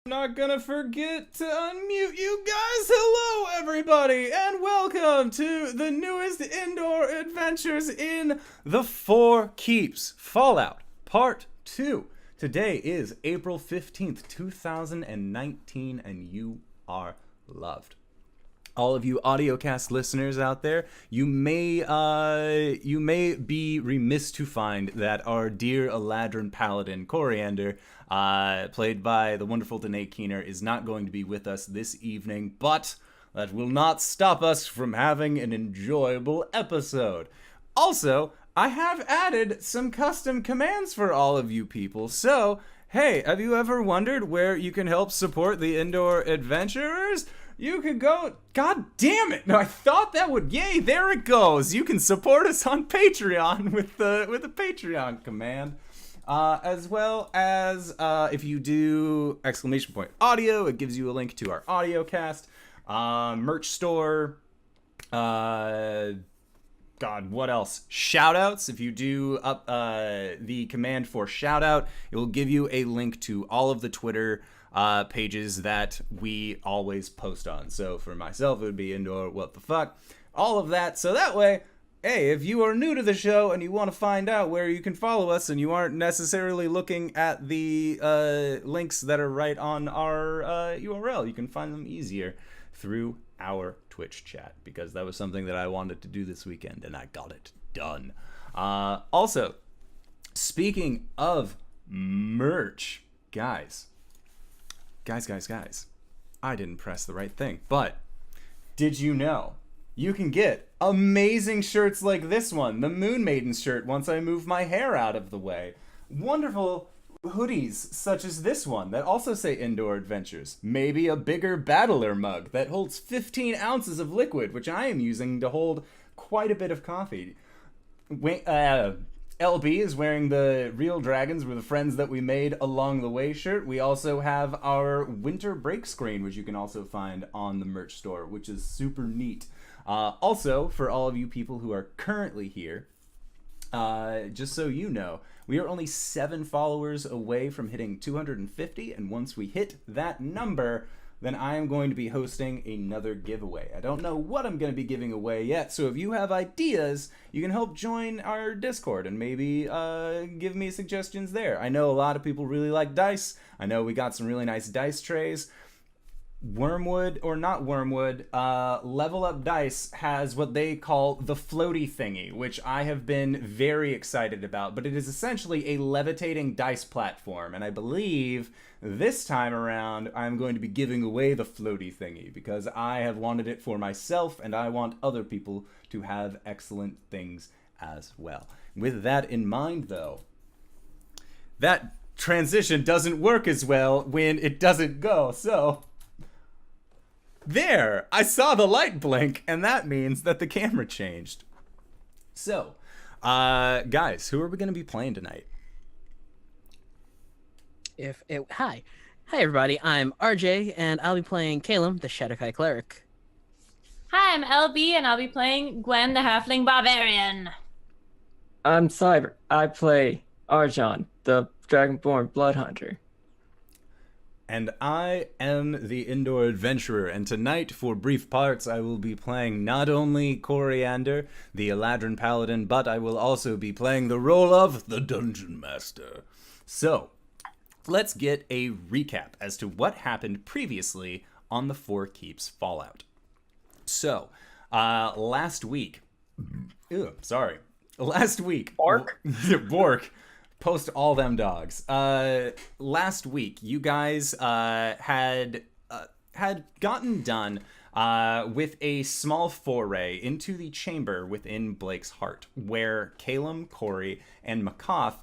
Not gonna forget to unmute you guys. Hello, everybody, and welcome to the newest indoor adventures in the Four Keeps Fallout Part 2. Today is April 15th, 2019, and you are loved. All of you audiocast listeners out there, you may be remiss to find that our dear Eladrin Paladin Coriander, played by the wonderful Danae Keener, is not going to be with us this evening, but that will not stop us from having an enjoyable episode. Also, I have added some custom commands for all of you people, so hey, have you ever wondered where you can help support the indoor adventurers? You could go, god damn it! No, I thought that would, yay, there it goes! You can support us on Patreon with the Patreon command. As well as, if you do !audio, it gives you a link to our audio cast, merch store, God, what else? Shoutouts. If you do up the command for shoutout, it will give you a link to all of the Twitter pages that we always post on. So for myself, it would be indoor what the fuck, all of that. So that way, hey, if you are new to the show and you want to find out where you can follow us and you aren't necessarily looking at the links that are right on our URL, you can find them easier through our Twitch chat, because that was something that I wanted to do this weekend and I got it done. Also, speaking of merch, guys, I didn't press the right thing, but did you know you can get amazing shirts like this one, the Moon Maiden shirt, once I move my hair out of the way. Wonderful hoodies such as this one that also say Indoor Adventures. Maybe a bigger Battler mug that holds 15 ounces of liquid, which I am using to hold quite a bit of coffee. LB is wearing the Real Dragons Were the Friends That We Made Along the Way shirt. We also have our winter break screen, which you can also find on the merch store, which is super neat. Also, for all of you people who are currently here, just so you know, we are only 7 followers away from hitting 250, and once we hit that number, then I am going to be hosting another giveaway. I don't know what I'm going to be giving away yet, so if you have ideas, you can help join our Discord and maybe give me suggestions there. I know a lot of people really like dice. I know we got some really nice dice trays. Wormwood, or not Wormwood, Level Up Dice has what they call the floaty thingy, which I have been very excited about, but it is essentially a levitating dice platform, and I believe this time around I'm going to be giving away the floaty thingy, because I have wanted it for myself, and I want other people to have excellent things as well. With that in mind, though, that transition doesn't work as well when it doesn't go, so there! I saw the light blink, and that means that the camera changed. So, guys, who are we going to be playing tonight? Hi everybody, I'm RJ, and I'll be playing Caelum, the Shadowkai Cleric. Hi, I'm LB, and I'll be playing Gwen, the Halfling Barbarian. I'm Cyber. I play Arjhan, the Dragonborn Bloodhunter. And I am the Indoor Adventurer, and tonight, for brief parts, I will be playing not only Coriander, the Eladrin Paladin, but I will also be playing the role of the Dungeon Master. So, let's get a recap as to what happened previously on the Four Keeps Fallout. So, last week... Last week... Bork? Bork. Post all them dogs. Last week, you guys had gotten done with a small foray into the chamber within Blake's heart, where Caelum, Cori, and Makoth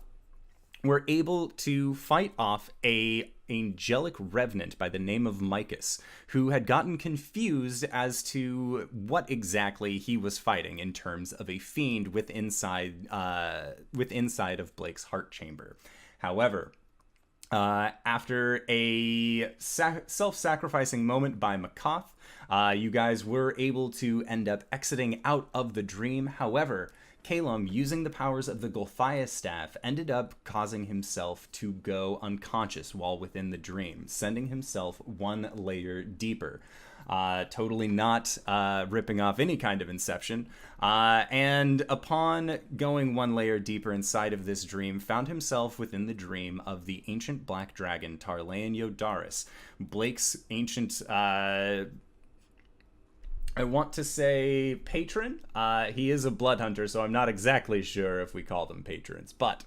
were able to fight off a angelic revenant by the name of Micus, who had gotten confused as to what exactly he was fighting in terms of a fiend with inside of Blake's heart chamber. However, after a self-sacrificing moment by Makoth, you guys were able to end up exiting out of the dream. However, Caelum, using the powers of the Golthias staff, ended up causing himself to go unconscious while within the dream, sending himself one layer deeper. Totally not ripping off any kind of Inception. And upon going one layer deeper inside of this dream, found himself within the dream of the ancient black dragon Tarlean Yodaris, Blake's ancient, I want to say patron. He is a blood hunter, so I'm not exactly sure if we call them patrons, but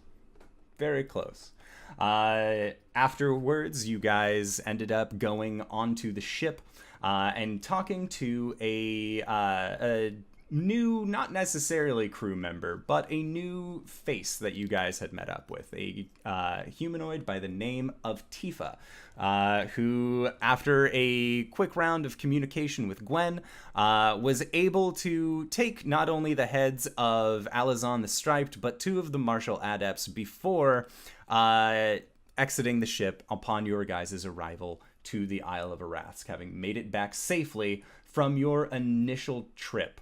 very close. Afterwards, you guys ended up going onto the ship and talking to a new, not necessarily crew member, but a new face that you guys had met up with, a humanoid by the name of Tifa, who, after a quick round of communication with Gwen, was able to take not only the heads of Alazan the Striped, but two of the martial adepts before exiting the ship upon your guys' arrival to the Isle of Arathsk, having made it back safely from your initial trip,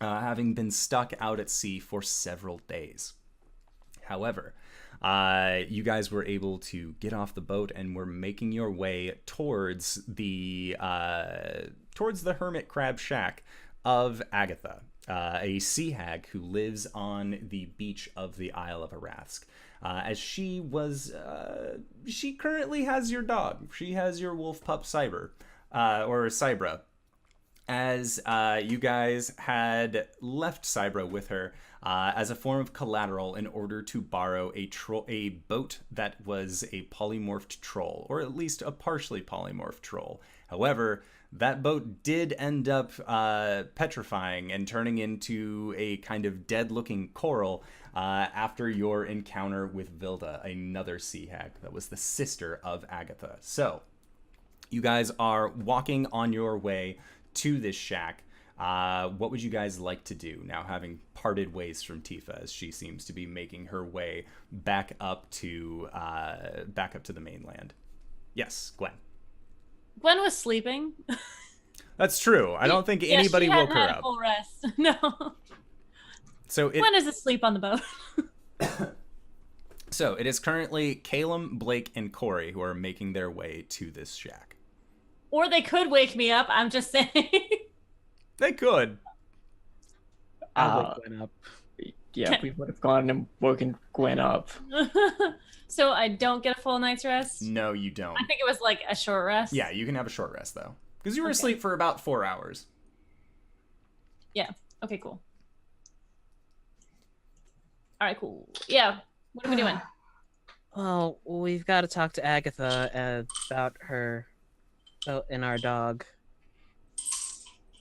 having been stuck out at sea for several days. However, you guys were able to get off the boat and were making your way towards the hermit crab shack of Agatha, a sea hag who lives on the beach of the Isle of Arathsk. As she currently has your dog. She has your wolf pup Cybra. As you guys had left Cybra with her as a form of collateral in order to borrow a boat that was a polymorphed troll, or at least a partially polymorphed troll. However, that boat did end up petrifying and turning into a kind of dead-looking coral after your encounter with Vilda, another sea hag that was the sister of Agatha. So, you guys are walking on your way to this shack. What would you guys like to do now, having parted ways from Tifa, as she seems to be making her way back up to the mainland? Yes, Gwen. Gwen was sleeping. That's true. I don't think anybody woke her up. Full rest. No. So Gwen is asleep on the boat. So it is currently Caelum, Blake, and Cori who are making their way to this shack. Or they could wake me up. I'm just saying. They could. I'll wake Gwen up. Yeah, we would have gone and woken Gwen up. So I don't get a full night's rest? No, you don't. I think it was like a short rest. Yeah, you can have a short rest, though. Because you were asleep for about 4 hours. Yeah. Okay, cool. All right, cool. Yeah. What are we doing? Well, we've got to talk to Agatha about her boat and our dog.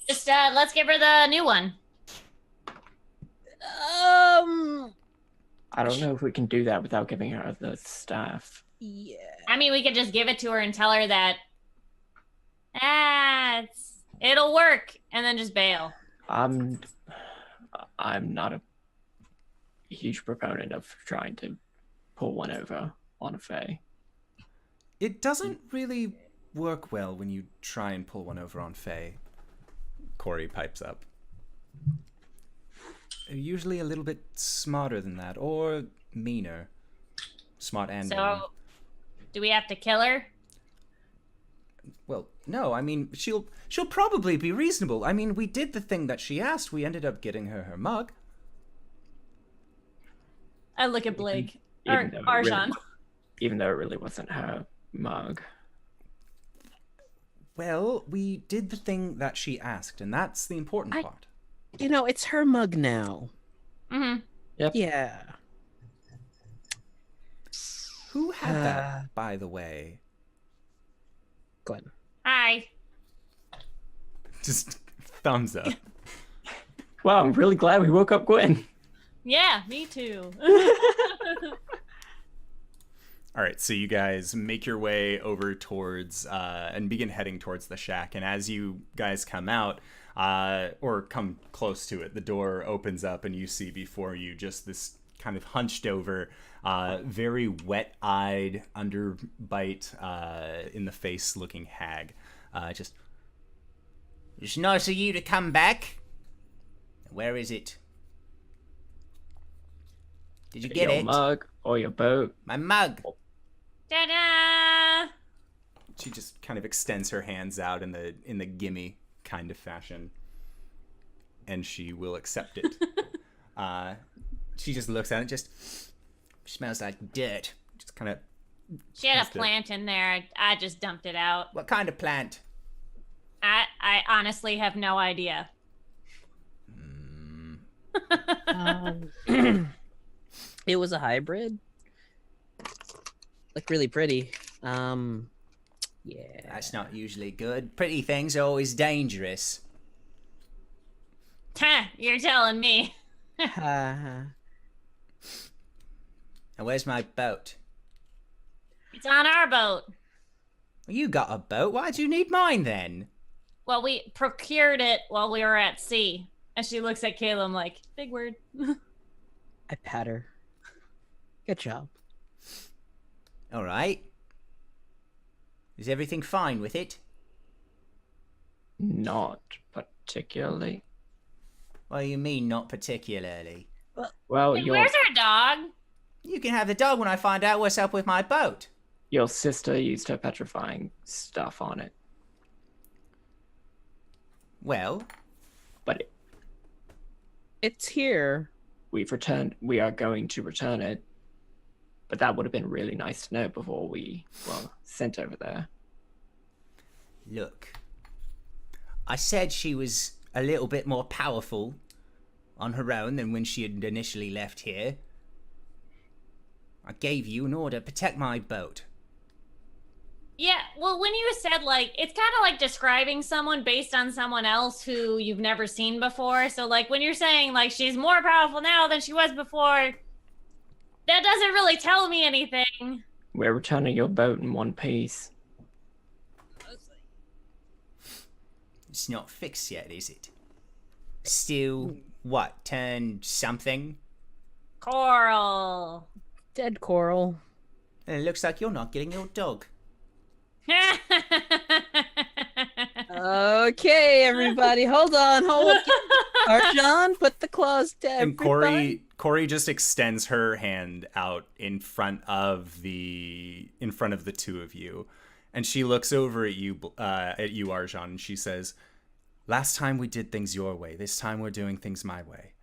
Just let's give her the new one. I don't know if we can do that without giving her the staff. Yeah. I mean, we could just give it to her and tell her that it'll work, and then just bail. I'm not a huge proponent of trying to pull one over on a Fae. It doesn't really work well when you try and pull one over on Fae. Cori pipes up. They're usually a little bit smarter than that, or meaner. Smart and mean. So, do we have to kill her? Well, no, I mean, she'll probably be reasonable. I mean, we did the thing that she asked. We ended up getting her mug. I look at Blake. Or Even though it Arjhan. really- even though it really wasn't her mug. Well, we did the thing that she asked, and that's the important part. You know, it's her mug now. Mm-hmm. Yep. Yeah. Who had that, by the way? Gwen. Hi. Just thumbs up. Wow, I'm really glad we woke up Gwen. Yeah, me too. All right, so you guys make your way over towards and begin heading towards the shack. And as you guys come out, or come close to it, the door opens up and you see before you just this kind of hunched over, very wet-eyed, underbite in the face looking hag. It's nice of you to come back. Where is it? Did you get your it? mug or your boat? My mug. Ta-da! She just kind of extends her hands out in the gimme kind of fashion, and she will accept it. She just looks at it, just smells like dirt. Just kind of. She had a Taste it. plant in there. I just dumped it out. What kind of plant? I honestly have no idea. It was a hybrid. Like really pretty. Yeah. That's not usually good. Pretty things are always dangerous. Huh, you're telling me. And where's my boat? It's on our boat. Well, you got a boat. Why'd you need mine then? Well, we procured it while we were at sea. And she looks at Caelum like, big word. I pat her. Good job. All right. Is everything fine with it? Not particularly. What do you mean, not particularly? Well, Hey, where's our dog? You can have the dog when I find out what's up with my boat. your sister used her petrifying stuff on it. Well, But It's here. we are going to return it. But that would have been really nice to know before we, sent over there. look. I said she was a little bit more powerful on her own than when she had initially left here. I gave you an order, protect my boat. Yeah, well, when you said, like, it's kind of like describing someone based on someone else who you've never seen before. So, like, when you're saying, like, she's more powerful now than she was before, that doesn't really tell me anything. We're returning your boat in one piece. It's not fixed yet, is it? Still, what, turn something? Coral. Dead coral. And it looks like you're not getting your dog. Okay, everybody, hold on. Arjhan, put the claws down. And Cori just extends her hand out in front of the two of you, and she looks over at you, Arjhan, and she says, "Last time we did things your way. This time we're doing things my way."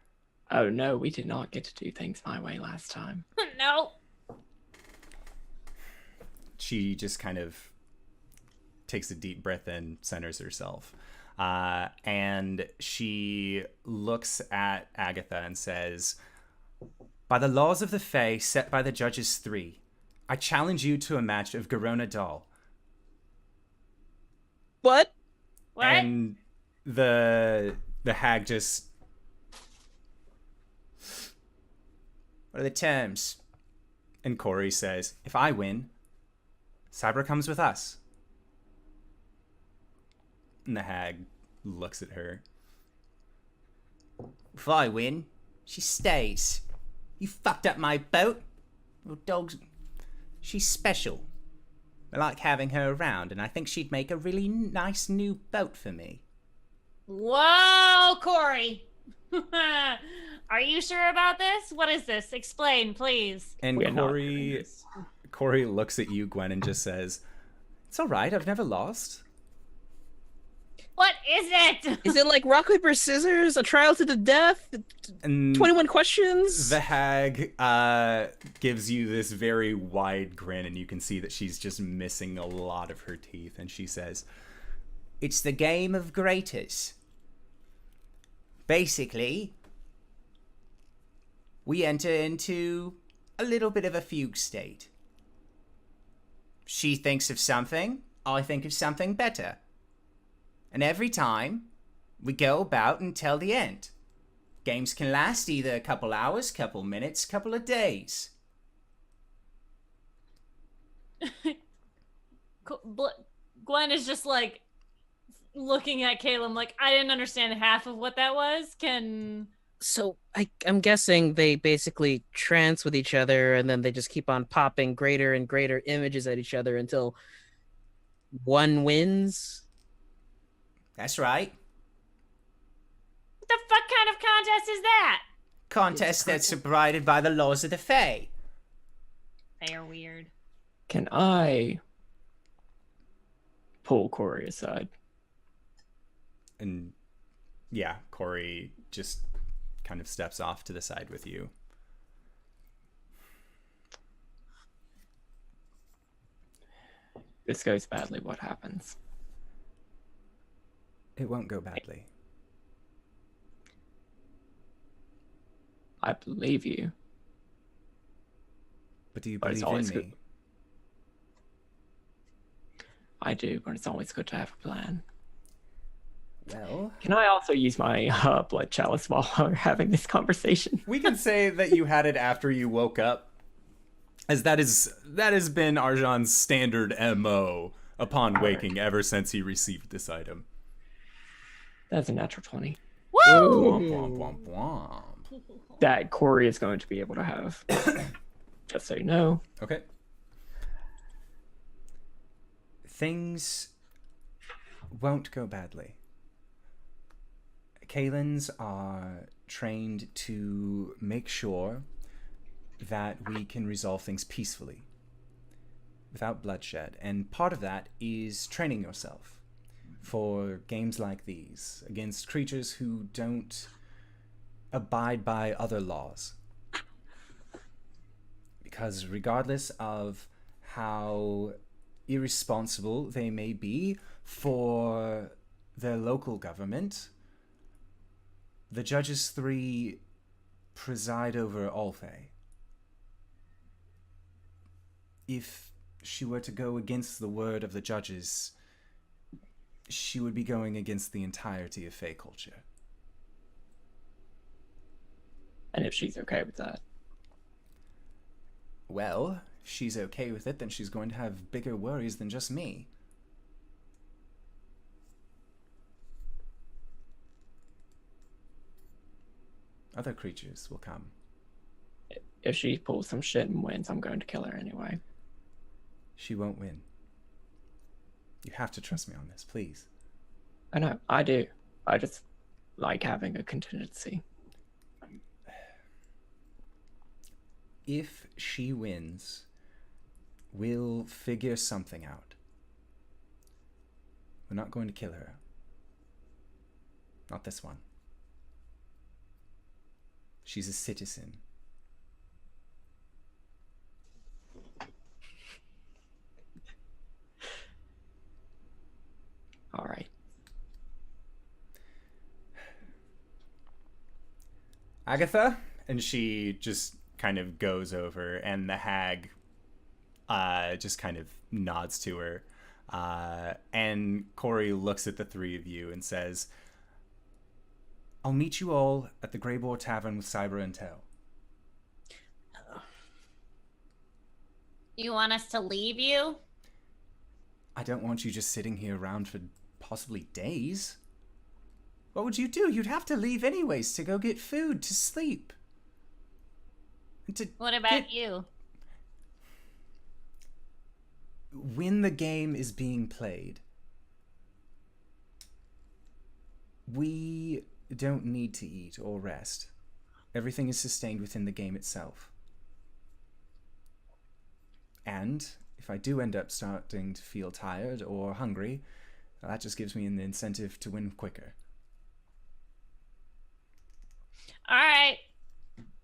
Oh no, we did not get to do things my way last time. No. She just kind of takes a deep breath and centers herself. And she looks at Agatha and says, "By the laws of the Fae set by the Judges 3, I challenge you to a match of Garona Doll." What? What? And the hag just... "What are the terms?" And Cori says, "If I win, Sabra comes with us." And the hag looks at her. "If I win, she stays. You fucked up my boat. Your dog's... she's special. I like having her around, and I think she'd make a really nice new boat for me." Whoa, Cori. Are you sure about this? What is this? Explain, please. And We are not doing this. Cori looks at you, Gwen, and just says, "It's all right. I've never lost." What is it? Is it like rock, paper, scissors? A trial to the death? And 21 questions? the hag gives you this very wide grin, and you can see that she's just missing a lot of her teeth. And she says, "It's the game of greaters. Basically, we enter into a little bit of a fugue state. She thinks of something, I think of something better. And every time, we go about until the end. Games can last either a couple hours, couple minutes, couple of days." Gwen is just like looking at Caelum like, I didn't understand half of what that was. So I'm guessing they basically trance with each other, and then they just keep on popping greater and greater images at each other until one wins. That's right. What the fuck kind of contest is that? contest that's provided by the laws of the Fae. They are weird. Can I pull Cori aside? And yeah, Cori just kind of steps off to the side with you. This goes badly, what happens? It won't go badly. I believe you. But do you But it's believe in always me? good. I do, but it's always good to have a plan. Well, Can I also use my blood chalice while we're having this conversation? we can say that you had it after you woke up, as that has been Arjhan's standard MO upon waking ever since he received this item. That's a natural 20. Woo! Womp, womp, womp, womp. That Cori is going to be able to have. Just so you know. Okay. Things won't go badly. Caelans are trained to make sure that we can resolve things peacefully, without bloodshed. And part of that is training yourself for games like these, against creatures who don't abide by other laws. Because regardless of how irresponsible they may be for their local government, the Judges 3 preside over all Fae. If she were to go against the word of the Judges, she would be going against the entirety of Fae culture. And if she's okay with that. Well, if she's okay with it, then she's going to have bigger worries than just me. Other creatures will come. If she pulls some shit and wins, I'm going to kill her anyway. She won't win. You have to trust me on this, please. I know, I do. I just like having a contingency. If she wins, we'll figure something out. We're not going to kill her. Not this one. She's a citizen. All right. Agatha? And she just kind of goes over, and the hag just kind of nods to her. And Cori looks at the three of you and says, I'll meet you all at the Grey Boar Tavern with Cyber and Tell. You want us to leave you? I don't want you just sitting here around for possibly days. What would you do? You'd have to leave anyways to go get food, to sleep. And to What about you? When the game is being played, we don't need to eat or rest. Everything is sustained within the game itself. And if I do end up starting to feel tired or hungry, that just gives me an incentive to win quicker. All right.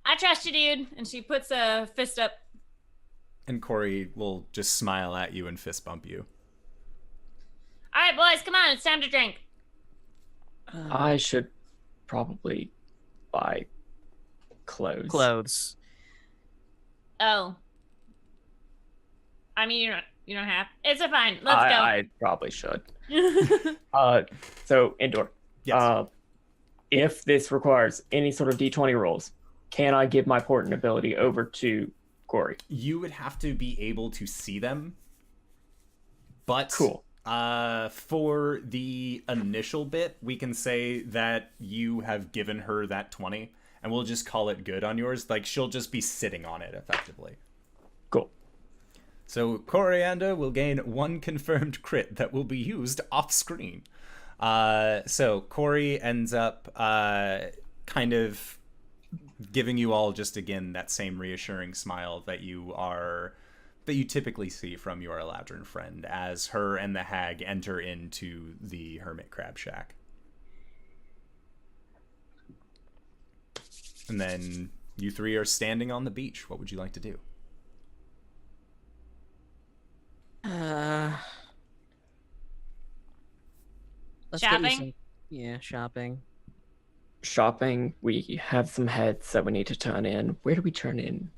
I trust you, dude. And she puts a fist up. And Cori will just smile at you and fist bump you. All right, boys, come on. It's time to drink. I should probably buy clothes. Clothes. Oh. I mean, you don't have. It's a fine. Let's go. I probably should. So indoor. Yes. If this requires any sort of D20 rolls, can I give my portent ability over to Cori? You would have to be able to see them. But Cool. For the initial bit, we can say that you have given her that 20, and we'll just call it good on yours. Like, she'll just be sitting on it, effectively. Cool. So, Coriander will gain 1 confirmed crit that will be used off-screen. So, Cori ends up kind of giving you all just again that same reassuring smile that you typically see from your Eladrin friend as her and the hag enter into the hermit crab shack. And then you three are standing on the beach. What would you like to do? Let's get you Shopping? some... Yeah, shopping. Shopping. We have some heads that we need to turn in. Where do we turn in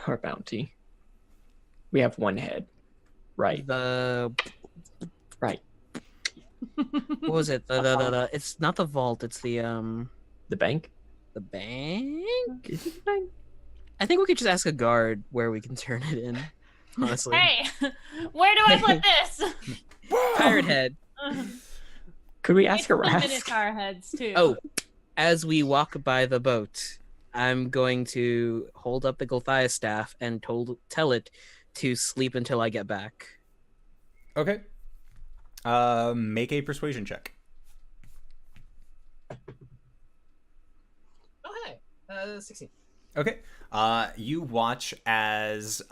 our bounty? We have one head. Right. Right. What was it? The it's not the vault, it's the bank? the bank? Is it the bank? I think we could just ask a guard where we can turn it in. Honestly. Hey, where do I put this? Pirate head. Could we ask a It's the Rask? Minotaur heads too. Oh, as we walk by the boat, I'm going to hold up the Gulthias staff and tell it to sleep until I get back. Okay. Make a persuasion check. Oh, hey. 16. Okay. You watch as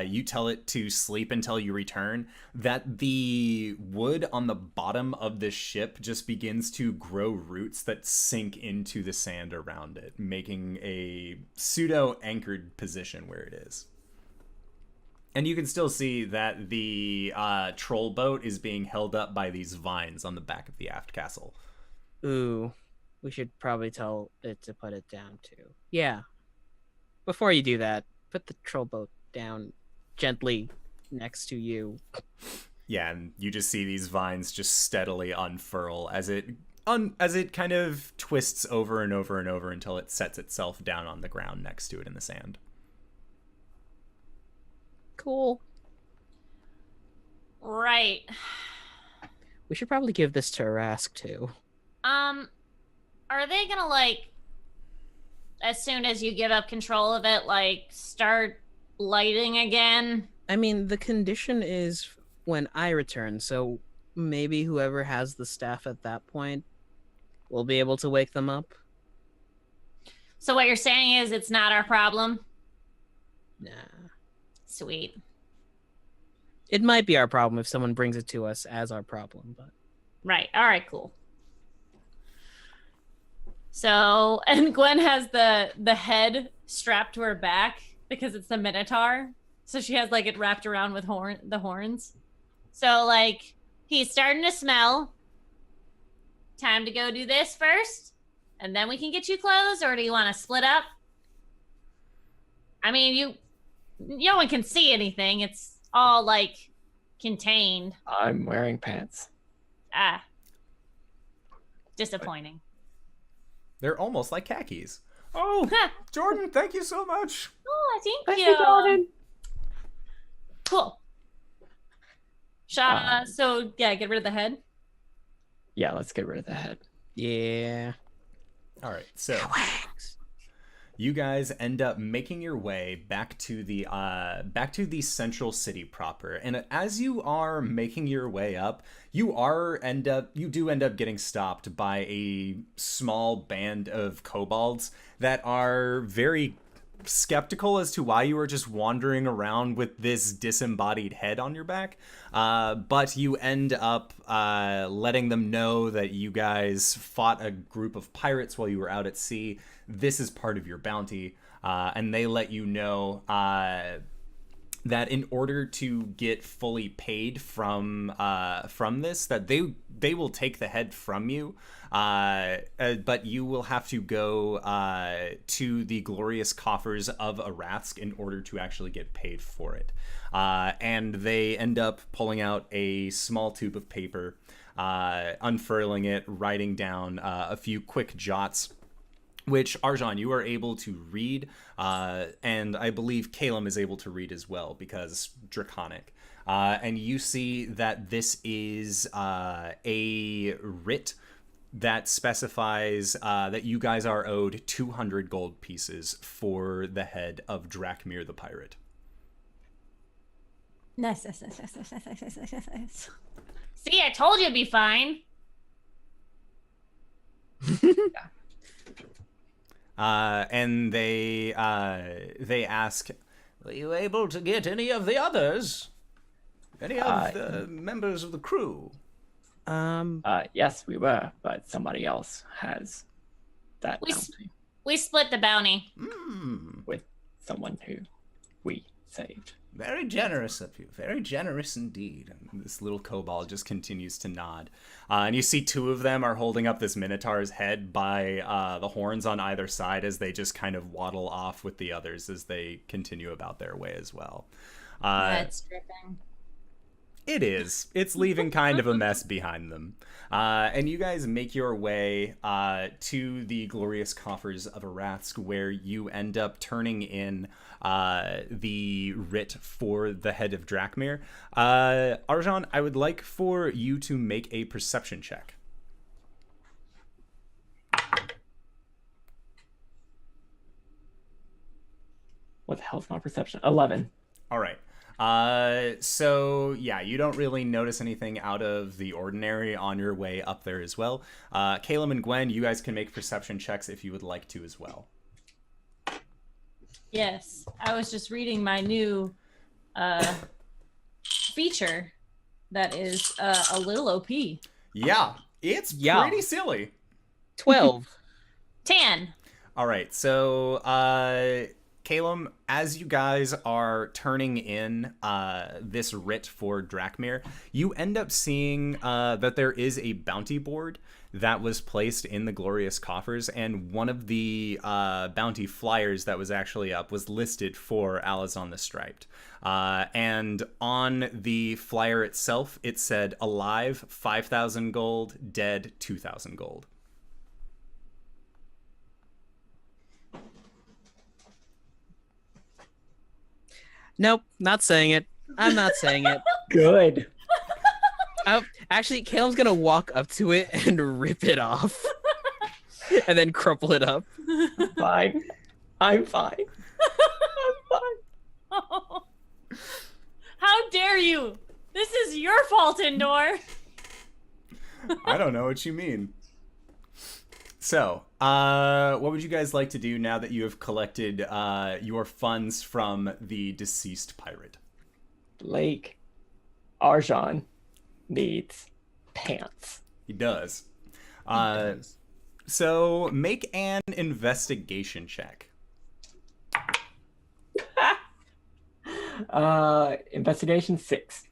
you tell it to sleep until you return, that the wood on the bottom of the ship just begins to grow roots that sink into the sand around it, making a pseudo-anchored position where it is. And you can still see that the troll boat is being held up by these vines on the back of the aft castle. Ooh, we should probably tell it to put it down too. Yeah. Before you do that, put the troll boat down gently next to you. Yeah, and you just see these vines just steadily unfurl as it kind of twists over and over and over until it sets itself down on the ground next to it in the sand. Cool. Right. We should probably give this to Rask too. Are they gonna like, as soon as you give up control of it, like start lighting again? I mean, the condition is when I return, so maybe whoever has the staff at that point will be able to wake them up. So what you're saying is it's not our problem? Nah. Sweet. It might be our problem if someone brings it to us as our problem, but... Right. All right, cool. So, and Gwen has the head strapped to her back because it's the Minotaur. So she has like it wrapped around with the horns. So like he's starting to smell. Time to go do this first, and then we can get you clothes, or do you want to split up? I mean, no one can see anything. It's all like contained. I'm wearing pants. Ah. Disappointing. They're almost like khakis. Oh, Jordan, thank you so much. Oh, thank you, Jordan. Cool. So yeah, get rid of the head. Yeah, let's get rid of the head. Yeah. All right, so you guys end up making your way back to the central city proper, and as you are making your way up, you do end up getting stopped by a small band of kobolds that are very skeptical as to why you were just wandering around with this disembodied head on your back, but you end up letting them know that you guys fought a group of pirates while you were out at sea. This is part of your bounty, and they let you know that in order to get fully paid from this, that they will take the head from you, but you will have to go to the glorious coffers of Arathsk in order to actually get paid for it. And they end up pulling out a small tube of paper, unfurling it, writing down a few quick jots, which, Arjhan, you are able to read, and I believe Caelum is able to read as well, because Draconic. And you see that this is a writ that specifies that you guys are owed 200 gold pieces for the head of Drakmir the pirate. Nice. See, I told you it'd be fine. and they ask, "Were you able to get any of the others? Any of the members of the crew?" Yes, we were, but somebody else has that bounty We split the bounty. with someone who we saved. Very generous of you. Very generous indeed. And this little kobold just continues to nod. And you see two of them are holding up this minotaur's head by the horns on either side as they just kind of waddle off with the others as they continue about their way as well. That's dripping. It is. It's leaving kind of a mess behind them. And you guys make your way to the glorious coffers of Arathsk, where you end up turning in the writ for the head of Drakmir. Arjhan, I would like for you to make a perception check. What the hell's my perception? 11. All right. So yeah, you don't really notice anything out of the ordinary on your way up there as well. Caelum and Gwen, you guys can make perception checks if you would like to as well. Yes, I was just reading my new feature that is a little OP. Yeah, it's pretty silly. 12. 10. All right, so Caelum, as you guys are turning in this writ for Drakmir, you end up seeing that there is a bounty board that was placed in the glorious coffers, and one of the bounty flyers that was actually up was listed for Alazon the Striped. And on the flyer itself, it said alive 5,000 gold, dead 2,000 gold. Nope, not saying it. I'm not saying it. Good. Actually, Caelum's gonna walk up to it and rip it off. And then crumple it up. Fine. I'm fine. I'm fine. Oh. How dare you? This is your fault, Indoor. I don't know what you mean. So, what would you guys like to do now that you have collected your funds from the deceased pirate? Blake, Arjhan needs pants. He does. So, make an investigation check. Investigation 6.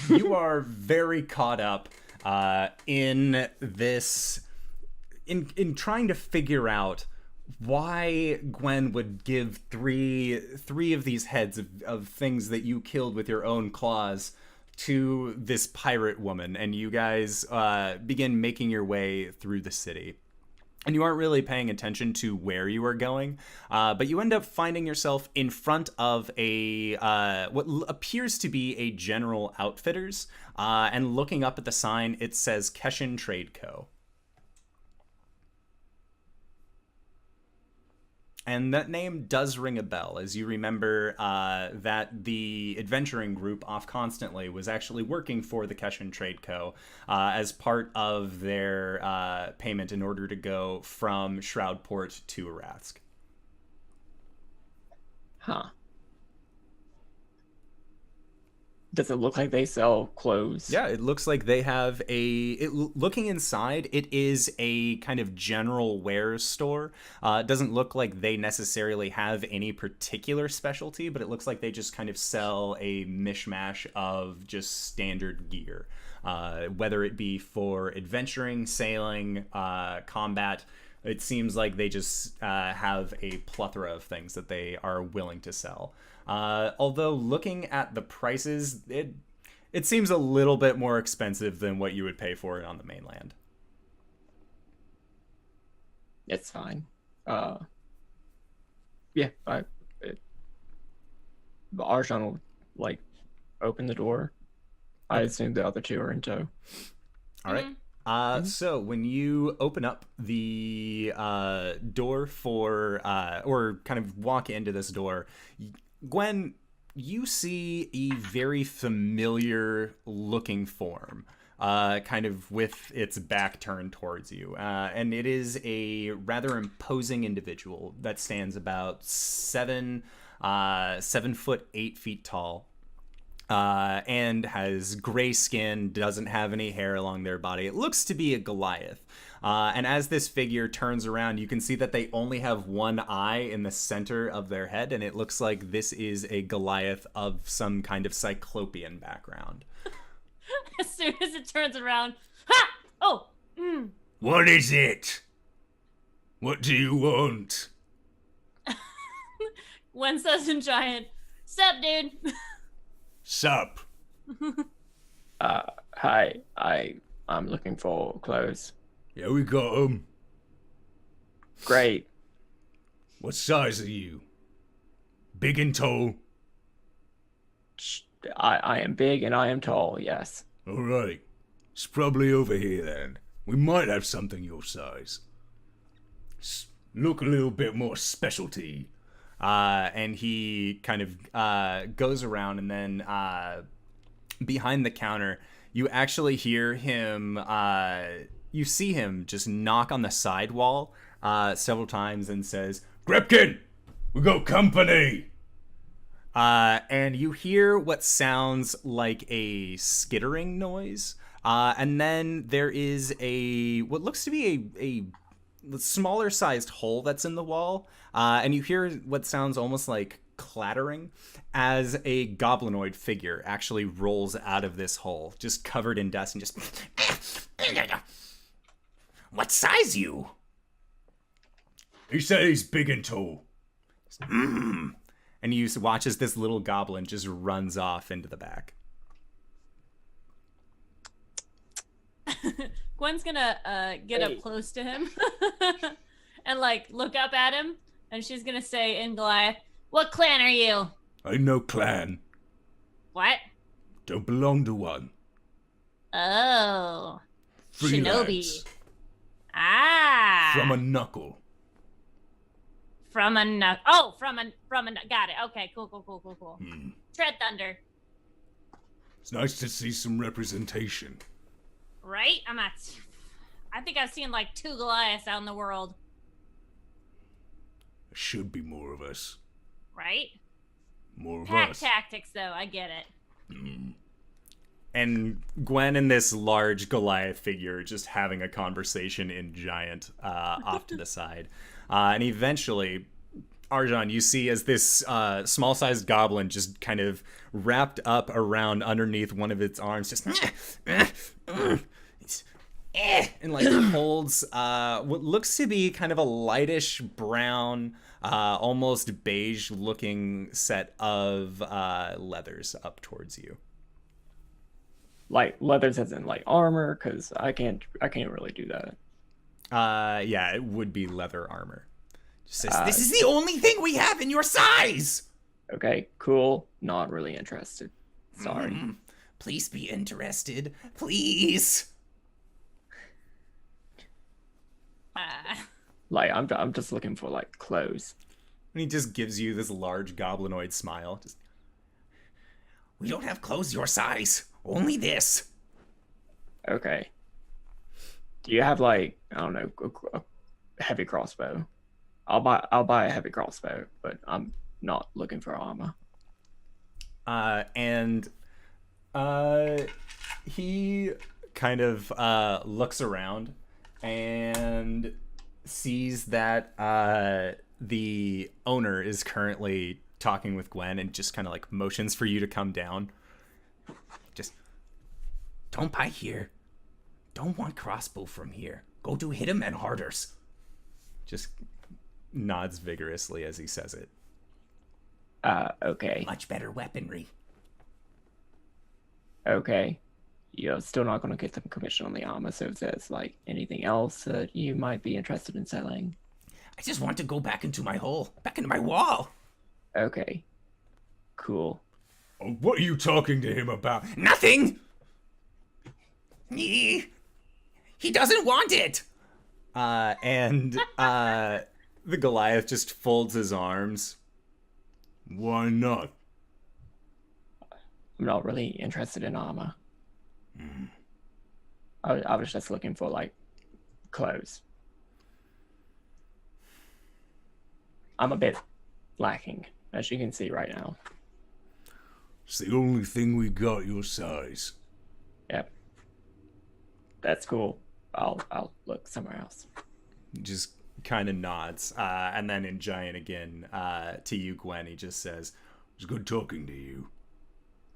You are very caught up in this... In trying to figure out why Gwen would give three of these heads of things that you killed with your own claws to this pirate woman, and you guys begin making your way through the city. And you aren't really paying attention to where you are going, but you end up finding yourself in front of a what appears to be a general outfitters, and looking up at the sign, it says Keshin Trade Co. And that name does ring a bell, as you remember that the adventuring group Off Constantly was actually working for the Keshin Trade Co. As part of their payment in order to go from Shroudport to Arathsk. Huh. Does it look like they sell clothes? Yeah, it looks like they have looking inside, it is a kind of general wares store. It doesn't look like they necessarily have any particular specialty, but it looks like they just kind of sell a mishmash of just standard gear. Whether it be for adventuring, sailing, combat, it seems like they just have a plethora of things that they are willing to sell. Although looking at the prices, it seems a little bit more expensive than what you would pay for it on the mainland. It's fine. Arjhan will open the door. I assume the other two are in tow. All right. So when you open up the door for, or kind of walk into this door, Gwen, you see a very familiar looking form. kind of with its back turned towards you. And it is a rather imposing individual that stands about 7 foot 8 feet tall. And has gray skin, doesn't have any hair along their body. It looks to be a Goliath. And as this figure turns around, you can see that they only have one eye in the center of their head, and it looks like this is a Goliath of some kind of cyclopean background. As soon as it turns around, ha! Oh! What is it? What do you want? Gwen says in giant, "Sup, dude?" Sup? Hi. I'm looking for clothes. Yeah, we got 'em. Great. What size are you? Big and tall? I am big and I am tall, yes. Alright. It's probably over here then. We might have something your size. Look a little bit more specialty. And he kind of goes around, and then behind the counter, you actually hear him, you see him just knock on the sidewall several times and says, Grepkin! We got company! And you hear what sounds like a skittering noise. And then there is what looks to be a smaller sized hole that's in the wall. And you hear what sounds almost like clattering as a goblinoid figure actually rolls out of this hole, just covered in dust and just... What size you? He said he's big and tall. And you watch as this little goblin just runs off into the back. Gwen's gonna get up close to him and like look up at him, and she's gonna say in Goliath, "What clan are you?" I know clan. What? Don't belong to one. Oh. Freelance. Shinobi. Ah. From a knuckle. From a knuckle. Oh, from a got it. Okay, cool. Tread thunder. It's nice to see some representation. Right? I think I've seen like 2 Goliaths out in the world. There should be more of us. Right? More of Pack us. tactics, though. I get it. And Gwen and this large Goliath figure just having a conversation in giant off to the side. And eventually, Arjhan, you see as this small-sized goblin just kind of wrapped up around underneath one of its arms, just and like holds what looks to be kind of a lightish brown, almost beige-looking set of leathers up towards you. Like leathers as in like armor, because I can't really do that. Yeah, it would be leather armor. Just says, This is the only thing we have in your size! Okay, cool. Not really interested. Sorry. Please be interested. Please. Like I'm just looking for like clothes. And he just gives you this large goblinoid smile. Just, We don't have clothes your size. Only this. Okay. Do you have like, I don't know, a heavy crossbow? I'll buy a heavy crossbow, but I'm not looking for armor. He kind of looks around and sees that the owner is currently talking with Gwen and just kind of like motions for you to come down. Just don't buy here. Don't want crossbow from here. Go to hit 'em and harders. Just nods vigorously as he says it. Okay. Much better weaponry. Okay. You're still not going to get some commission on the armor, so if there's like anything else that you might be interested in selling. I just want to go back into my hole. Back into my wall. Okay. Cool. Oh, what are you talking to him about? Nothing! He doesn't want it! The Goliath just folds his arms. Why not? I'm not really interested in armor. I was just looking for like clothes. I'm a bit lacking, as you can see right now. It's the only thing we got your size. Yep. That's cool. I'll look somewhere else. Just kind of nods, and then in giant again, to you, Gwen, he just says, It's good talking to you.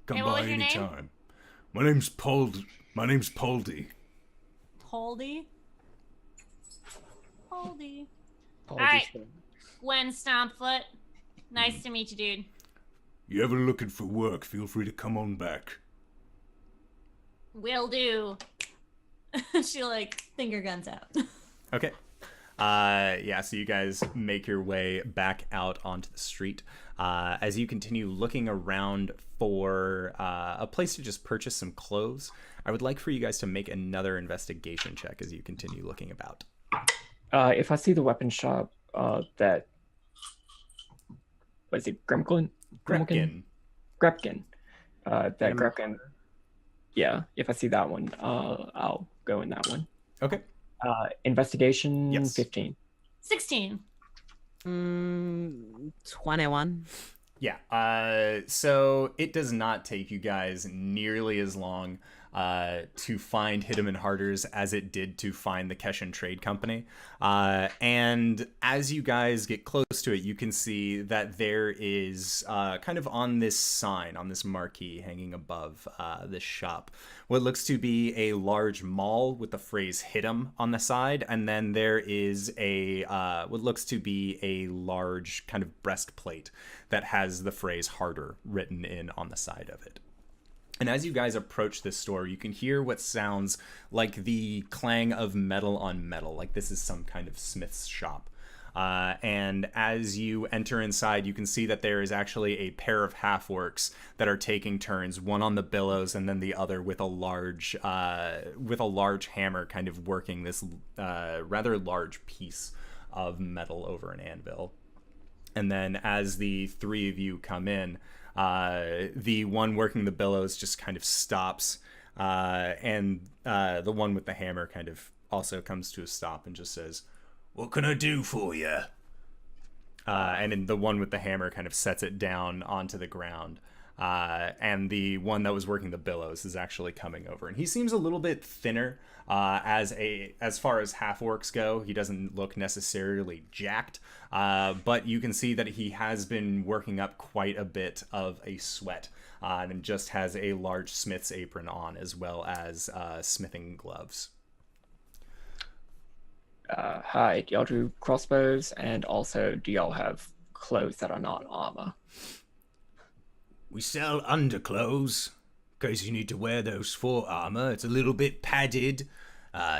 Come Hey, what by was your any name? time. My name's Poldy. Poldy. Poldy. All right. Gwen Stompfoot. Nice to meet you, dude. You ever looking for work, feel free to come on back. Will do. She like finger guns out. okay. Yeah, so you guys make your way back out onto the street. As you continue looking around for a place to just purchase some clothes, I would like for you guys to make another investigation check as you continue looking about. If I see the weapon shop, that... What is it? Gremkin? Grepkin. Grepkin. That Grepkin... Yeah, if I see that one, I'll go in that one. Okay. Investigation, Yes. 15. 16. 21. Yeah, so it does not take you guys nearly as long to find Hit'em and Harders as it did to find the Keshan Trade Company. And as you guys get close to it, you can see that there is kind of on this sign, on this marquee hanging above this shop, what looks to be a large mall with the phrase Hit'em on the side. And then there is a what looks to be a large kind of breastplate that has the phrase Harder written in on the side of it. And as you guys approach this store, you can hear what sounds like the clang of metal on metal, like this is some kind of smith's shop. And as you enter inside, you can see that there is actually a pair of half-orcs that are taking turns, one on the billows and then the other with a large hammer kind of working this rather large piece of metal over an anvil. And then as the three of you come in, the one working the billows just kind of stops, and the one with the hammer kind of also comes to a stop and just says, What can I do for you? and then the one with the hammer kind of sets it down onto the ground. And the one that was working the billows is actually coming over, and he seems a little bit thinner. As far as half orcs go, he doesn't look necessarily jacked, but you can see that he has been working up quite a bit of a sweat, and just has a large smith's apron on as well as smithing gloves. Hi, do y'all do crossbows? And also, do y'all have clothes that are not armor? We sell underclothes. In case you need to wear those for armor. It's a little bit padded,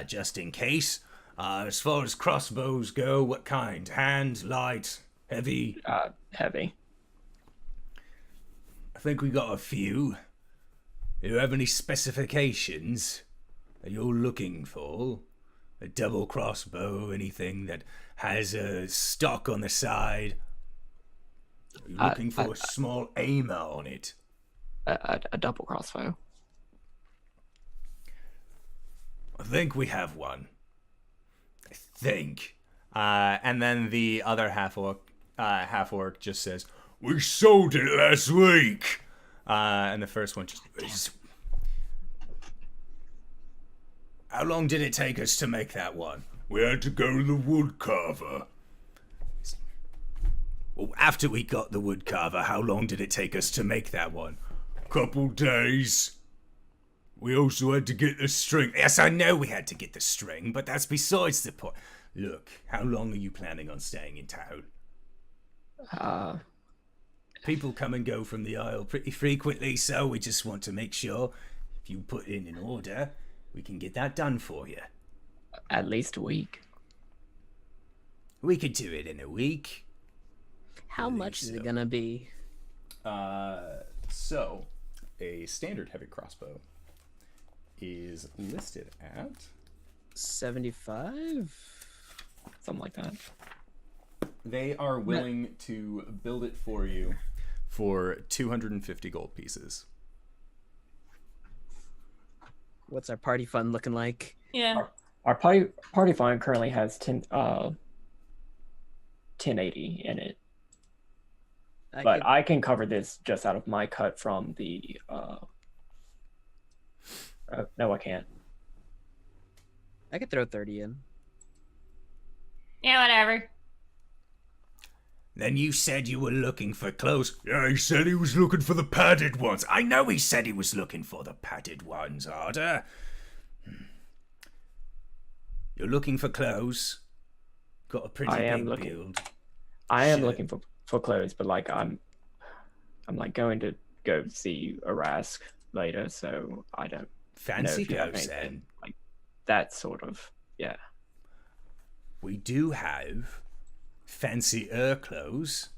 just in case. As far as crossbows go, what kind? Hand, light, heavy? Heavy. I think we got a few. Do you have any specifications that you're looking for? A double crossbow, anything that has a stock on the side? Are you looking for a small aimer on it? A double crossbow. I think we have one. I think. And then the other half orc just says, We sold it last week. and the first one just, How long did it take us to make that one? We had to go to the wood carver. Well, after we got the wood carver, how long did it take us to make that one? Couple days. We also had to get the string. Yes, I know we had to get the string, but that's besides the point. Look, how long are you planning on staying in town? People come and go from the Isle pretty frequently, so we just want to make sure if you put in an order, we can get that done for you. At least a week. We could do it in a week. How much is it gonna be? So, a standard heavy crossbow is listed at 75. Something like that. They are willing to build it for you for 250 gold pieces. What's our party fund looking like? Yeah. Our party fund currently has 1080 in it. I can cover this just out of my cut from the no, I can't. I could throw 30 in. Yeah, whatever. Then you said you were looking for clothes. Yeah, he said he was looking for the padded ones. I know he said he was looking for the padded ones, Arda. You're looking for clothes. Got a pretty big build. I am looking for clothes, but like I'm like going to go see Arask later, so I don't fancy know if you have clothes anything then. like that sort of, yeah. We do have fancier clothes.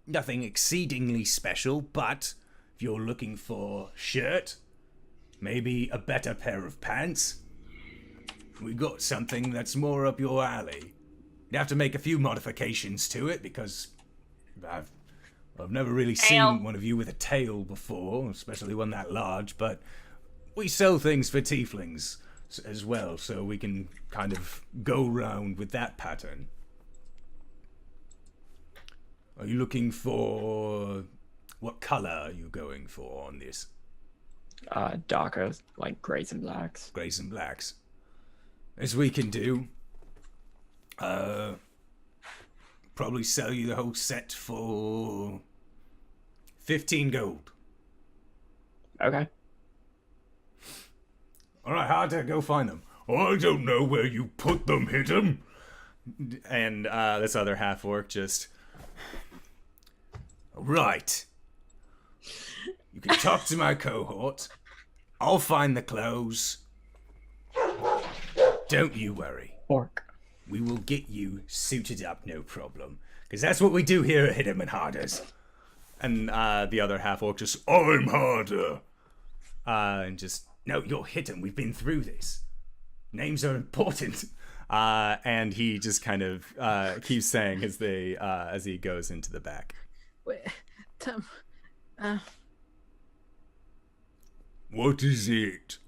Nothing exceedingly special, but if you're looking for shirt, maybe a better pair of pants, we got something that's more up your alley. You'd have to make a few modifications to it because I've never really seen one of you with a tail before, especially one that large, but we sell things for tieflings as well, so we can kind of go round with that pattern. Are you looking for... what color are you going for on this? Darker, like grays and blacks. Grays and blacks. As we can do. Probably sell you the whole set for 15 gold. Okay. Alright, Harder, go find them. I don't know where you put them, hit 'em. And this other half-orc just... Right. You can talk to my cohort. I'll find the clothes. Don't you worry. Orc. We will get you suited up, no problem. Because that's what we do here at Hit 'em and Harders. And the other half-orc just, I'm Harder. And just, no, you're Hit 'em. We've been through this. Names are important. And he just kind of keeps saying as he goes into the back. Wait, Tom. What is it?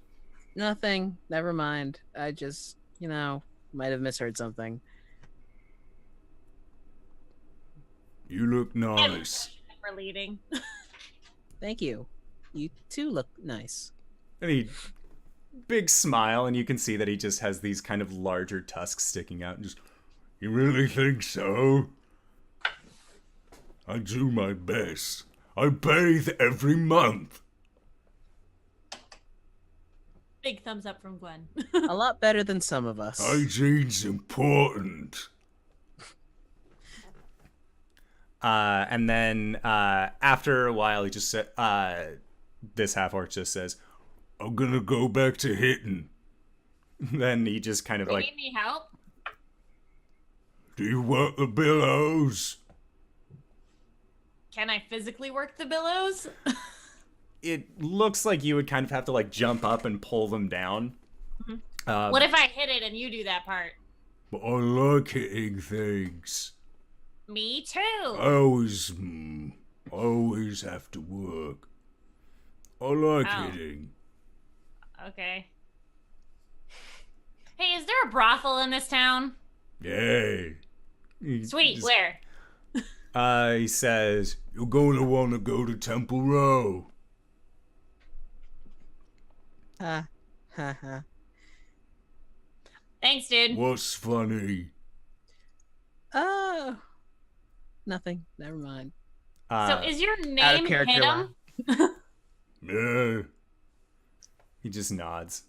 Nothing. Never mind. I just, might have misheard something. You look nice. For leading. Thank you. You too look nice. And he big smile, and you can see that he just has these kind of larger tusks sticking out. And just, you really think so? I do my best. I bathe every month. Big thumbs up from Gwen. A lot better than some of us. Hygiene's important. And then after a while, he just said, this half-orc just says, I'm gonna go back to hitting. Then he just kind of like... Need any help? Do you work the billows? Can I physically work the billows? It looks like you would kind of have to like jump up and pull them down. Mm-hmm. What if I hit it and you do that part? But I like hitting things. Me too. I always have to work. I like hitting. Okay. Hey, is there a brothel in this town? Yeah. Sweet, where? He says, you're going to want to go to Temple Row. Ha ha. Thanks, dude. What's funny? Oh, nothing. Never mind. So is your out of name character Hit 'em? Yeah. he just nods.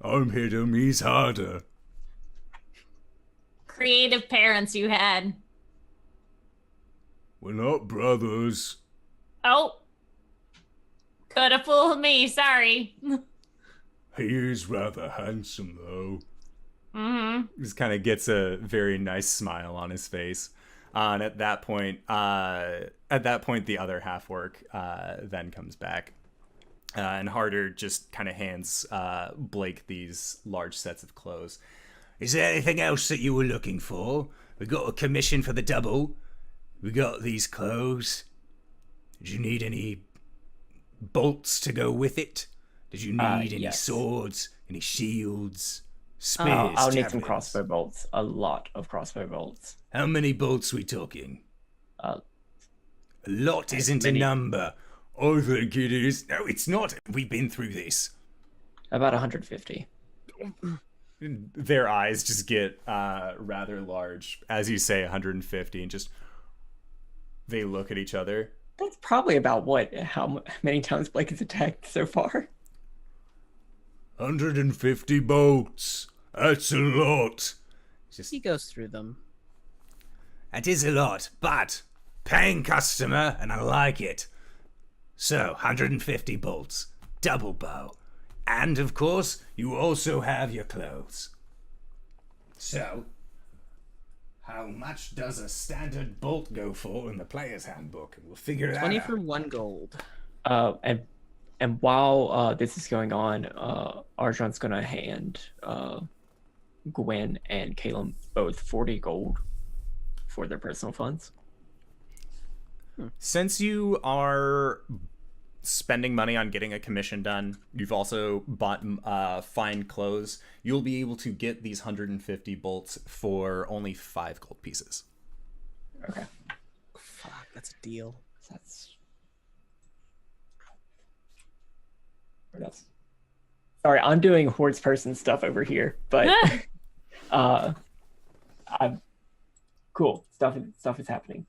I'm Hit 'em, he's Harder. Creative parents you had. We're not brothers. Oh. Could have fooled me, sorry. He is rather handsome, though. Mm-hmm. Just kind of gets a very nice smile on his face. And at that point, the other half-orc then comes back. And Harder just kind of hands Blake these large sets of clothes. Is there anything else that you were looking for? We got a commission for the double. We got these clothes. Did you need any bolts to go with it? Did you need any yes. swords, any shields, spears? I'll need some javelins? crossbow bolts. A lot of crossbow bolts. How many bolts we talking? Uh, A lot isn't many. a number. I think it is. No, it's not. We've been through this. About 150. Their eyes just get rather large as you say 150, and just they look at each other. That's probably about how many times Blake has attacked so far. 150 bolts. That's a lot. He goes through them. That is a lot, but paying customer, and I like it. So, 150 bolts, double bow. And, of course, you also have your clothes. So, how much does a standard bolt go for in the player's handbook? We'll figure it out. 20 for 1 gold. And while this is going on, Arjhan's gonna hand Gwen and Caelum both 40 gold for their personal funds. Since you are spending money on getting a commission done, you've also bought fine clothes, you'll be able to get these 150 bolts for only 5 gold pieces. Okay. Fuck, that's a deal. Sorry, I'm doing hordes person stuff over here, but I'm cool. Stuff is happening.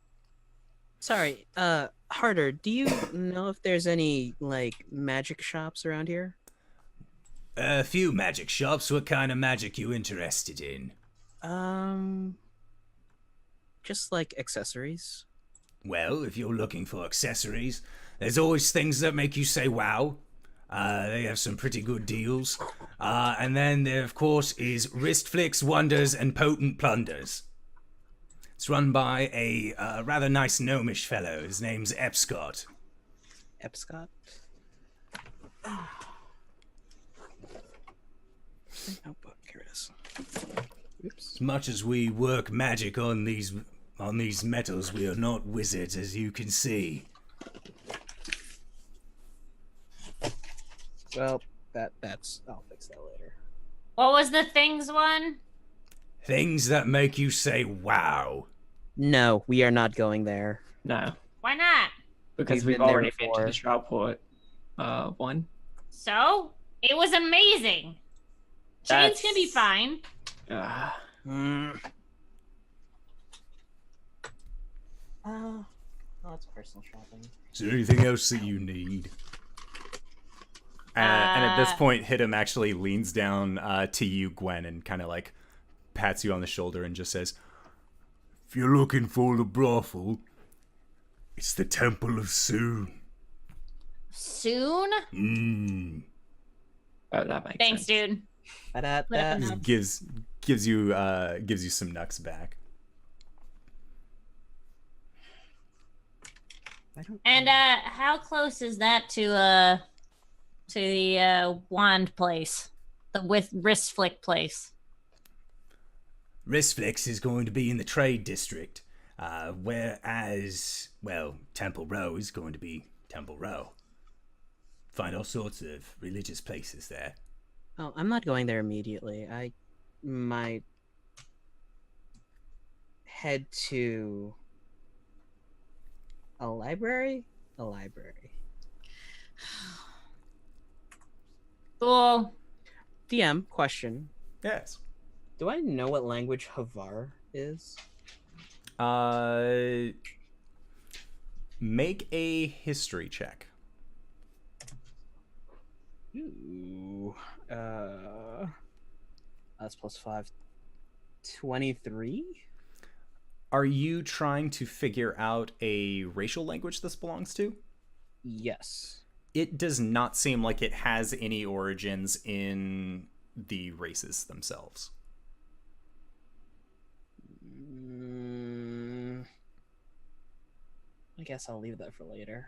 Sorry, Harder, do you know if there's any, like, magic shops around here? A few magic shops. What kind of magic you interested in? Just, like, accessories. Well, if you're looking for accessories, there's always things that make you say wow. They have some pretty good deals. And then there, of course, is Wrist Flicks, Wonders, and Potent Plunders. It's run by a rather nice gnomish fellow. His name's Epscott. Epscott? Notebook, here it is. Oops. As much as we work magic on these metals, we are not wizards, as you can see. Well, that's I'll fix that later. What was the things one? Things that make you say wow. No, we are not going there. No, Why not? because We've we've been there already been to before. the Shroudport one. So it was amazing. Shane's gonna be fine. Oh, it's personal shopping. Is there anything else that you need? And at this point, Hidem actually leans down to you, Gwen, and kind of like pats you on the shoulder and just says, If you're looking for the brothel, it's the Temple of Soon. Soon? Oh, that makes Thanks, sense. dude. Ba-da-da. gives you some nucks back. And how close is that to the wand place, the with wrist flick place? Wristflex is going to be in the trade district, whereas, well, Temple Row is going to be Temple Row. Find all sorts of religious places there. Oh, I'm not going there immediately. I might head to a library? A library. Cool. DM, question. Yes. Do I know what language Havar is? Make a history check. Ooh. That's +5. 23? Are you trying to figure out a racial language this belongs to? Yes. It does not seem like it has any origins in the races themselves. I guess I'll leave that for later.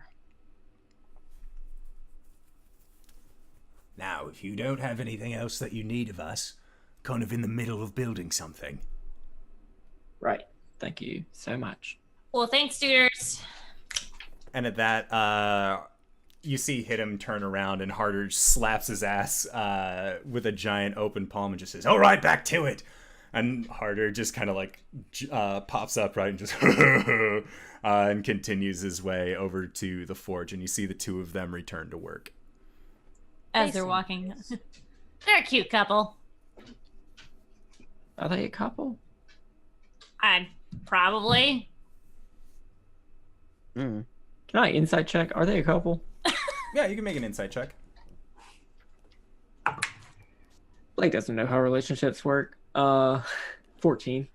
Now, if you don't have anything else that you need of us, kind of in the middle of building something. Right. Thank you so much. Well, thanks, tutors. And at that, you see him turn around, and Harder slaps his ass with a giant open palm and just says, "All right, back to it." And Harder just kind of like pops up, right, and just and continues his way over to the forge. And you see the two of them return to work as they're walking. They're a cute couple. Are they a couple? Probably. Can I insight check? Are they a couple? Yeah, you can make an insight check. Blake doesn't know how relationships work. 14.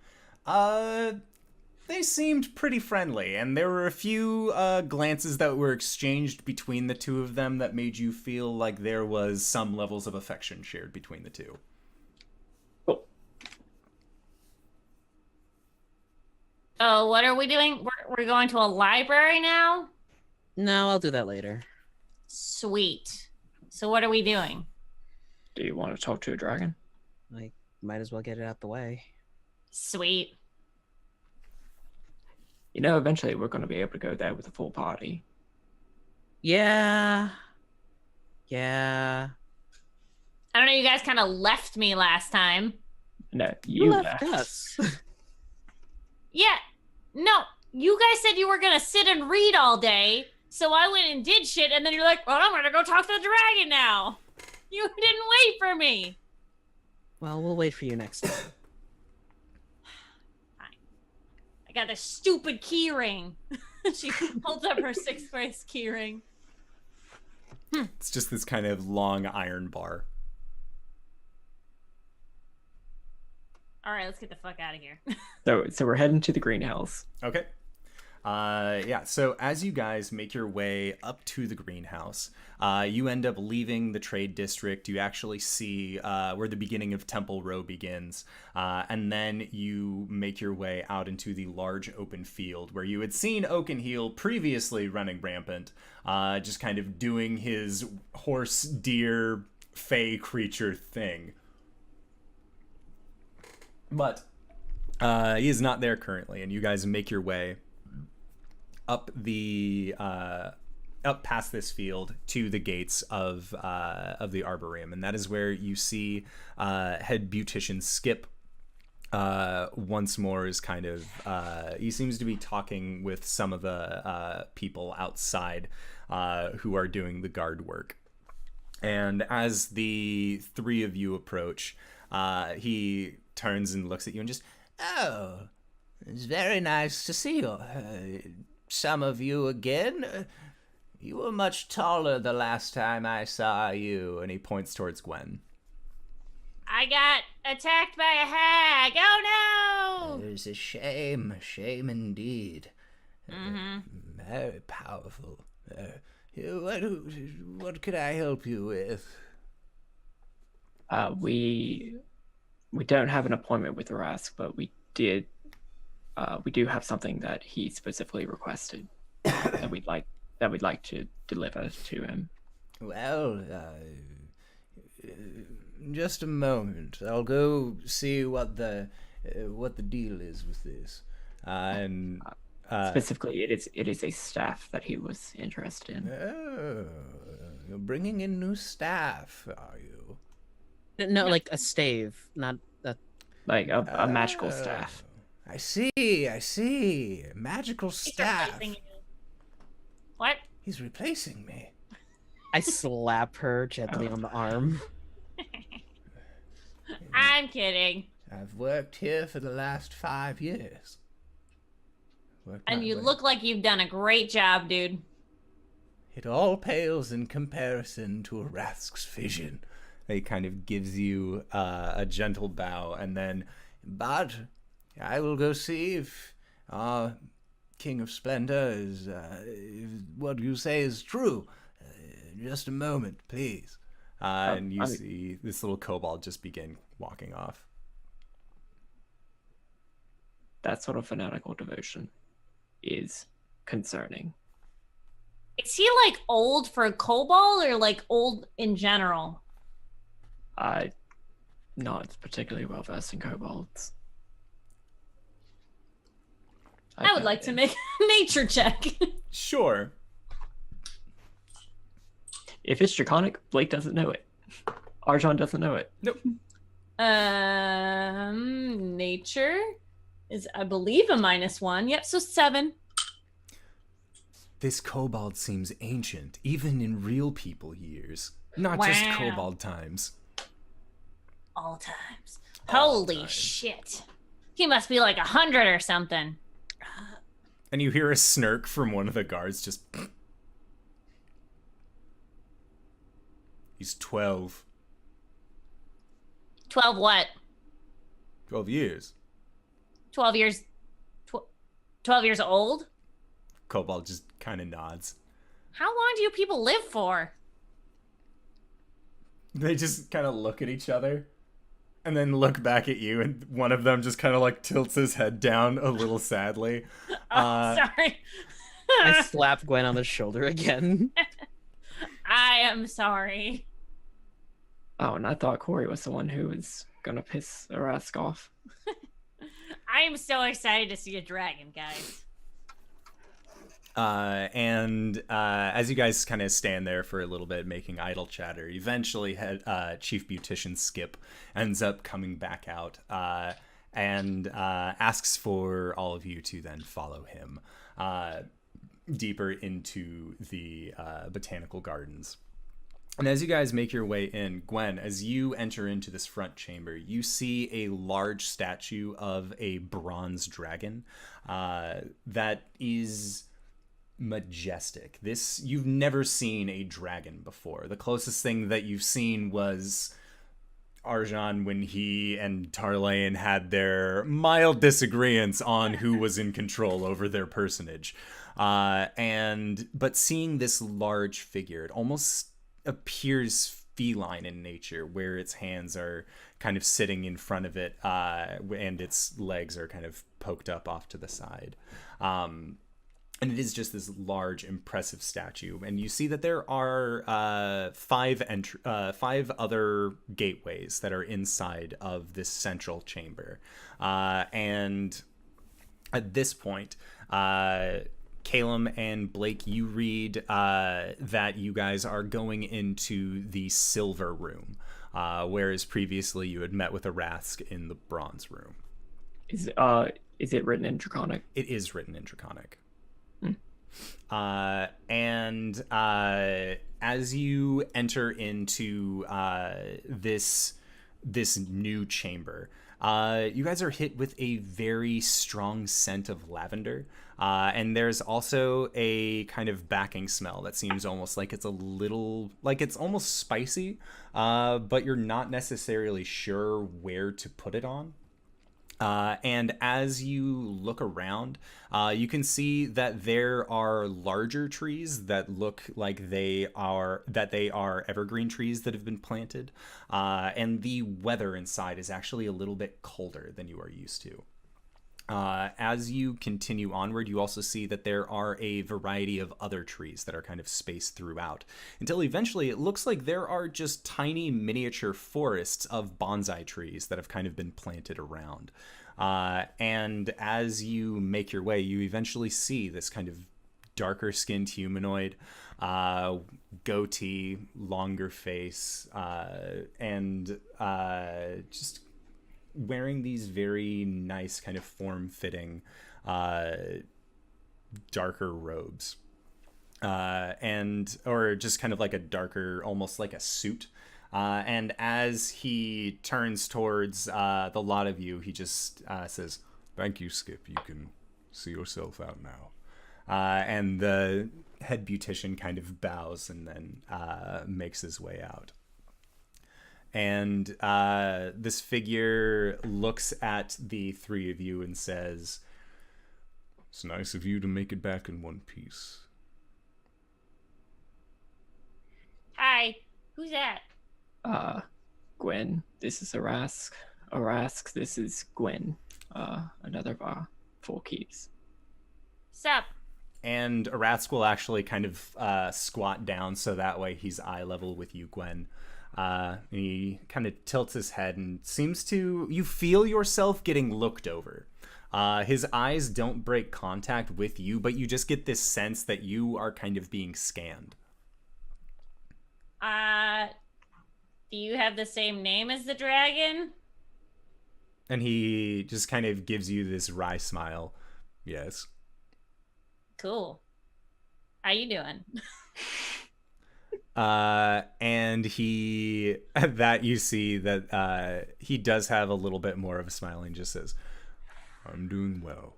They seemed pretty friendly, and there were a few glances that were exchanged between the two of them that made you feel like there was some levels of affection shared between the two. Cool. Oh, what are we doing? We're going to a library now? No, I'll do that later. Sweet. So what are we doing? Do you want to talk to a dragon? Like, might as well get it out the way. Sweet. You know, eventually we're going to be able to go there with a full party. Yeah. I don't know, you guys kind of left me last time. No, you left us. Yeah. No, you guys said you were going to sit and read all day, so I went and did shit, and then you're like, well, I'm going to go talk to the dragon now. You didn't wait for me. Well, we'll wait for you next time. Fine. I got this stupid key ring. She holds up her 6th grade key ring. It's just this kind of long iron bar. All right, let's get the fuck out of here. So we're heading to the greenhouse. Okay. Yeah, so as you guys make your way up to the greenhouse, you end up leaving the trade district. You actually see where the beginning of Temple Row begins, and then you make your way out into the large open field where you had seen Oakenheel previously running rampant, just kind of doing his horse, deer, fey creature thing. But he is not there currently, and you guys make your way up past this field to the gates of the Arboretum, and that is where you see head beautician Skip once more is kind of he seems to be talking with some of the people outside who are doing the guard work. And as the three of you approach, he turns and looks at you and just, "Oh, it's very nice to see you. Some of you again. You were much taller the last time I saw you." And he points towards Gwen. I got attacked by a hag. Oh no! It's a shame indeed. Mm-hmm. Very powerful. What could I help you with? We don't have an appointment with Rask, but we do have something that he specifically requested that we'd like to deliver to him. Well, just a moment. I'll go see what the deal is with this. Specifically, it is a staff that he was interested in. Oh, you're bringing in new staff, are you? No, like a stave, not a... Like a magical staff. I see. Magical staff. What? He's replacing me. I slap her gently on the arm. I'm kidding. I've worked here for the last 5 years. And you look like you've done a great job, dude. It all pales in comparison to a Rask's vision. He kind of gives you a gentle bow, and then, but I will go see if our King of Splendors, if what you say is true. Just a moment, please. And you see this little kobold just begin walking off. That sort of fanatical devotion is concerning. Is he like old for a kobold or like old in general? Not particularly well versed in kobolds. I would like to make a nature check. Sure. If it's draconic, Blake doesn't know it. Arjhan doesn't know it. Nope. Nature is, I believe, a -1. Yep, so 7. This kobold seems ancient, even in real people years. Not Wow. just kobold times. All times. All Holy times. shit. He must be like 100 or something. And you hear a snirk from one of the guards just... He's 12. 12 what? 12 years. 12 years... 12 years old? Kobold just kind of nods. How long do you people live for? They just kind of look at each other and then look back at you, and one of them just kind of like tilts his head down a little sadly. Sorry. I slap Gwen on the shoulder again. I am sorry. Oh, and I thought Cori was the one who was gonna piss Arask off. I am so excited to see a dragon, guys. As you guys kind of stand there for a little bit making idle chatter, eventually Chief Beautician Skip ends up coming back out and asks for all of you to then follow him deeper into the botanical gardens. And as you guys make your way in, Gwen, as you enter into this front chamber, you see a large statue of a bronze dragon that is majestic. You've never seen a dragon before. The closest thing that you've seen was Arjhan when he and Tarlain had their mild disagreements on who was in control over their personage. But seeing this large figure, it almost appears feline in nature, where its hands are kind of sitting in front of it, and its legs are kind of poked up off to the side. And it is just this large, impressive statue. And you see that there are 5 other gateways that are inside of this central chamber. And at this point, Caelum and Blake, you read that you guys are going into the silver room, whereas previously you had met with Arask in the bronze room. Is it written in Draconic? It is written in Draconic. Hmm. As you enter into this new chamber, you guys are hit with a very strong scent of lavender, and there's also a kind of backing smell that seems almost like it's it's almost spicy, but you're not necessarily sure where to put it on. And as you look around, you can see that there are larger trees that look like they are evergreen trees that have been planted. And the weather inside is actually a little bit colder than you are used to. As you continue onward, you also see that there are a variety of other trees that are kind of spaced throughout, until eventually it looks like there are just tiny miniature forests of bonsai trees that have kind of been planted around. And as you make your way, you eventually see this kind of darker skinned humanoid, goatee, longer face, and just wearing these very nice kind of form-fitting darker robes, or just kind of like a darker, almost like a suit. And as he turns towards the lot of you, he just says, "Thank you, Skip. You can see yourself out now." And the head beautician kind of bows and then makes his way out. And this figure looks at the 3 of you and says, "It's nice of you to make it back in one piece." Hi. Who's that? Gwen, this is Arask. Arask, this is Gwen. Another of our 4 keeps. Sup? And Arask will actually kind of squat down so that way he's eye level with you, Gwen. And he kind of tilts his head and you feel yourself getting looked over. His eyes don't break contact with you, but you just get this sense that you are kind of being scanned. Do you have the same name as the dragon? And he just kind of gives you this wry smile. Yes. Cool. How you doing? And he, that you see that he does have a little bit more of a smile and just says, I'm doing well.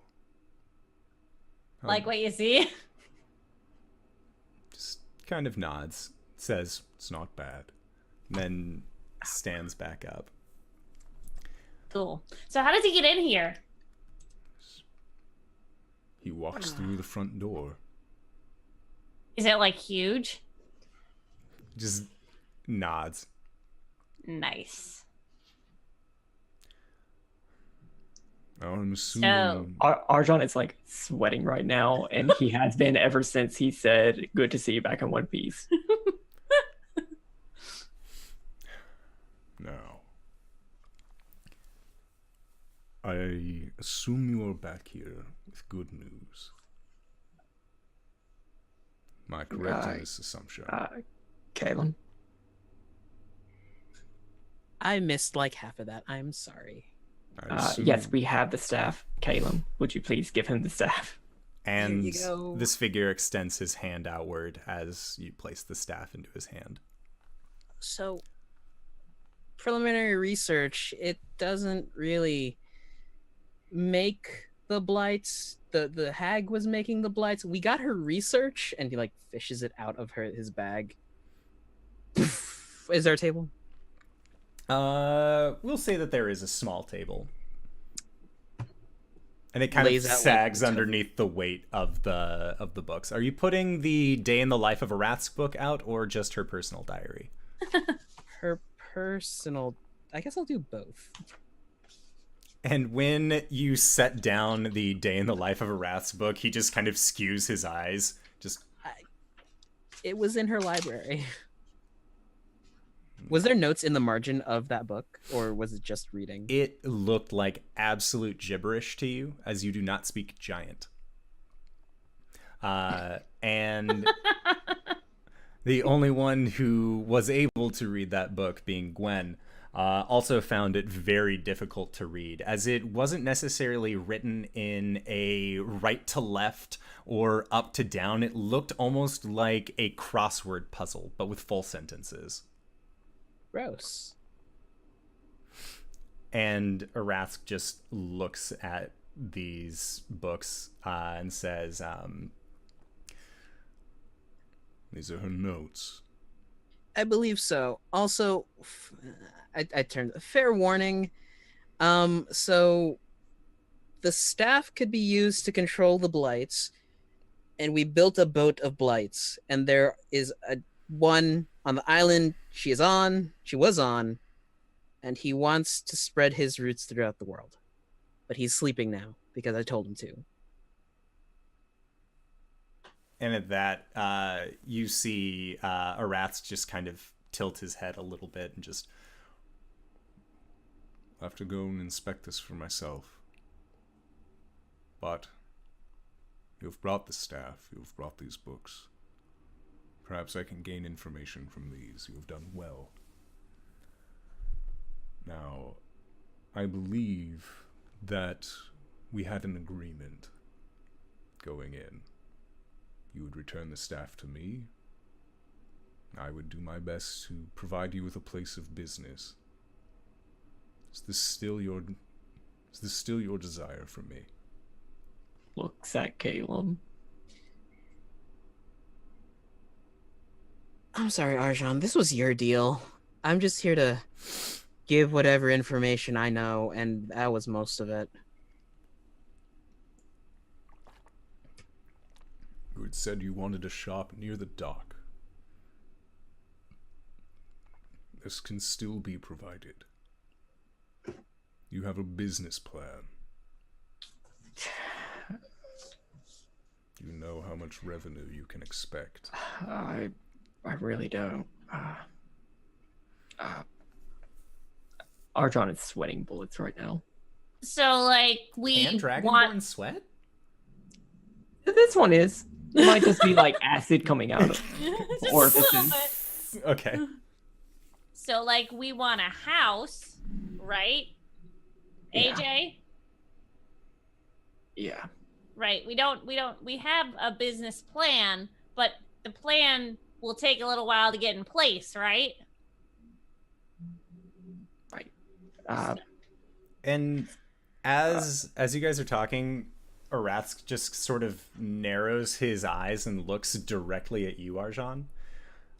Like what you see? Just kind of nods, says, it's not bad, and then stands back up. Cool. So how does he get in here? He walks through the front door. Is it like huge? Just nods. Nice. I'm assuming... Arjhan is like sweating right now, and he has been ever since he said, good to see you back in one piece. Now, I assume you are back here with good news. Am I correct in this assumption? Caelum? I missed like half of that. I'm sorry. Yes, we have the staff. Caelum, would you please give him the staff? And Here you go. this figure extends his hand outward as you place the staff into his hand. So, preliminary research, it doesn't really make the blights. The hag was making the blights. We got her research, and he like fishes it out of his bag. Is there a table? We'll say that there is a small table. And it kind of Lays out, like, sags the underneath the weight of the books. Are you putting the Day in the Life of a Rat's book out, or just her personal diary? Her personal. I guess I'll do both. And when you set down the Day in the Life of a Rat's book, he just kind of skews his eyes. Just It was in her library. Was there notes in the margin of that book, or was it just reading? It looked like absolute gibberish to you, as you do not speak giant. And the only one who was able to read that book, being Gwen, also found it very difficult to read, as it wasn't necessarily written in a right to left or up to down. It looked almost like a crossword puzzle, but with full sentences. Gross. And Arask just looks at these books and says, These are her notes. I believe so. Also, I turned fair warning. So the staff could be used to control the blights, and we built a boat of blights, and there is one on the island she was on, and he wants to spread his roots throughout the world. But he's sleeping now because I told him to. and at that, you see Arath just kind of tilt his head a little bit and just, I'll have to go and inspect this for myself. But you've brought the staff, you've brought these books. Perhaps I can gain information from these. You have done well. Now, I believe that we had an agreement going in. You would return the staff to me. I would do my best to provide you with a place of business. Is this still your desire from me? Looks at Caelum. I'm sorry, Arjhan. This was your deal. I'm just here to give whatever information I know, and that was most of it. You had said you wanted a shop near the dock. This can still be provided. You have a business plan. You know how much revenue you can expect. I really don't. Arjhan is sweating bullets right now. So, like, we can Dragonborn want... sweat? This one is. It might just be like acid coming out of Just a orifices. little bit. yes. Okay. So, like, we want a house, right? Yeah. AJ? Yeah. Right. We have a business plan, but the plan will take a little while to get in place, right? Right. And as you guys are talking, Arathsk just sort of narrows his eyes and looks directly at you, Arjhan.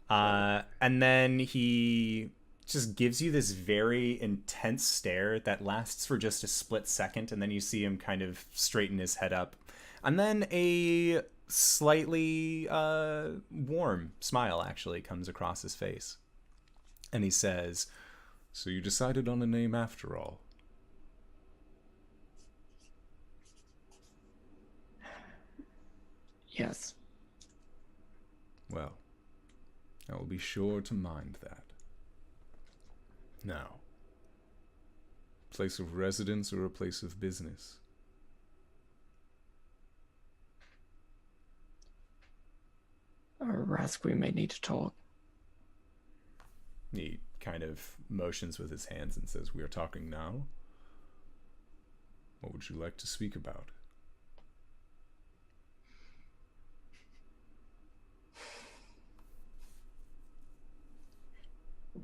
And then he just gives you this very intense stare that lasts for just a split second, and then you see him kind of straighten his head up. And then a slightly warm smile actually comes across his face. And he says, "So you decided on a name after all?" Yes. Well, I will be sure to mind that. Now, place of residence or a place of business? Rask, we may need to talk. He kind of motions with his hands and says, We are talking now? What would you like to speak about?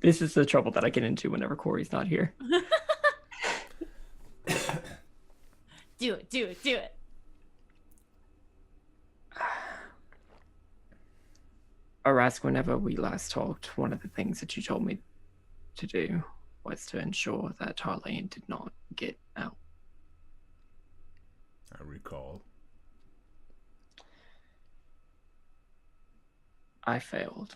This is the trouble that I get into whenever Corey's not here. Do it. Rask, whenever we last talked, one of the things that you told me to do was to ensure that Tarlaine did not get out. I recall. I failed.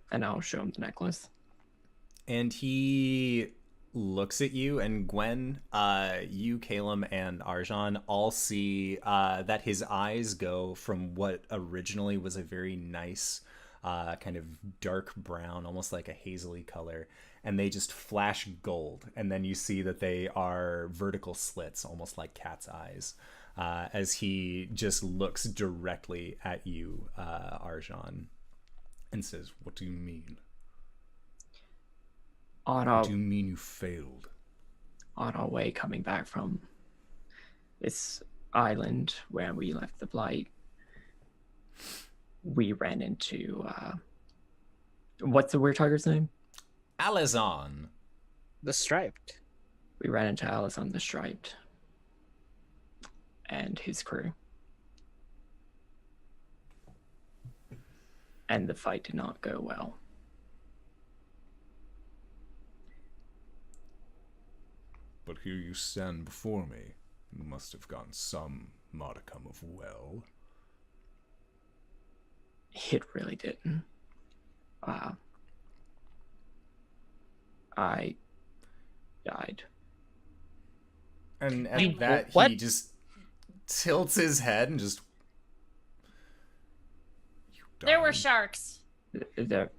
And I'll show him the necklace. and he looks at you, and Gwen, you, Caelum, and Arjhan all see that his eyes go from what originally was a very nice kind of dark brown, almost like a hazily color, and they just flash gold. And then you see that they are vertical slits, almost like cat's eyes, as he just looks directly at you, Arjhan, and says, "What do you mean? What do you mean you failed?" On our way coming back from this island where we left the blight, we ran into what's the weird tiger's name? Alizon. The Striped. We ran into Alizon the Striped and his crew. And the fight did not go well. But here you stand before me. You must have gone some modicum of well. It really didn't. I died. And at You- that, what? he just tilts his head and just... There were Died. sharks. There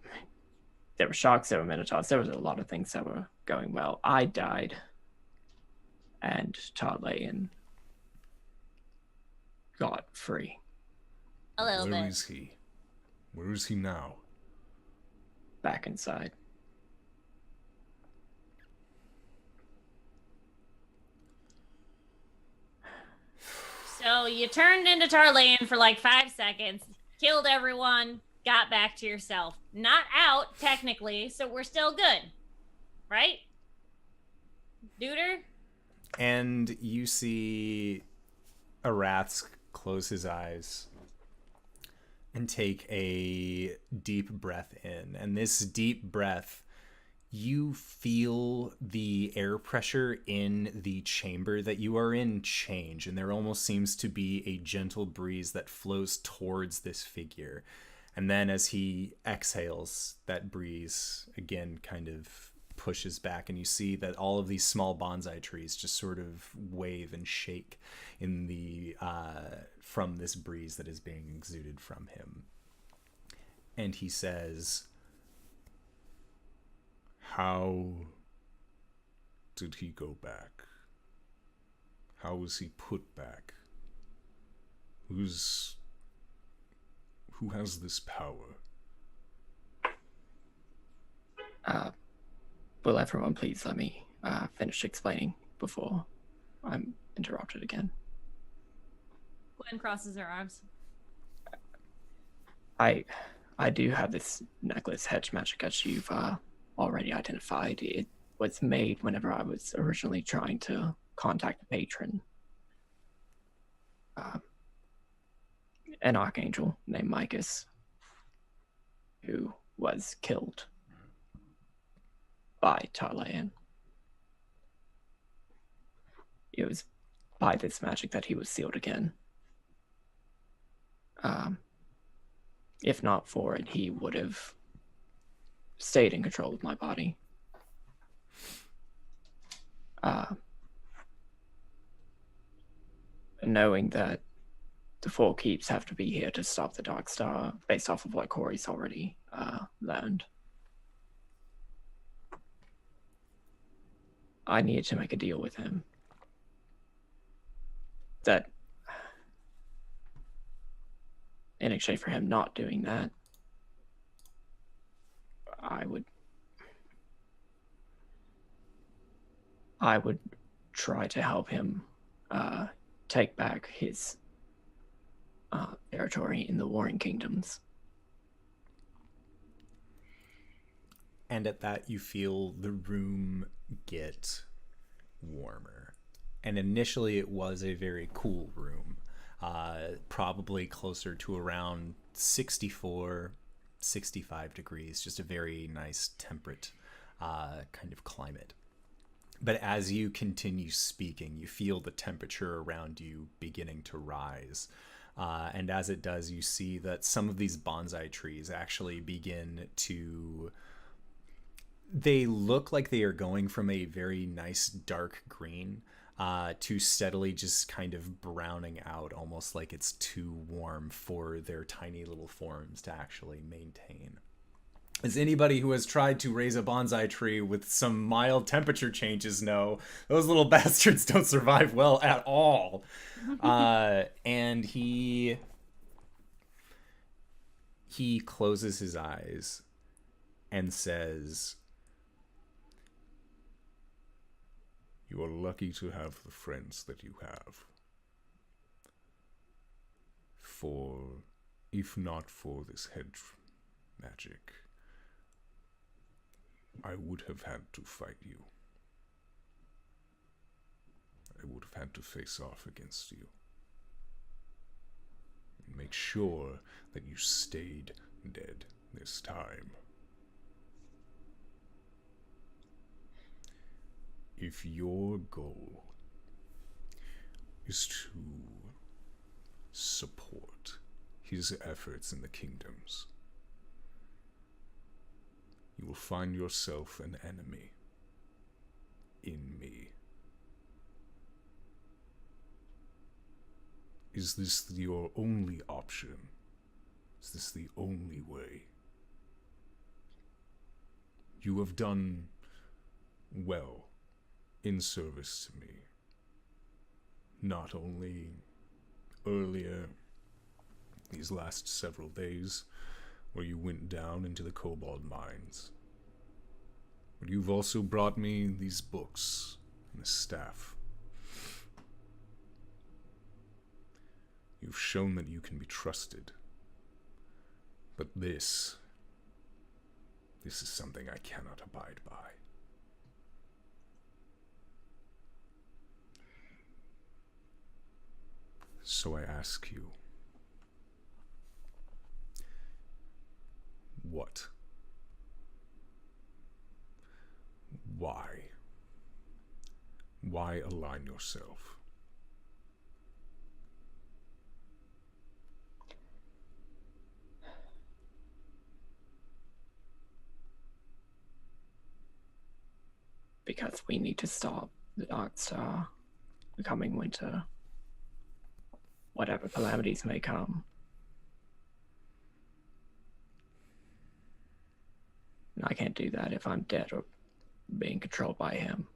were sharks, there were minotaurs, there was a lot of things that were going well. I died. And Tarlaine got free. A little Where bit. is he? Where is he now? Back inside. So you turned into Tarlaine for like 5 seconds, killed everyone, got back to yourself. Not out, technically, so we're still good. Right? Duder? And you see Arathsk close his eyes and take a deep breath in. And this deep breath, you feel the air pressure in the chamber that you are in change. And there almost seems to be a gentle breeze that flows towards this figure. And then as he exhales, that breeze again kind of pushes back, and you see that all of these small bonsai trees just sort of wave and shake in the from this breeze that is being exuded from him. And he says, How did he go back? How was he put back? Who has this power? Will everyone please let me finish explaining before I'm interrupted again? Gwen crosses her arms. I do have this necklace, hedge magic, as you've already identified. It was made whenever I was originally trying to contact a patron, an archangel named Micus, who was killed by Tarlayan. It was by this magic that he was sealed again. If not for it, he would have stayed in control of my body. Knowing that the Four Keeps have to be here to stop the Dark Star, based off of what Cori's already learned, I needed to make a deal with him. That in exchange for him not doing that, I would try to help him take back his territory in the Warring Kingdoms. And at that, you feel the room get warmer. And initially, it was a very cool room. Probably closer to around 64, 65 degrees, just a very nice temperate kind of climate. But as you continue speaking, you feel the temperature around you beginning to rise. And as it does, you see that some of these bonsai trees actually begin to... They look like they are going from a very nice dark green to steadily just kind of browning out, almost like it's too warm for their tiny little forms to actually maintain. As anybody who has tried to raise a bonsai tree with some mild temperature changes know, those little bastards don't survive well at all. And he closes his eyes and says, "You are lucky to have the friends that you have. For, if not for this hedge magic, I would have had to fight you. I would have had to face off against you. And make sure that you stayed dead this time. If your goal is to support his efforts in the kingdoms, you will find yourself an enemy in me. Is this your only option? Is this the only way? You have done well in service to me. Not only earlier, these last several days, where you went down into the cobalt mines, but you've also brought me these books and this staff. You've shown that you can be trusted. But this is something I cannot abide by. So I ask you, what? Why? Why align yourself? Because we need to stop the Dark Star, the coming winter, whatever calamities may come. And I can't do that if I'm dead or being controlled by him.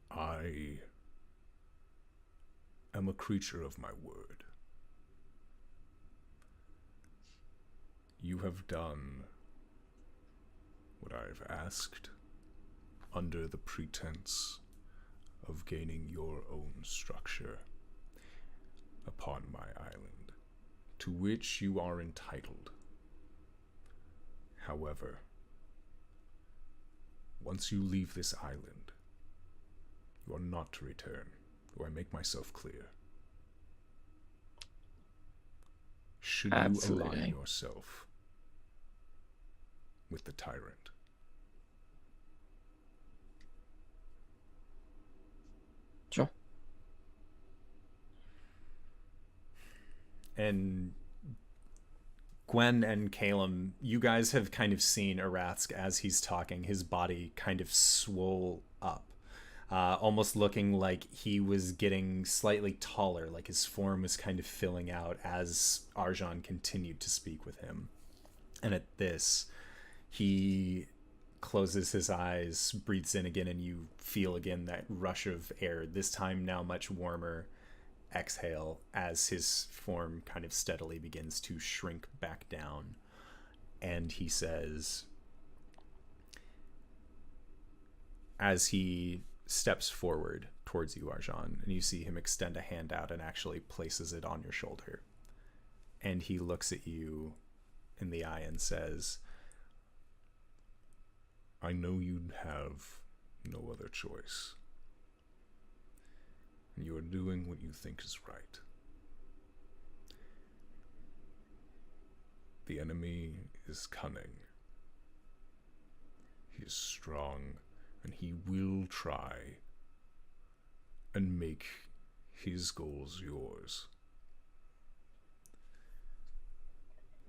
I am a creature of my word. You have done what I've asked under the pretense of gaining your own structure upon my island, to which you are entitled. However, once you leave this island, you are not to return. Do I make myself clear? Should you align yourself with the tyrant? Sure. And Gwen and Caelum, you guys have kind of seen Arathsk as he's talking. His body kind of swole up, almost looking like he was getting slightly taller, like his form was kind of filling out as Arjhan continued to speak with him. And at this, he closes his eyes, breathes in again, and you feel again that rush of air, this time now much warmer, exhale as his form kind of steadily begins to shrink back down. And he says, as he steps forward towards you, Arjhan, and you see him extend a hand out and actually places it on your shoulder. And he looks at you in the eye and says, I know you'd have no other choice. You are doing what you think is right. The enemy is cunning. He is strong, and he will try and make his goals yours.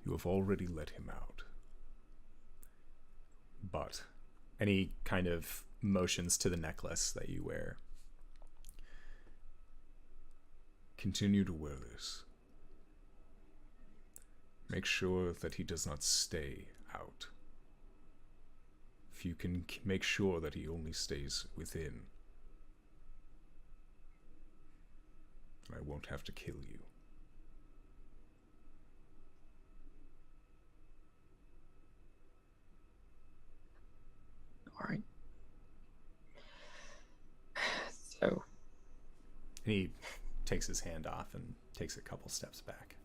You have already let him out. But, and he kind of motions to the necklace that you wear. Continue to wear this. Make sure that he does not stay out. If you can make sure that he only stays within, I won't have to kill you. All right. So he takes his hand off and takes a couple steps back.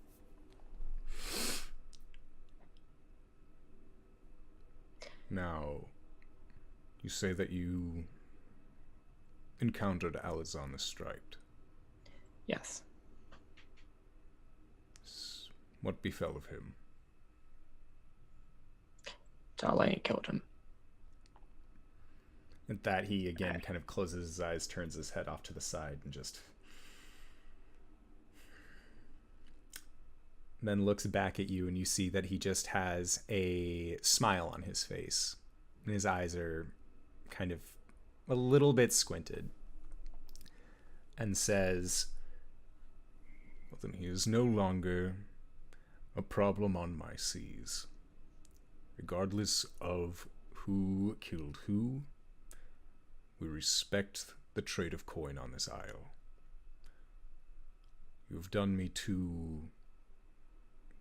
Now, you say that you encountered Alizon the Striped. yes, What befell of him? Darlene killed him. At that, he again kind of closes his eyes, turns his head off to the side, and just then looks back at you, and you see that he just has a smile on his face. And his eyes are kind of a little bit squinted. And says, Well, then he is no longer a problem on my seas. Regardless of who killed who, we respect the trade of coin on this isle. You have done me 2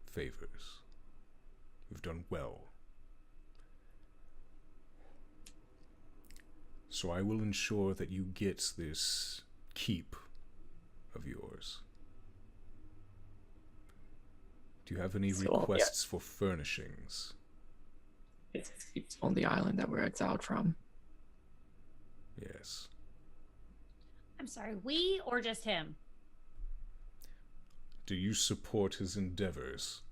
favors. You've done well. So I will ensure that you get this keep of yours. Do you have any requests for furnishings? It's on the island that we're exiled from. Yes. I'm sorry, we or just him? Do you support his endeavors?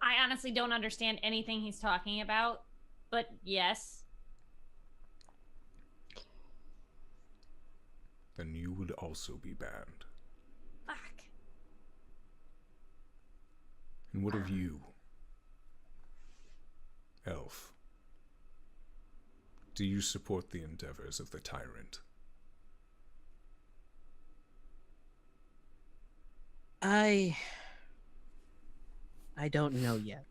I honestly don't understand anything he's talking about, but yes. Then you would also be banned. Fuck. And what of you, Elf? Do you support the endeavors of the tyrant? I don't know yet.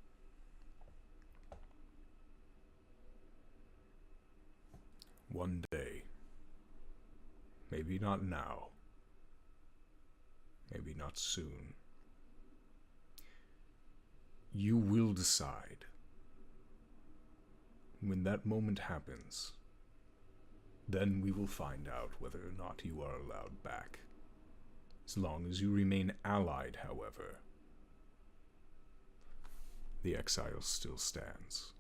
One day. Maybe not now. Maybe not soon. You will decide. When that moment happens, then we will find out whether or not you are allowed back. As long as you remain allied, however, the exile still stands.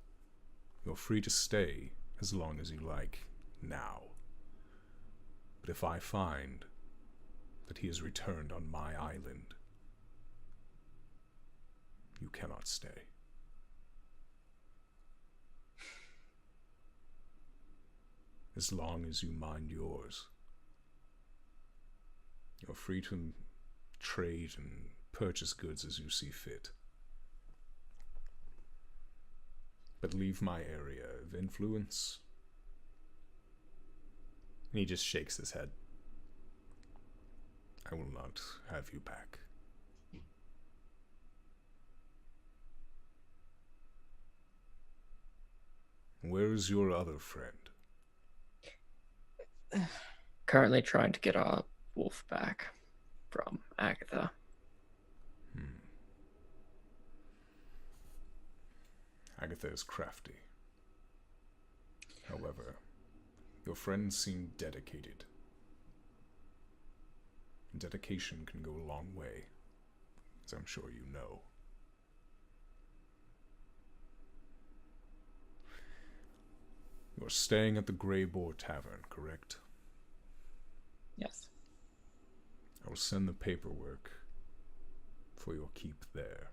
You're free to stay as long as you like now. But if I find that he has returned on my island, you cannot stay. As long as you mind yours, you're free to trade and purchase goods as you see fit. But leave my area of influence. And he just shakes his head. I will not have you back. Where is your other friend? Currently trying to get our wolf back from Agatha. Agatha is crafty. However, your friends seem dedicated. And dedication can go a long way, as I'm sure you know. You're staying at the Grey Boar Tavern, correct? Yes. I will send the paperwork for your keep there.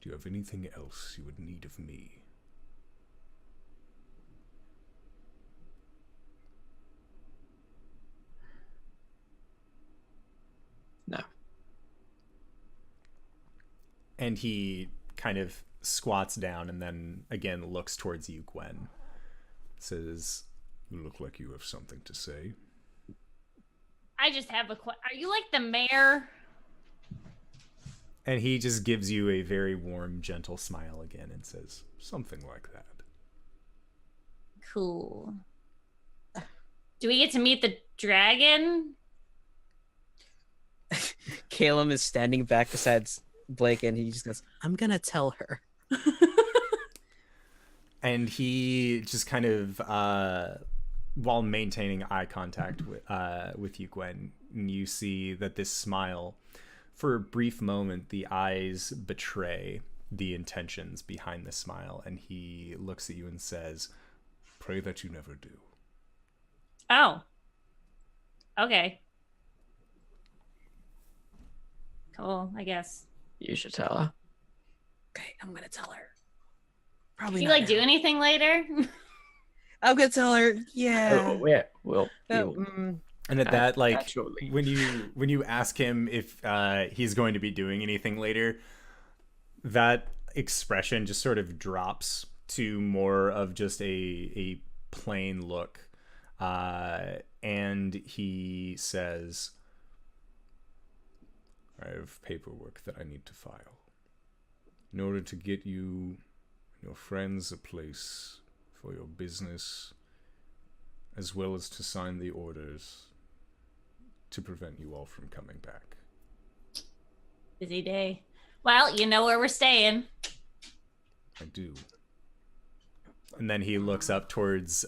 Do you have anything else you would need of me? No. And he kind of squats down and then again looks towards you, Gwen. Says, You look like you have something to say. I just have a question. Are you like the mayor? and he just gives you a very warm, gentle smile again and says, Something like that. Cool. Do we get to meet the dragon? Caelum is standing back beside Blake, and he just goes, "I'm gonna tell her." And he just kind of, while maintaining eye contact with you, Gwen, you see that this smile, for a brief moment, the eyes betray the intentions behind the smile, and he looks at you and says, Pray that you never do. Oh. Okay. Cool, I guess. You should tell her. Okay, I'm gonna tell her. Do Probably you not like do now. anything later? I'm gonna tell her. Yeah. Oh, yeah. Well, and at that, like, actually. when you ask him if he's going to be doing anything later, that expression just sort of drops to more of just a plain look, and he says, I have paperwork that I need to file. In order to get you and your friends a place for your business, as well as to sign the orders to prevent you all from coming back. Busy day. Well, you know where we're staying. I do. and then he looks up towards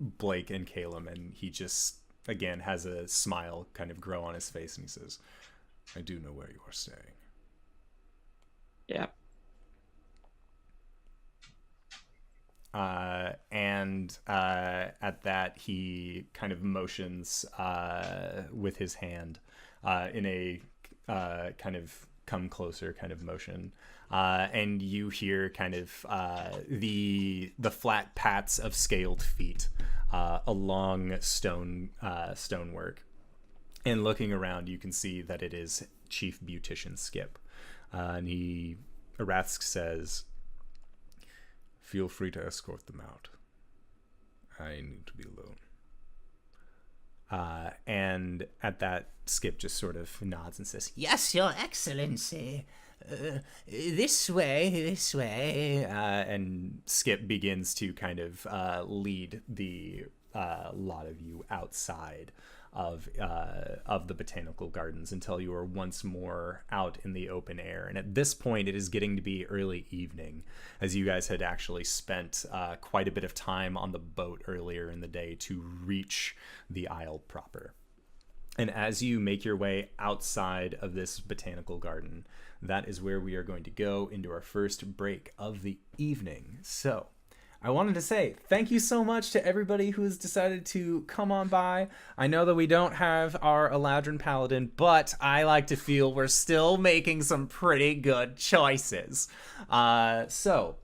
Blake and Caelum, and he just, again, has a smile kind of grow on his face, and he says, I do know where you are staying. Yeah. And at that, he kind of motions with his hand in a kind of come closer kind of motion. And you hear kind of the flat pats of scaled feet along stonework. And looking around, you can see that it is Chief Beautician Skip. And Arask says, Feel free to escort them out. I need to be alone. And at that, Skip just sort of nods and says, Yes, Your Excellency. This way. And Skip begins to kind of lead the lot of you outside of the botanical gardens until you are once more out in the open air. And at this point, it is getting to be early evening, as you guys had actually spent quite a bit of time on the boat earlier in the day to reach the Isle proper. And as you make your way outside of this botanical garden, that is where we are going to go into our first break of the evening. So I wanted to say thank you so much to everybody who has decided to come on by. I know that we don't have our Eladrin Paladin, but I like to feel we're still making some pretty good choices. So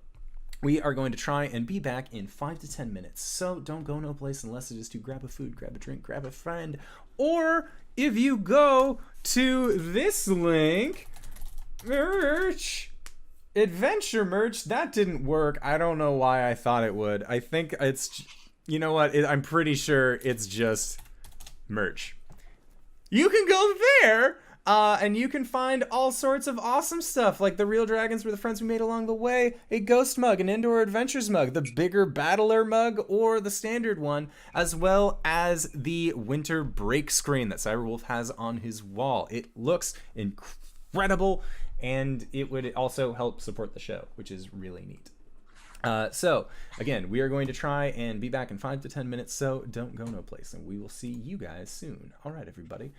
we are going to try and be back in 5 to 10 minutes. So don't go no place unless it is to grab a food, grab a drink, grab a friend. Or if you go to this link, merch, adventure merch, that didn't work. I don't know why I thought it would. I think it's, you know what? I'm pretty sure it's just merch. You can go there. And you can find all sorts of awesome stuff, like the real dragons were the friends we made along the way, a ghost mug, an indoor adventures mug, the bigger battler mug, or the standard one, as well as the winter break screen that Cyberwolf has on his wall. It looks incredible, and it would also help support the show, which is really neat. So, again, we are going to try and be back in 5 to 10 minutes, so don't go no place, and we will see you guys soon. All right, everybody.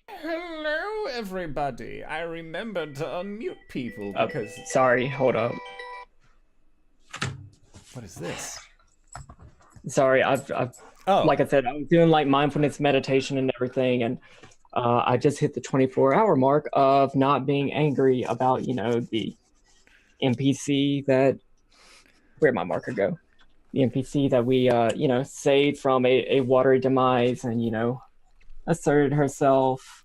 Hello, everybody. I remembered to unmute people because... Sorry, hold up. What is this? Sorry, I've like I said, I was doing like mindfulness meditation and everything, and I just hit the 24-hour mark of not being angry about, you know, the NPC that... Where'd my marker go? The NPC that we, you know, saved from a watery demise and, you know, asserted herself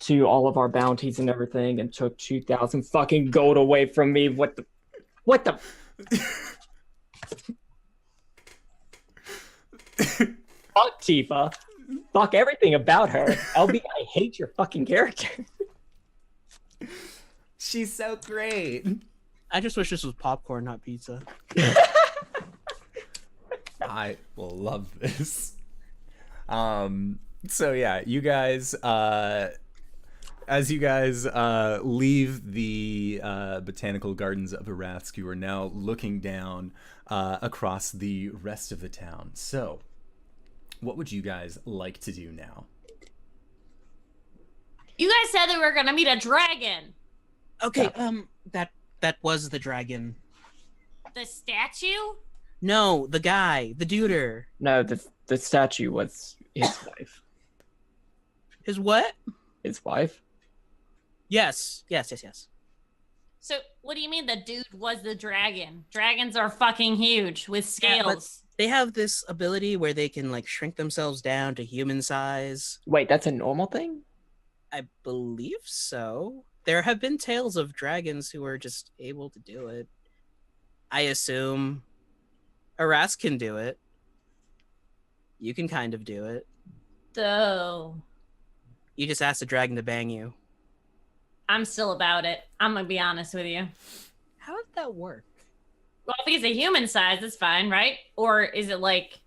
to all of our bounties and everything and took 2,000 fucking gold away from me. What the fuck, Tifa? Fuck everything about her. LB, I hate your fucking character. She's so great. I just wish this was popcorn, not pizza. I will love this. So yeah, you guys, as you guys leave the botanical gardens of Arathsk, you are now looking down across the rest of the town. So, what would you guys like to do now? You guys said that we were gonna meet a dragon. Okay, that was the dragon. The statue? No, the guy, the duder. No, the statue was his wife. His what? His wife? Yes. So, what do you mean the dude was the dragon? Dragons are fucking huge with scales. They have this ability where they can like shrink themselves down to human size. Wait, that's a normal thing? I believe so. There have been tales of dragons who are just able to do it. I assume Arathsk can do it. You can kind of do it. So, you just ask the dragon to bang you. I'm still about it. I'm gonna be honest with you. How does that work? Well, if he's a human size, that's fine, right? Or is it like,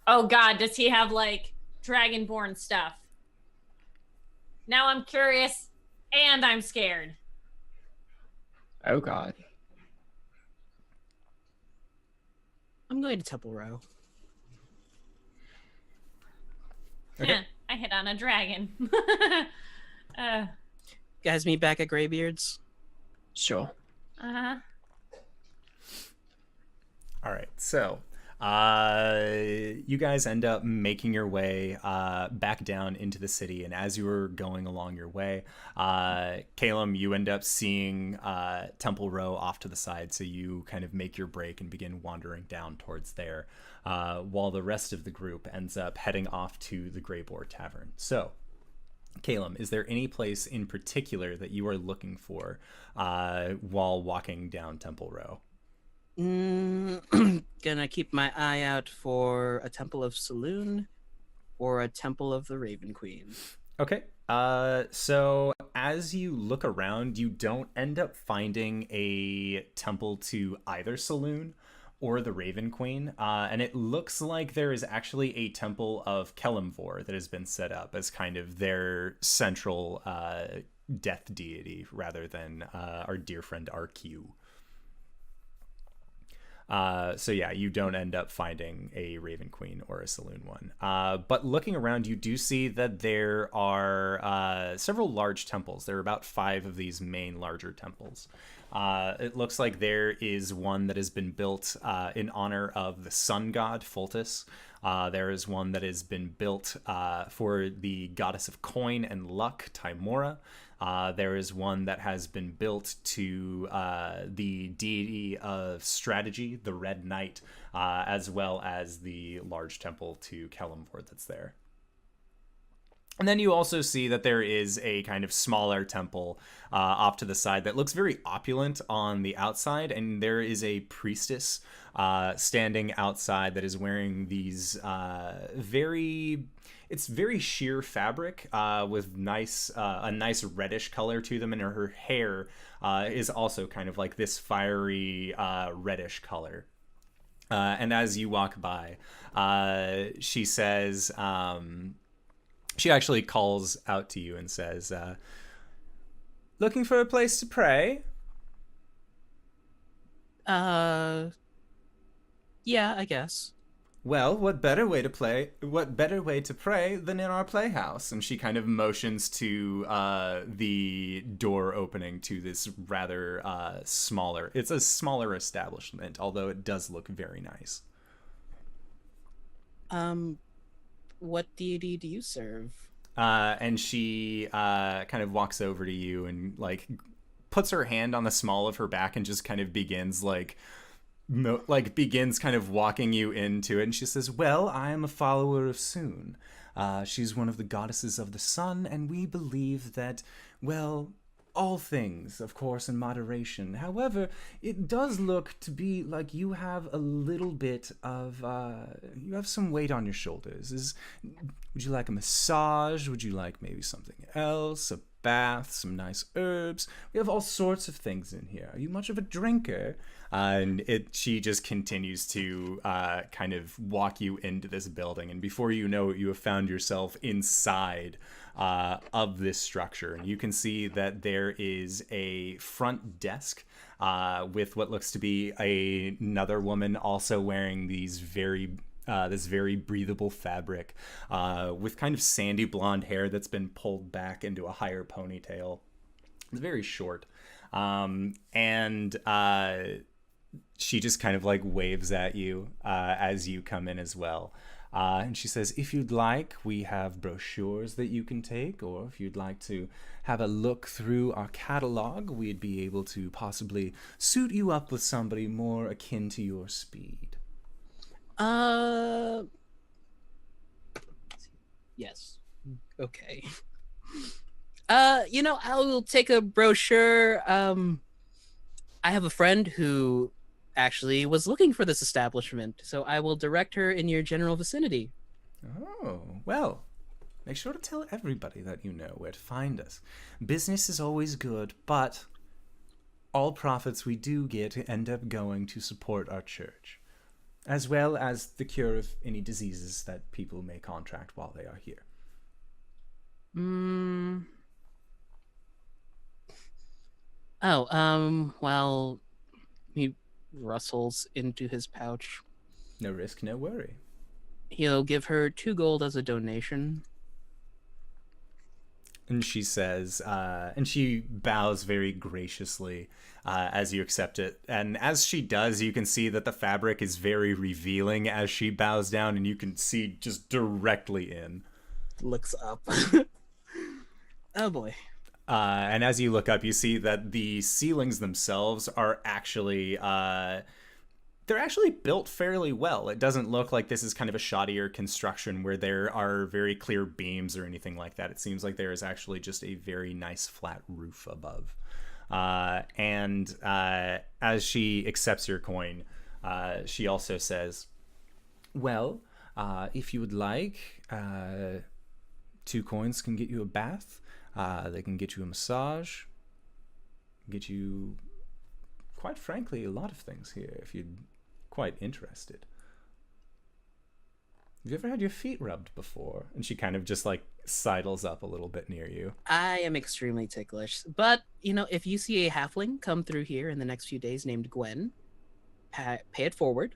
oh god, does he have like dragonborn stuff? Now I'm curious and I'm scared. Oh god. I'm going to Temple Row. Okay. I hit on a dragon. Guys meet back at Greybeard's? Sure. Uh-huh. All right, so you guys end up making your way back down into the city, and as you were going along your way, Caelum, you end up seeing Temple Row off to the side, so you kind of make your break and begin wandering down towards there, while the rest of the group ends up heading off to the Grey Boar Tavern. So, Caelum, is there any place in particular that you are looking for while walking down Temple Row? Gonna keep my eye out for a Temple of Saloon or a Temple of the Raven Queen. Okay. So as you look around, you don't end up finding a temple to either saloon or the Raven Queen, and it looks like there is actually a temple of Caelum that has been set up as kind of their central death deity, rather than our dear friend RQ. So yeah, you don't end up finding a Raven Queen or a Saloon one. But looking around, you do see that there are several large temples. There are about 5 of these main larger temples. It looks like there is one that has been built in honor of the sun god, Fultus. There is one that has been built for the goddess of coin and luck, Timora. There is one that has been built to the deity of strategy, the Red Knight, as well as the large temple to Caelum that's there. And then you also see that there is a kind of smaller temple off to the side that looks very opulent on the outside, and there is a priestess standing outside that is wearing these it's very sheer fabric with a nice reddish color to them, and her hair is also kind of like this fiery reddish color. And as you walk by, she says, she actually calls out to you and says, looking for a place to pray? Yeah, I guess. Well, what better way to pray than in our playhouse? And she kind of motions to the door opening to this rather smaller. It's a smaller establishment, although it does look very nice. What deity do you serve? And she kind of walks over to you and like puts her hand on the small of her back and just kind of begins begins kind of walking you into it. And she says, well, I am a follower of Soon. She's one of the goddesses of the sun, and we believe that, well, all things, of course, in moderation. However, it does look to be like you have a little bit of, you have some weight on your shoulders. Would you like a massage? Would you like maybe something else? A bath, some nice herbs? We have all sorts of things in here. Are you much of a drinker? And she just continues to kind of walk you into this building, and before you know it, you have found yourself inside of this structure. And you can see that there is a front desk with what looks to be another woman also wearing these this very breathable fabric with kind of sandy blonde hair that's been pulled back into a higher ponytail. It's very short. And she just kind of like waves at you as you come in as well. And she says, if you'd like, we have brochures that you can take, or if you'd like to have a look through our catalog, we'd be able to possibly suit you up with somebody more akin to your speed. Yes. Okay. I will take a brochure. I have a friend who actually was looking for this establishment, so I will direct her in your general vicinity. Oh, well, make sure to tell everybody that you know where to find us. Business is always good, but all profits we do get end up going to support our church, as well as the cure of any diseases that people may contract while they are here. Well, he rustles into his pouch. No risk, no worry. He'll give her 2 gold as a donation. And she says, and she bows very graciously as you accept it. And as she does, you can see that the fabric is very revealing as she bows down, and you can see just directly in. Looks up. Oh boy. And as you look up, you see that the ceilings themselves are actually, they're actually built fairly well. It doesn't look like this is kind of a shoddier construction where there are very clear beams or anything like that. It seems like there is actually just a very nice flat roof above. And as she accepts your coin, she also says, well, if you would like, 2 coins can get you a bath. They can get you a massage, get you, quite frankly, a lot of things here. If you'd quite interested. Have you ever had your feet rubbed before? And she kind of just like sidles up a little bit near you. I am extremely ticklish. But, if you see a halfling come through here in the next few days named Gwen, pay it forward.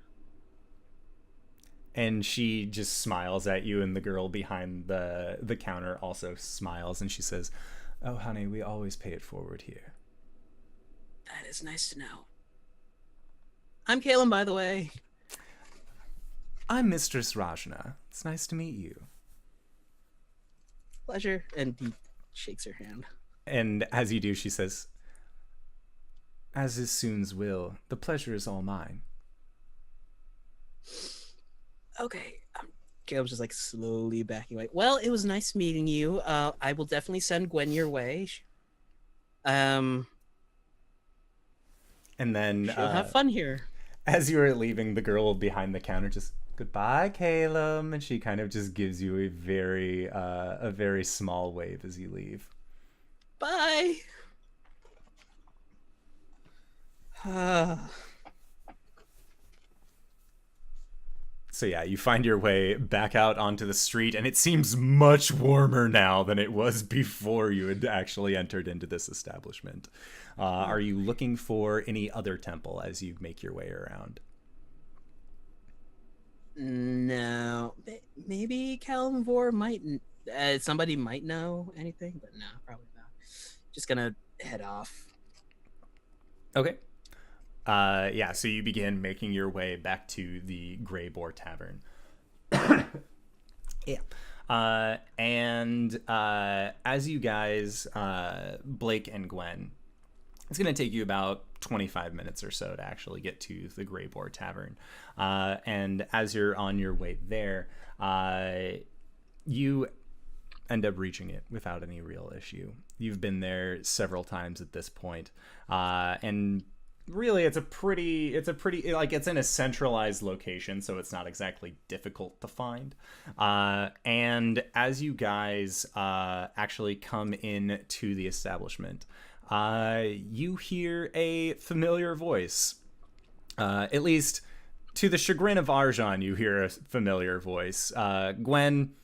And she just smiles at you, and the girl behind the counter also smiles, and she says, "Oh, honey, we always pay it forward here." That is nice to know. I'm Caelum, by the way. I'm Mistress Rajna. It's nice to meet you. Pleasure. And he shakes her hand. And as you do, she says, "As is Soon's will, the pleasure is all mine." Okay. Caleb's just like slowly backing away. Well, it was nice meeting you. I will definitely send Gwen your way. And then she'll have fun here. As you are leaving, the girl behind the counter just, "Goodbye, Caelum," and she kind of just gives you a very small wave as you leave. Bye. So yeah, you find your way back out onto the street, and it seems much warmer now than it was before you had actually entered into this establishment. Are you looking for any other temple as you make your way around? No. Maybe Kalimvor might... somebody might know anything, but no, probably not. Just gonna head off. Okay. Yeah, so you begin making your way back to the Grey Boar Tavern. Yeah. And as you guys, Blake and Gwen, it's going to take you about 25 minutes or so to actually get to the Grey Boar Tavern. And as you're on your way there, you end up reaching it without any real issue. You've been there several times at this point. And really, it's in a centralized location, so it's not exactly difficult to find. And as you guys actually come in to the establishment, you hear a familiar voice. At least to the chagrin of Arjhan, you hear a familiar voice. Gwen,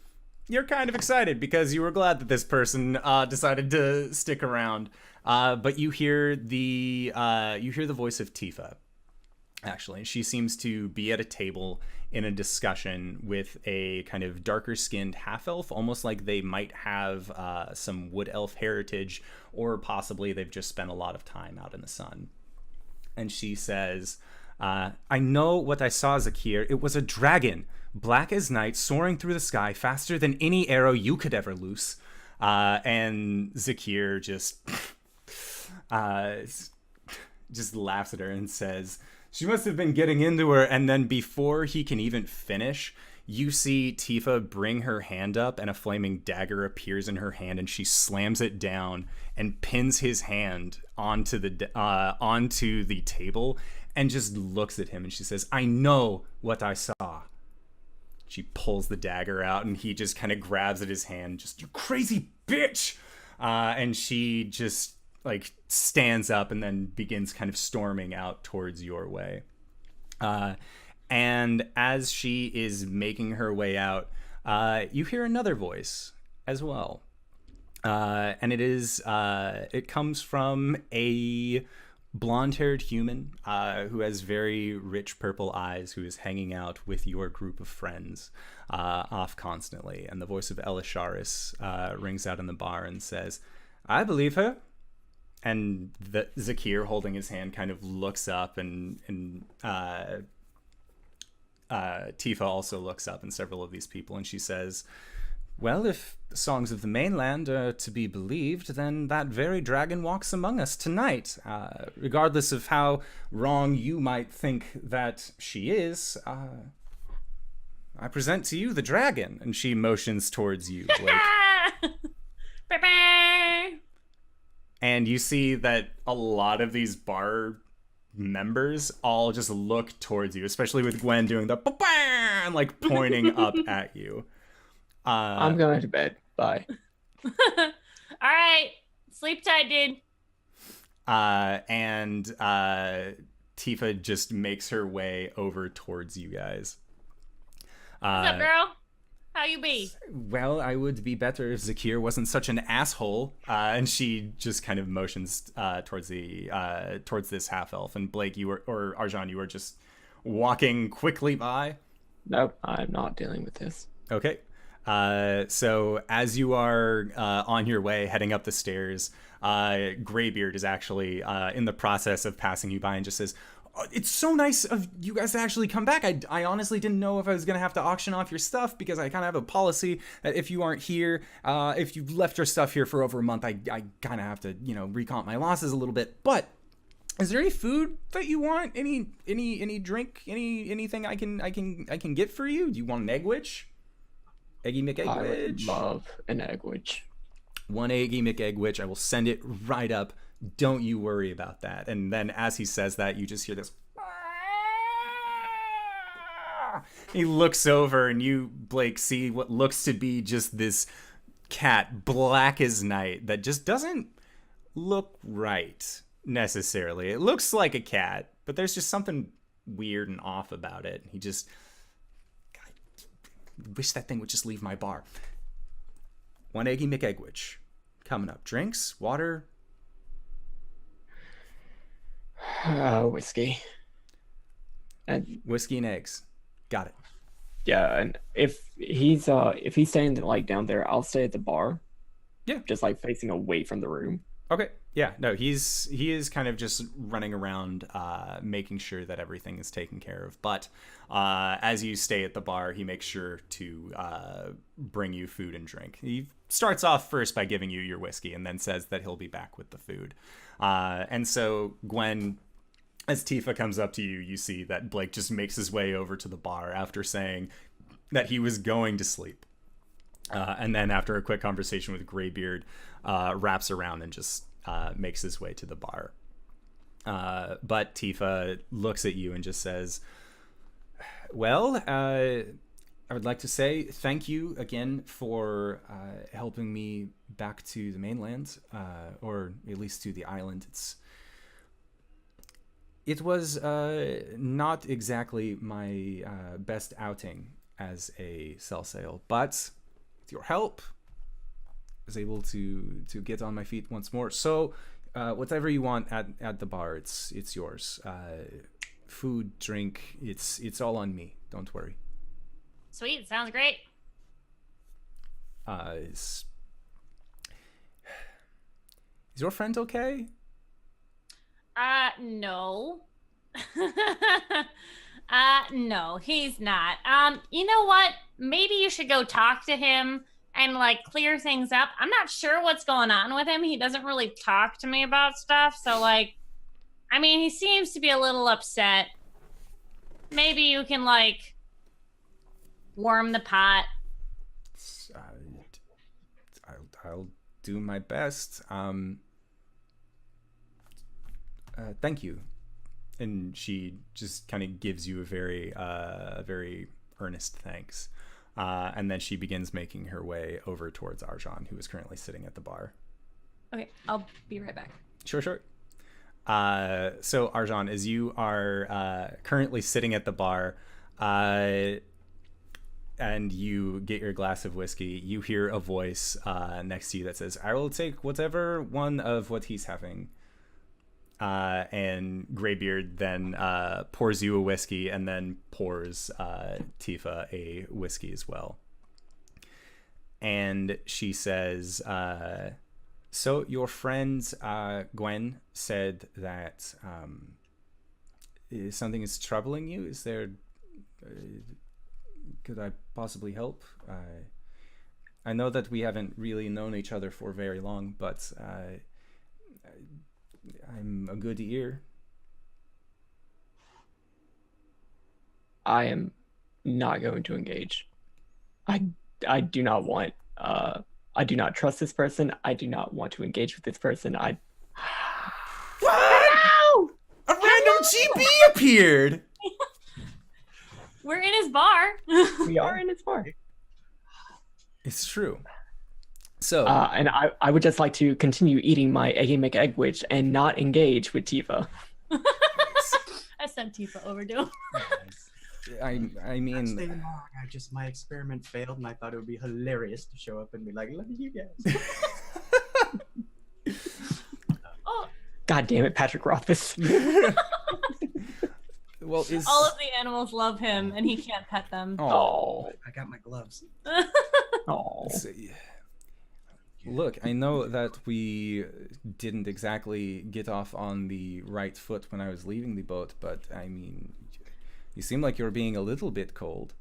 you're kind of excited because you were glad that this person decided to stick around. But you hear the voice of Tifa, actually. She seems to be at a table in a discussion with a kind of darker skinned half elf, almost like they might have some wood elf heritage, or possibly they've just spent a lot of time out in the sun. And she says, "I know what I saw, Zakir. It was a dragon, black as night, soaring through the sky faster than any arrow you could ever loose." And Zakir just laughs at her and says, "She must have been getting into her." And then before he can even finish, you see Tifa bring her hand up and a flaming dagger appears in her hand, and she slams it down and pins his hand onto the table and just looks at him, and she says, "I know what I saw." She pulls the dagger out, and he just kind of grabs at his hand, just, "You crazy bitch!" And she just like stands up and then begins kind of storming out towards your way. And as she is making her way out, you hear another voice as well. And it comes from a blonde-haired human who has very rich purple eyes, who is hanging out with your group of friends off constantly. And the voice of Elisharis rings out in the bar and says, "I believe her." And Zakir, holding his hand, kind of looks up, and Tifa also looks up, and several of these people, and she says, "Well, if the songs of the mainland are to be believed, then that very dragon walks among us tonight. Regardless of how wrong you might think that she is, I present to you the dragon." And she motions towards you, Blake. And you see that a lot of these bar members all just look towards you, especially with Gwen doing the and like pointing up at you. I'm going to bed. Bye. All right. Sleep tight, dude. And Tifa just makes her way over towards you guys. What's up, girl? How you be? Well, I would be better if Zakir wasn't such an asshole. And she just kind of motions towards this half elf. And Blake, or Arjhan, you were just walking quickly by. Nope, I'm not dealing with this. Okay. So as you are on your way, heading up the stairs, Greybeard is actually in the process of passing you by and just says, "It's so nice of you guys to actually come back. I honestly didn't know if I was going to have to auction off your stuff because I kind of have a policy that if you aren't here, if you've left your stuff here for over a month, I kind of have to, recount my losses a little bit. But is there any food that you want? Any drink? Anything I can get for you? Do you want an egg witch? Eggy McEggwitch? I would love an egg witch. One Eggy McEggwitch. I will send it right up. Don't you worry about that." And then as he says that, you just hear this. He looks over and you, Blake, see what looks to be just this cat, black as night, that just doesn't look right necessarily. It looks like a cat, but there's just something weird and off about it. He just... I wish that thing would just leave my bar. One Eggy McEggwitch. Coming up. Drinks? Water? Whiskey. And Whiskey and eggs. Got it. yeah, and if he's staying like down there, I'll stay at the bar. Yeah. Just like facing away from the room. Okay. Yeah. No, he is kind of just running around, making sure that everything is taken care of. But as you stay at the bar, he makes sure to bring you food and drink. He starts off first by giving you your whiskey and then says that he'll be back with the food. And so Gwen, as Tifa comes up to you, you see that Blake just makes his way over to the bar after saying that he was going to sleep. And then after a quick conversation with Greybeard, wraps around and just makes his way to the bar. But Tifa looks at you and just says, well, I would like to say thank you again for helping me back to the mainland, or at least to the island. It was not exactly my best outing as a cell sale, but with your help, I was able to get on my feet once more. So whatever you want at the bar, it's yours. Food, drink, it's all on me. Don't worry. Sweet, sounds great. Is your friend okay? No. No, he's not. You know what? Maybe you should go talk to him and like clear things up. I'm not sure what's going on with him. He doesn't really talk to me about stuff. So like, I mean, he seems to be a little upset. Maybe you can like warm the pot. I'll do my best. Thank you. And she just kind of gives you a very earnest thanks. And then she begins making her way over towards Arjhan, who is currently sitting at the bar. Okay, I'll be right back. Sure. So Arjhan, as you are currently sitting at the bar, and you get your glass of whiskey, you hear a voice next to you that says, "I will take whatever one of what he's having." And Greybeard then pours you a whiskey and then pours Tifa a whiskey as well. And she says, so your friend Gwen said that something is troubling you. Is there... could I possibly help? I know that we haven't really known each other for very long, but... I'm a good ear. I am not going to engage. I do not want. I do not trust this person. I do not want to engage with this person. What? No! A random GB appeared. We're in his bar. We are in his bar. It's true. So, and I would just like to continue eating my Eggy McEggwitch and not engage with Tifa. I sent Tifa over to him. I mean, Stay long. My experiment failed, and I thought it would be hilarious to show up and be like, "Look at you guys." Oh, God damn it, Patrick Rothfuss. well, is all of the animals love him, and he can't pet them. oh, I got my gloves. Oh. Look, I know that we didn't exactly get off on the right foot when I was leaving the boat, but I mean, you seem like you're being a little bit cold.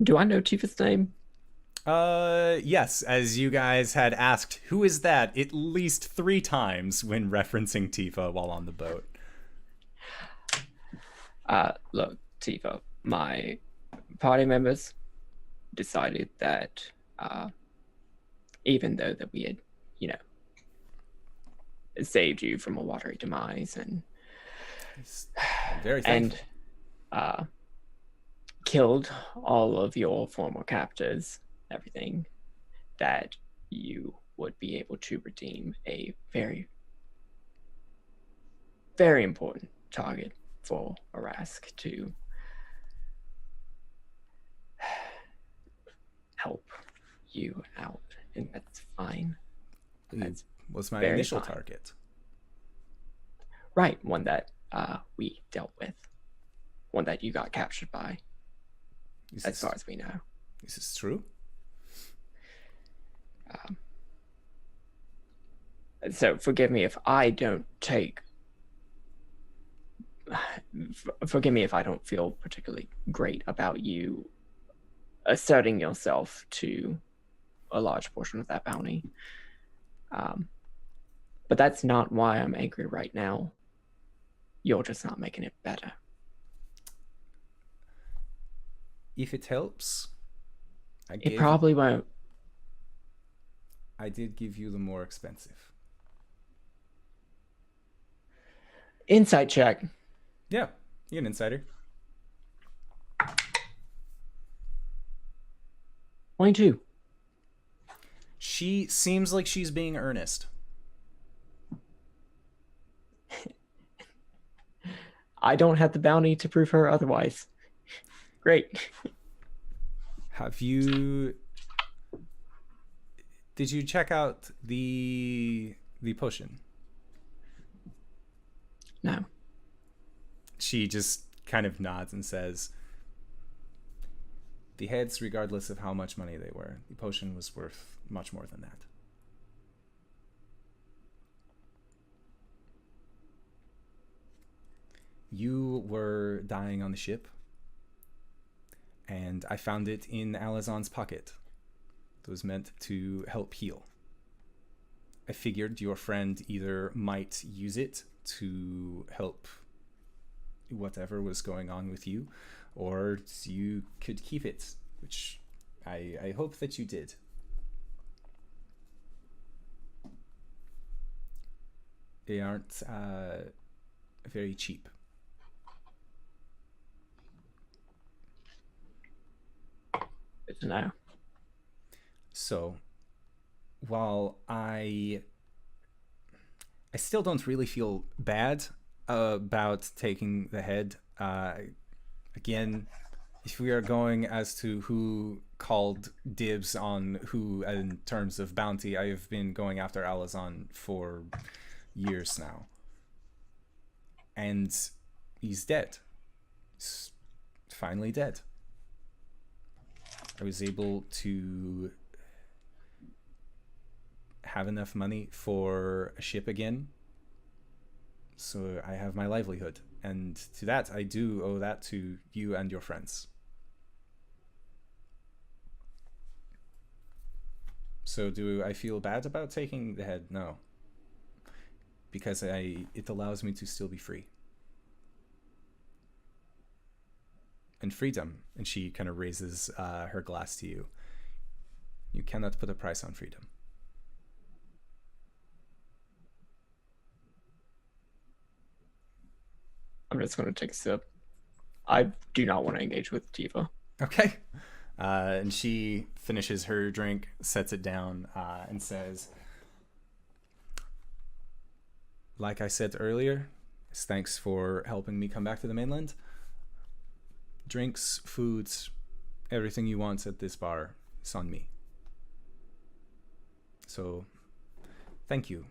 Do I know Tifa's name? Yes, as you guys had asked, who is that at least 3 times when referencing Tifa while on the boat. Look, Tifa, my party members decided that, even though that we had, saved you from a watery demise and Very thankful. and killed all of your former captors, everything, that you would be able to redeem a very, very important target for Arask to help you out, and that's fine. It was my very initial fine. target. Right, one that we dealt with, one that you got captured by, as far as we know. This is true. So forgive me if I don't take. Forgive me if I don't feel particularly great about you asserting yourself to a large portion of that bounty. But that's not why I'm angry right now. You're just not making it better. If it helps, It probably won't. I did give you the more expensive. Insight check. Yeah, you're an insider. 22. She seems like she's being earnest. I don't have the bounty to prove her otherwise. Great. Have you... Did you check out the potion? No. She just kind of nods and says, the heads, regardless of how much money they were, the potion was worth much more than that. You were dying on the ship, and I found it in Alazan's pocket. It was meant to help heal. I figured your friend either might use it to help whatever was going on with you, or you could keep it, which I hope that you did. They aren't very cheap. Good to know. So, while I still don't really feel bad about taking the head, again, if we are going as to who called dibs on who in terms of bounty, I have been going after Alazan for years now. And he's dead. He's finally dead. I was able to have enough money for a ship again, so I have my livelihood, and to that I do owe that to you and your friends. So do I feel bad about taking the head? No, because it allows me to still be free. And freedom, and she kind of raises her glass to you. You cannot put a price on freedom. I'm just going to take a sip. I do not want to engage with Tifa. Okay. And she finishes her drink, sets it down, and says, like I said earlier, thanks for helping me come back to the mainland. Drinks, foods, everything you want at this bar is on me. So, thank you,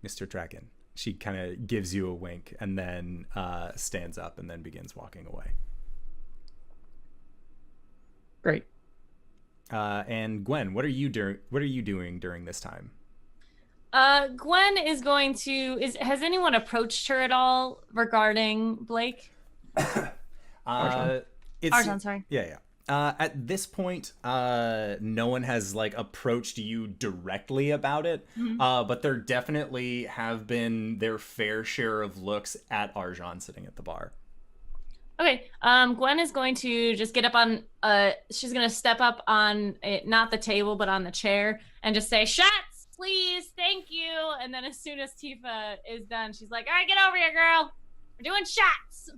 Mr. Dragon. She kind of gives you a wink and then stands up and then begins walking away. Great. And Gwen, what are you doing during this time? Gwen is going to. Has anyone approached her at all regarding Blake? Arjhan, sorry. Yeah. At this point, no one has like approached you directly about it, but there definitely have been their fair share of looks at Arjhan sitting at the bar. Okay. Gwen is going to just get up on. She's gonna step up on it, not the table, but on the chair, and just say, "Shots, please, thank you." And then as soon as Tifa is done, she's like, "All right, get over here, girl. We're doing shots."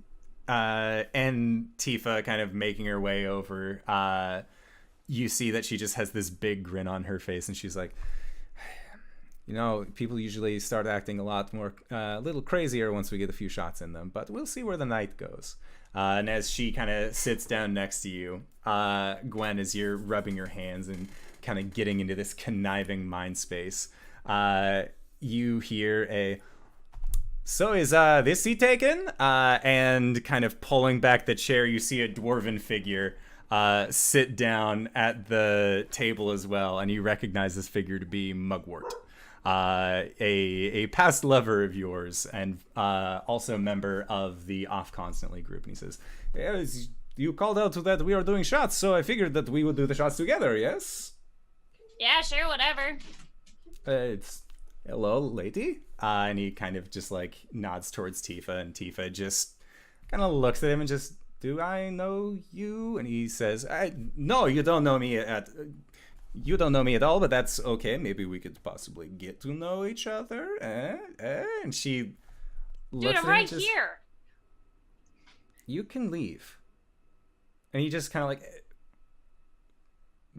And Tifa kind of making her way over, you see that she just has this big grin on her face, and she's like, you know, people usually start acting a lot more, a little crazier once we get a few shots in them, but we'll see where the night goes. And as she kind of sits down next to you, Gwen, as you're rubbing your hands and kind of getting into this conniving mind space, you hear a, "So is this seat taken?" And kind of pulling back the chair, you see a dwarven figure sit down at the table as well, and you recognize this figure to be Mugwort, a past lover of yours, and also a member of the Off Constantly group. And he says, "Yes, you called out to that we are doing shots, so I figured that we would do the shots together, yes?" Yeah, sure, whatever. It's hello, lady. And he kind of just like nods towards Tifa, and Tifa just kind of looks at him and just, "Do I know you?" And he says, "No, you don't know me you don't know me at all, but that's okay. Maybe we could possibly get to know each other." And she looks Dude, at I'm him right and just, here. "You can leave." And he just kind of like,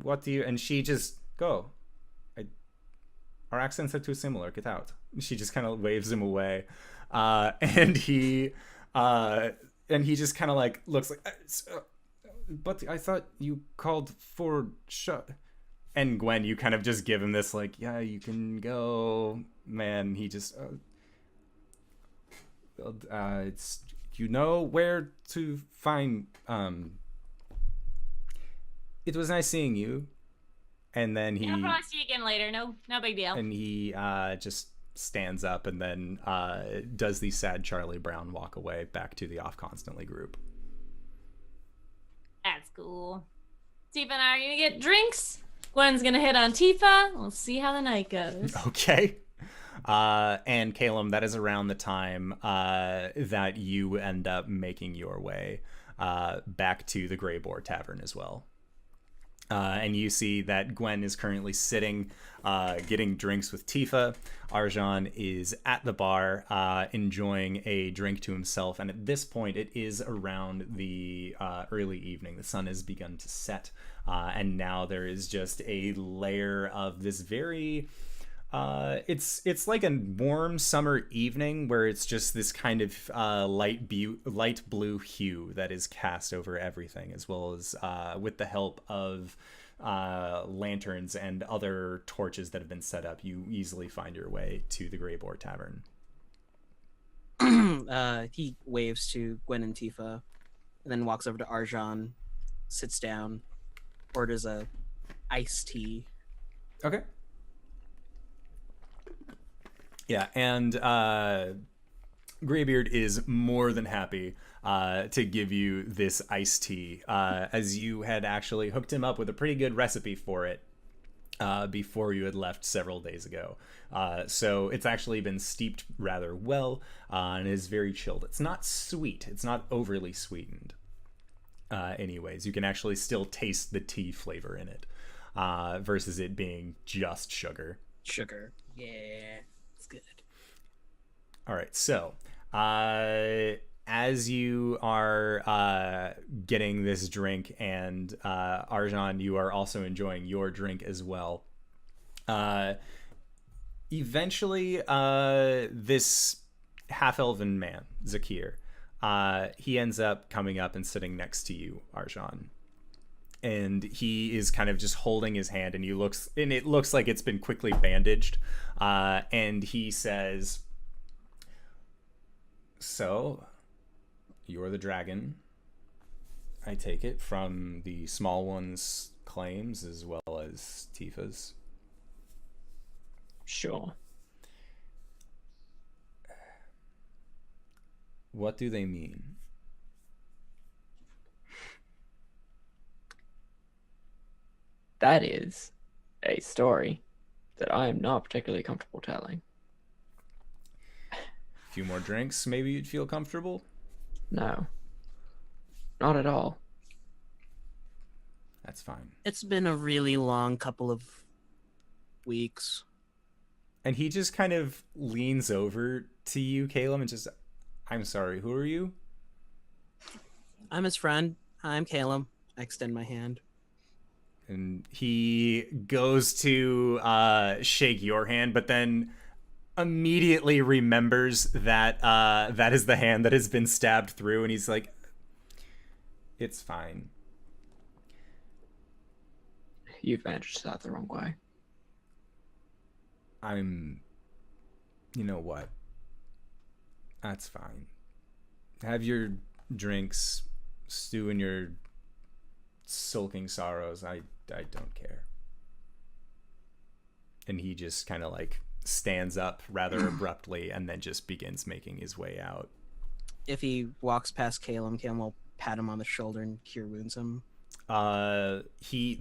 "What do you?" And she just, "Go. Our accents are too similar. Get out." She just kind of waves him away, and he just kind of like looks like, "But I thought you called for shot." And Gwen, you kind of just give him this like, "Yeah, you can go, man." He just, it's, you know where to find. It was nice seeing you. And then he, I'll probably see you again later. No big deal. And he just stands up and then does the sad Charlie Brown walk away back to the Off Constantly group. That's cool. Tifa and I are gonna get drinks. Gwen's gonna hit on Tifa. We'll see how the night goes. Okay. And Caelum, that is around the time that you end up making your way back to the Grey Boar Tavern as well. And you see that Gwen is currently sitting, getting drinks with Tifa. Arjhan is at the bar, enjoying a drink to himself. And at this point, it is around the early evening. The sun has begun to set. And now there is just a layer of this very... it's like a warm summer evening where it's just this kind of light blue hue that is cast over everything, as well as with the help of lanterns and other torches that have been set up, you easily find your way to the Grey Boar Tavern. He waves to Gwen and Tifa, and then walks over to Arjhan, sits down, orders a iced tea. Okay. Yeah, and Greybeard is more than happy to give you this iced tea, as you had actually hooked him up with a pretty good recipe for it before you had left several days ago. So it's actually been steeped rather well and is very chilled. It's not sweet. It's not overly sweetened. Anyways, you can actually still taste the tea flavor in it versus it being just sugar. Sugar. Yeah. Good. All right, so as you are getting this drink, and Arjhan, you are also enjoying your drink as well, Eventually, this half-elven man, Zakir, he ends up coming up and sitting next to you, Arjhan. And he is kind of just holding his hand, and it looks like it's been quickly bandaged. And he says, "So, you're the dragon, I take it, from the small one's claims as well as Tifa's." Sure. What do they mean? That is a story that I am not particularly comfortable telling. A few more drinks, maybe you'd feel comfortable? No. Not at all. That's fine. It's been a really long couple of weeks. And he just kind of leans over to you, Caelum, and just, "I'm sorry, who are you?" I'm his friend. I'm Caelum. I extend my hand. And he goes to shake your hand, but then immediately remembers that that is the hand that has been stabbed through, and he's like, "It's fine." You've managed that the wrong way. You know what? That's fine. Have your drinks, stew in your sulking sorrows. I don't care. And he just kind of like stands up rather abruptly and then just begins making his way out. If he walks past Caelum, Caelum will pat him on the shoulder and cure wounds him. The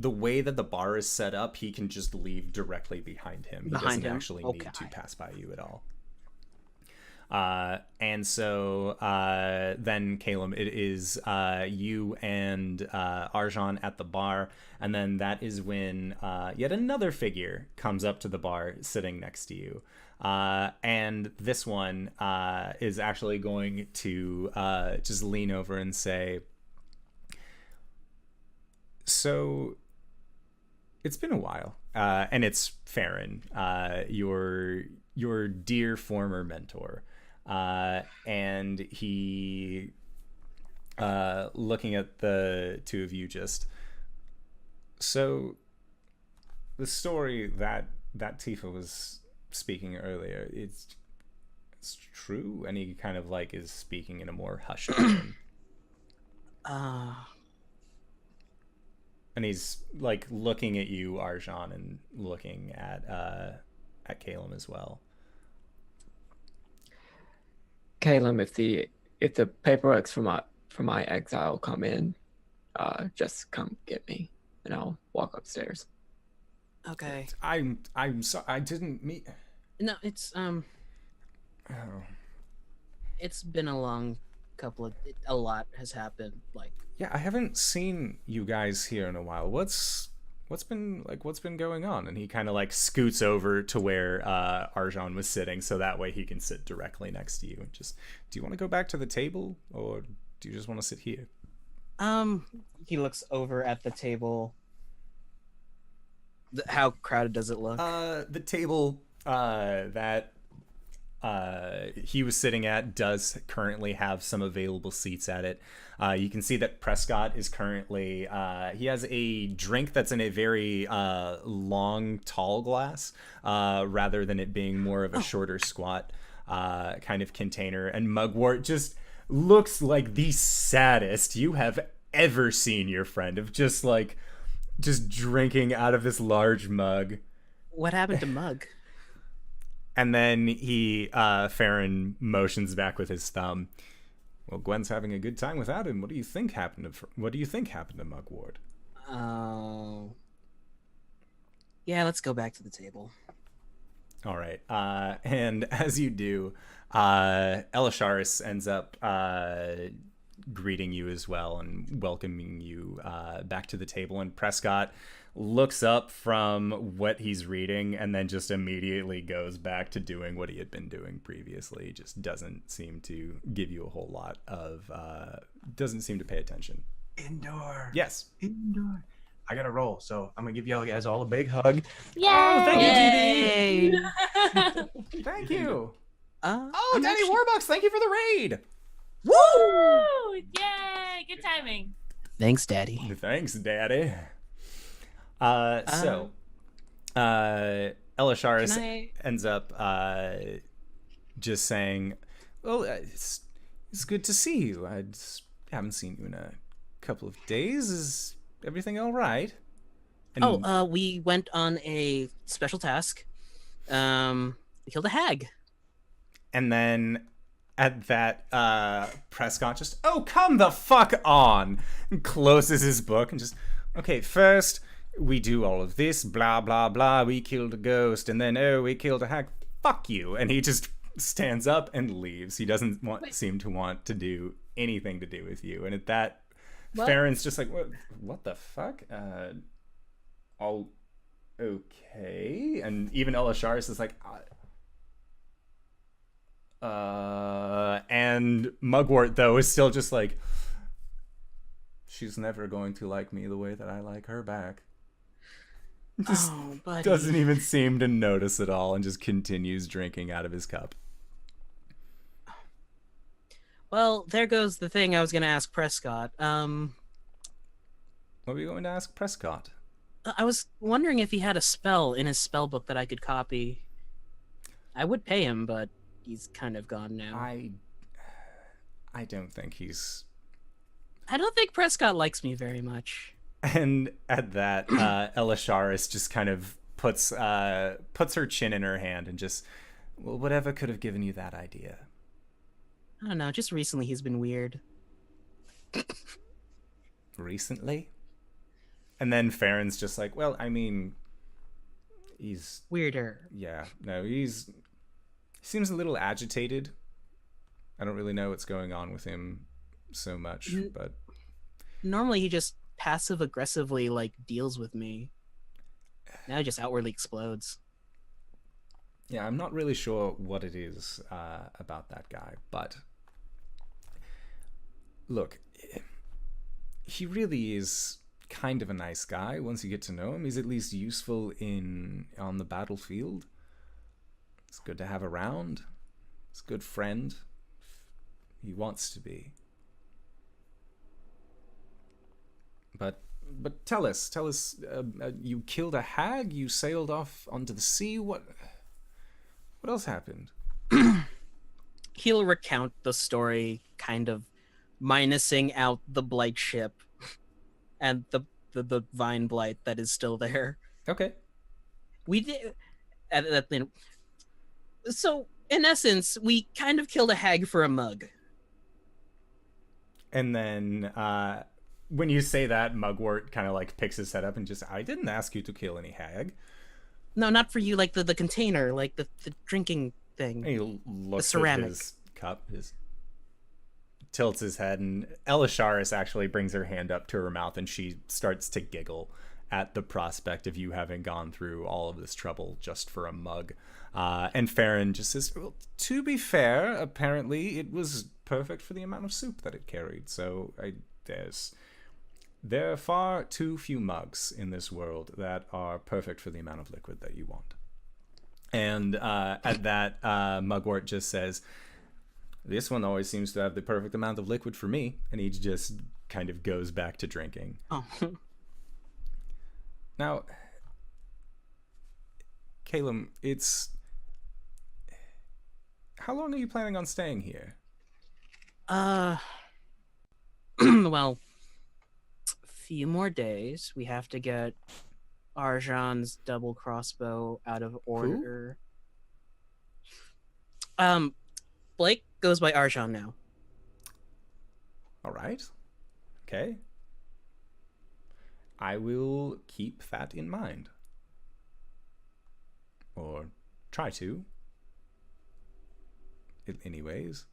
way that the bar is set up, he can just leave directly behind him. He doesn't actually need to pass by you at all. And so then Caelum, it is you and Arjhan at the bar, and then that is when yet another figure comes up to the bar sitting next to you. And this one is actually going to just lean over and say, "So it's been a while." And it's Farron, your dear former mentor. And he, looking at the two of you, just, "So the story that Tifa was speaking earlier, it's true?" And he kind of like is speaking in a more hushed tone. And he's like looking at you, Arjhan, and looking at Caelum as well. Caelum, if the paperwork for my exile come in, just come get me, and I'll walk upstairs. Okay. I'm sorry. I didn't mean. No, it's Oh. It's been a long couple of. A lot has happened. Like. Yeah, I haven't seen you guys here in a while. What's been going on? And he kind of like scoots over to where Arjhan was sitting, so that way he can sit directly next to you. And just, do you want to go back to the table, or do you just want to sit here? He looks over at the table. How crowded does it look? The table that he was sitting at does currently have some available seats at it. You can see that Prescott is currently, he has a drink that's in a very long, tall glass, rather than it being more of a shorter, squat kind of container. And Mugwort just looks like the saddest you have ever seen your friend, of just drinking out of this large mug. What happened to Mug? And then he, Farron motions back with his thumb. "Well, Gwen's having a good time without him. What do you think happened to Mugwort?" Oh. Yeah, let's go back to the table. All right. And as you do, Elisharis ends up greeting you as well and welcoming you back to the table. And Prescott looks up from what he's reading and then just immediately goes back to doing what he had been doing previously. He just doesn't seem to give you a whole lot of doesn't seem to pay attention. Indoor. Yes. Indoor. I gotta roll. So I'm gonna give y'all guys all a big hug. Yay! Oh, thank you, Yay! DD. Thank you. I'm Daddy actually- Warbucks, thank you for the raid. Woo! Yay! Good timing. Thanks, Daddy. Thanks, Daddy. So, Elisharis Can I- ends up just saying, well, it's good to see you. I just haven't seen you in a couple of days. Is everything all right? And We went on a special task. We killed a hag. And then at that, Prescott just, oh, come the fuck on, and closes his book and just, okay, first we do all of this, blah, blah, blah, we killed a ghost, and then, oh, we killed a hag, fuck you. And he just stands up and leaves. He doesn't seem to want to do anything to do with you. And at that, What? Farron's just like, what the fuck? All okay. And even Elisharis is like, and Mugwort, though, is still just like, she's never going to like me the way that I like her back. Just Oh, buddy. doesn't even seem to notice at all and just continues drinking out of his cup. Well, there goes the thing I was gonna ask Prescott. What were you going to ask Prescott? I was wondering if he had a spell in his spell book that I could copy. I would pay him, but he's kind of gone now. I don't think he's... I don't think Prescott likes me very much. And at that, Elisharis just kind of puts her chin in her hand and just, well, whatever could have given you that idea? I don't know, just recently he's been weird. Recently? And then Farron's just like, well, I mean, he's... Weirder. Yeah, no, he seems a little agitated. I don't really know what's going on with him so much, but... Normally he just passive-aggressively, deals with me. Now he just outwardly explodes. Yeah, I'm not really sure what it is about that guy, but... Look, he really is kind of a nice guy once you get to know him. He's at least useful on the battlefield. It's good to have around. He's a good friend. He wants to be. But tell us, you killed a hag, you sailed off onto the sea, what else happened? He'll recount the story, kind of minusing out the blight ship and the vine blight that is still there. Okay. We did... So, in essence, we kind of killed a hag for a mug. And then, when you say that, Mugwort kind of picks his head up and just, I didn't ask you to kill any hag. No, not for you, the container, the drinking thing. And he looks ceramic. at his cup, tilts his head, and Elisharis actually brings her hand up to her mouth, and she starts to giggle at the prospect of you having gone through all of this trouble just for a mug. And Farron just says, well, to be fair, apparently it was perfect for the amount of soup that it carried, so there are far too few mugs in this world that are perfect for the amount of liquid that you want. And at that, Mugwort just says, this one always seems to have the perfect amount of liquid for me. And he just kind of goes back to drinking. Oh. Now, Caelum, how long are you planning on staying here? Well, a few more days. We have to get Arjhan's double crossbow out of order. Blake goes by Arjhan now. All right. Okay. I will keep that in mind. Or try to. Anyways.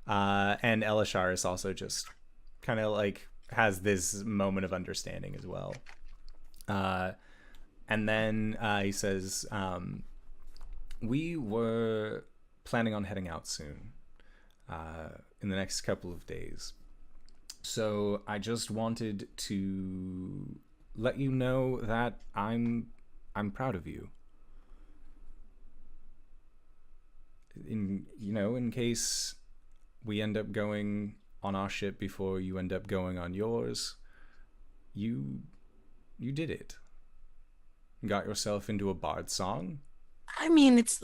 And Elisharis also just kind of has this moment of understanding as well. And then he says, we were planning on heading out soon, in the next couple of days. So I just wanted to let you know that I'm proud of you. In case we end up going on our ship before you end up going on yours, you did it. Got yourself into a bard song. I mean, it's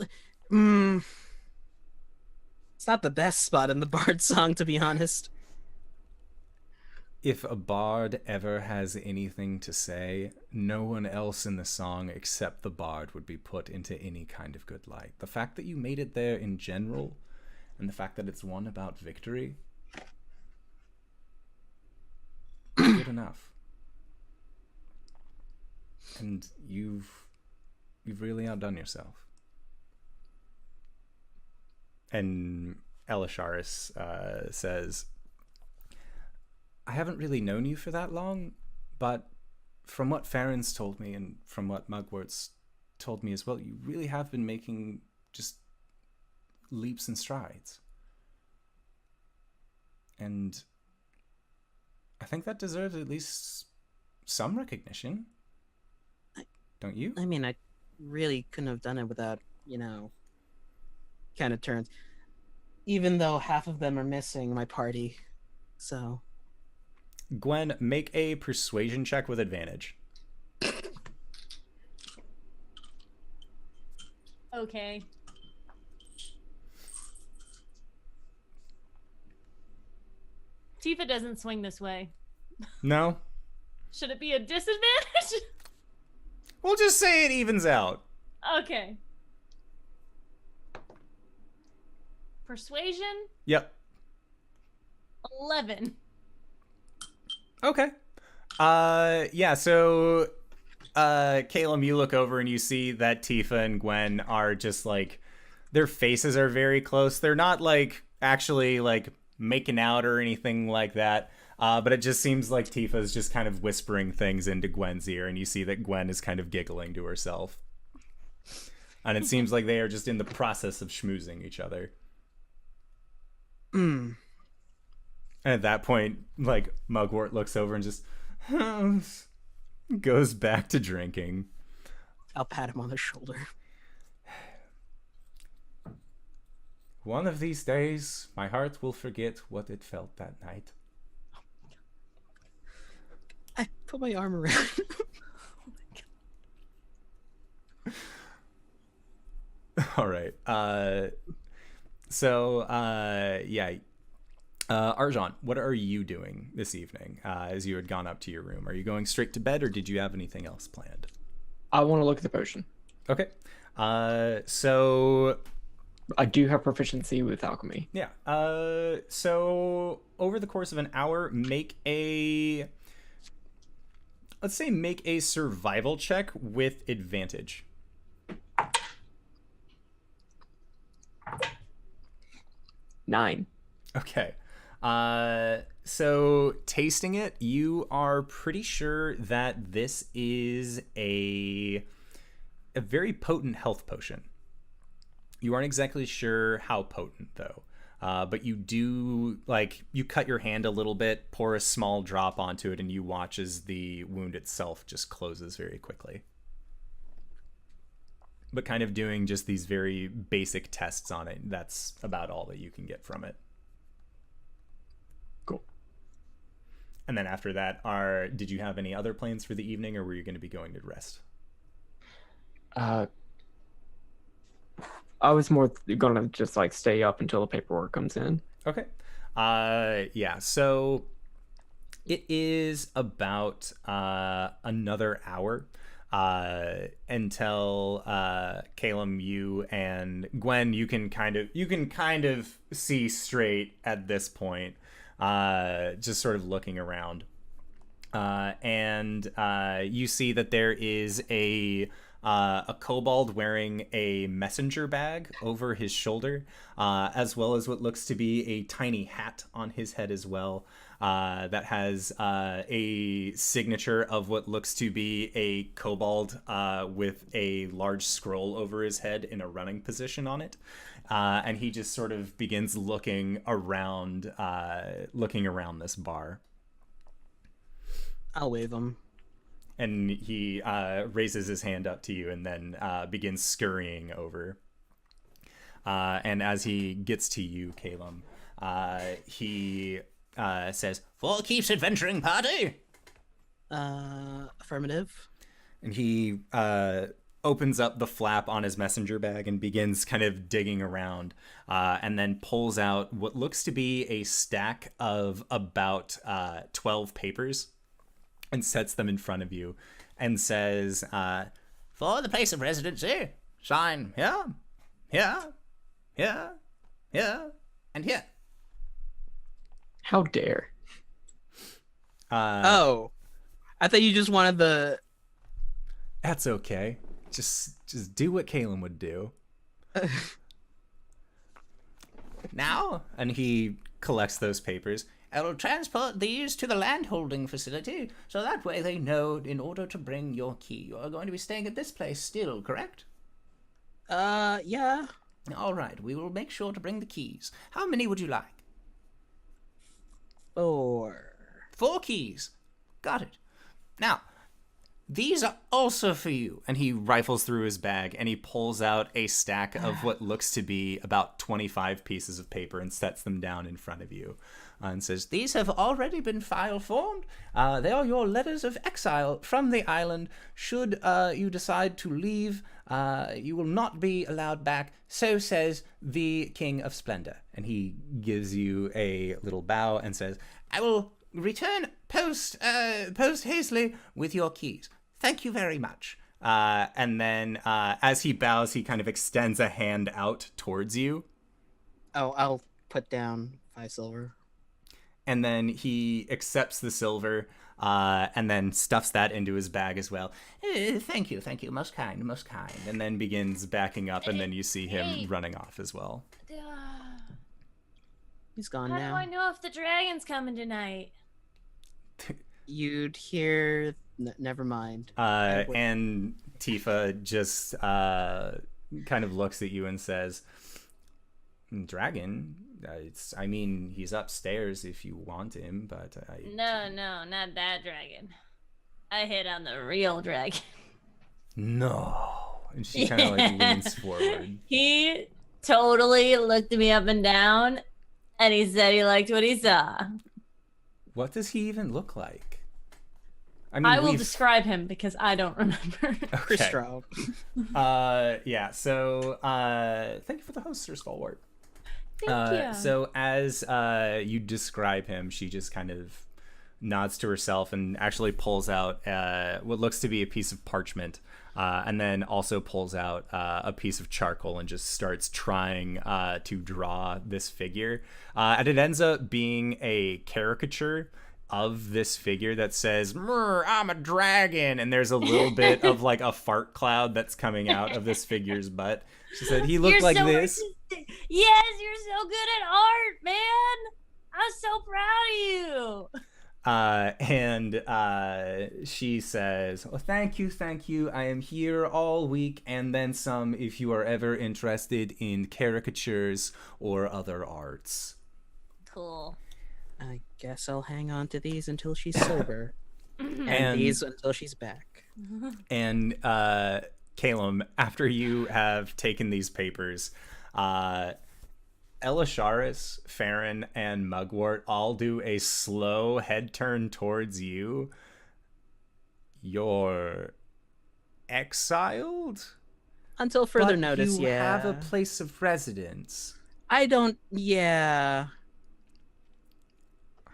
not the best spot in the bard song, to be honest. If a bard ever has anything to say, no one else in the song except the bard would be put into any kind of good light. The fact that you made it there in general, and the fact that it's one about victory, is good enough. And you've really outdone yourself. And Elisharis says, I haven't really known you for that long, but from what Farron's told me and from what Mugwort's told me as well, you really have been making just leaps and strides. And I think that deserves at least some recognition. Don't you? I mean, I really couldn't have done it without, kind of turns. Even though half of them are missing my party, so... Gwen, make a persuasion check with advantage. Okay. Tifa doesn't swing this way. No? Should it be a disadvantage? We'll just say it evens out. Okay. Persuasion? Yep. 11. Okay. Yeah, so Caelum, you look over and you see that Tifa and Gwen are just like, their faces are very close. They're not like actually like making out or anything like that. But it just seems like Tifa's just kind of whispering things into Gwen's ear, and you see that Gwen is kind of giggling to herself. And it seems like they are just in the process of schmoozing each other. And at that point, like, Mugwort looks over and just goes back to drinking. I'll pat him on the shoulder. One of these days, my heart will forget what it felt that night. I put my arm around. All right. Yeah. Arjhan, what are you doing this evening as you had gone up to your room? Are you going straight to bed, or did you have anything else planned? I want to look at the potion. Okay. So I do have proficiency with alchemy. Yeah. So over the course of an hour, make a survival check with advantage. 9. Okay. So tasting it, you are pretty sure that this is a very potent health potion. You aren't exactly sure how potent though. But you do, like, you cut your hand a little bit, pour a small drop onto it, and you watch as the wound itself just closes very quickly. But kind of doing just these very basic tests on it, that's about all that you can get from it. Cool. And then after that, did you have any other plans for the evening, or were you going to be going to rest? I was more gonna just like stay up until the paperwork comes in. Okay. Yeah, so it is about another hour until Caelum, you and Gwen, you can kind of see straight at this point, just sort of looking around. And you see that there is a kobold wearing a messenger bag over his shoulder, as well as what looks to be a tiny hat on his head as well, that has a signature of what looks to be a kobold with a large scroll over his head in a running position on it. And he just sort of begins looking around this bar. I'll wave him. and he raises his hand up to you and then begins scurrying over. And as he gets to you, Caelum, he says, "For keeps adventuring party." Affirmative. And he opens up the flap on his messenger bag and begins kind of digging around, and then pulls out what looks to be a stack of about 12 papers and sets them in front of you and says, "For the place of residency, sign here, here, here, here, and here." How dare. Oh, I thought you just wanted the... That's okay. Just do what Caelum would do. Now, and he collects those papers. "I will transport these to the landholding facility, so that way they know in order to bring your key. You are going to be staying at this place still, correct?" Yeah. All right, we will make sure to bring the keys. How many would you like? 4. 4 keys. Got it. Now, these are also for you. And he rifles through his bag and he pulls out a stack of what looks to be about 25 pieces of paper and sets them down in front of you. And says, "These have already been file formed. They are your letters of exile from the island. Should you decide to leave, you will not be allowed back. So says the King of Splendor." And he gives you a little bow and says, "I will return post hastily with your keys. Thank you very much." And then as he bows, he kind of extends a hand out towards you. Oh, I'll put down 5 silver. And then he accepts the silver and then stuffs that into his bag as well. Thank you. Most kind. And then begins backing up, and then you see him running off as well. He's gone How now. do I know if the dragon's coming tonight? You'd hear... never mind. And Tifa just kind of looks at you and says, "Dragon? I mean, he's upstairs if you want him, but No, not that dragon. I hit on the real dragon." No. And she kind of like leans forward. He totally looked me up and down, and he said he liked what he saw. What does he even look like? I will describe him because I don't remember. Chris Stroud. Yeah, so thank you for the host, Sir Stalwart. Thank you. So as you describe him, she just kind of nods to herself and actually pulls out what looks to be a piece of parchment, and then also pulls out a piece of charcoal and just starts trying to draw this figure. And it ends up being a caricature of this figure that says, "I'm a dragon," and there's a little bit of like a fart cloud that's coming out of this figure's butt. She said he looked like this. Yes, you're so good at art, man. I'm so proud of you. And she says, "Well, thank you. I am here all week and then some if you are ever interested in caricatures or other arts." Cool. I guess I'll hang on to these until she's sober. and these until she's back. And Caelum, after you have taken these papers, Elisharis, Farron, and Mugwort all do a slow head turn towards you. "You're exiled? Until further But notice, you yeah. have a place of residence. I don't... Yeah.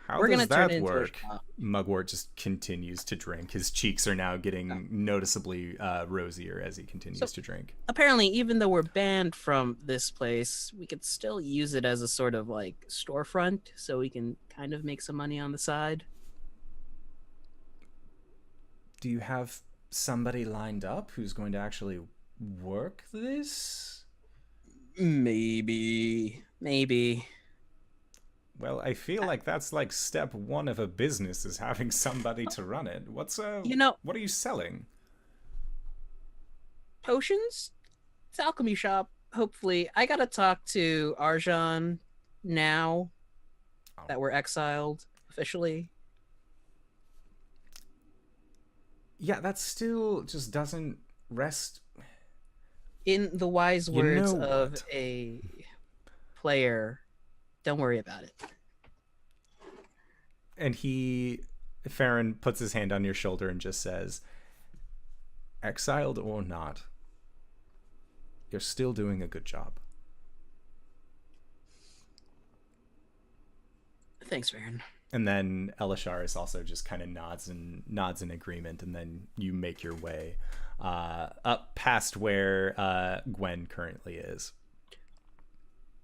How We're does gonna turn that into a work?" shop. Mugwort just continues to drink. His cheeks are now getting noticeably rosier as he continues to drink. Apparently, even though we're banned from this place, we could still use it as a sort of, like, storefront, so we can kind of make some money on the side. Do you have somebody lined up who's going to actually work this? Maybe. Well, I feel like that's like step 1 of a business, is having somebody to run it. What are you selling? Potions? It's alchemy shop, hopefully. I gotta talk to Arjhan now that we're exiled officially. Yeah, that still just doesn't rest. In the wise You words know of what? a player, don't worry about it. And Farron puts his hand on your shoulder and just says, exiled or not, you're still doing a good job. Thanks, Farron. And then Elisharis also just kind of nods in agreement, and then you make your way up past where Gwen currently is.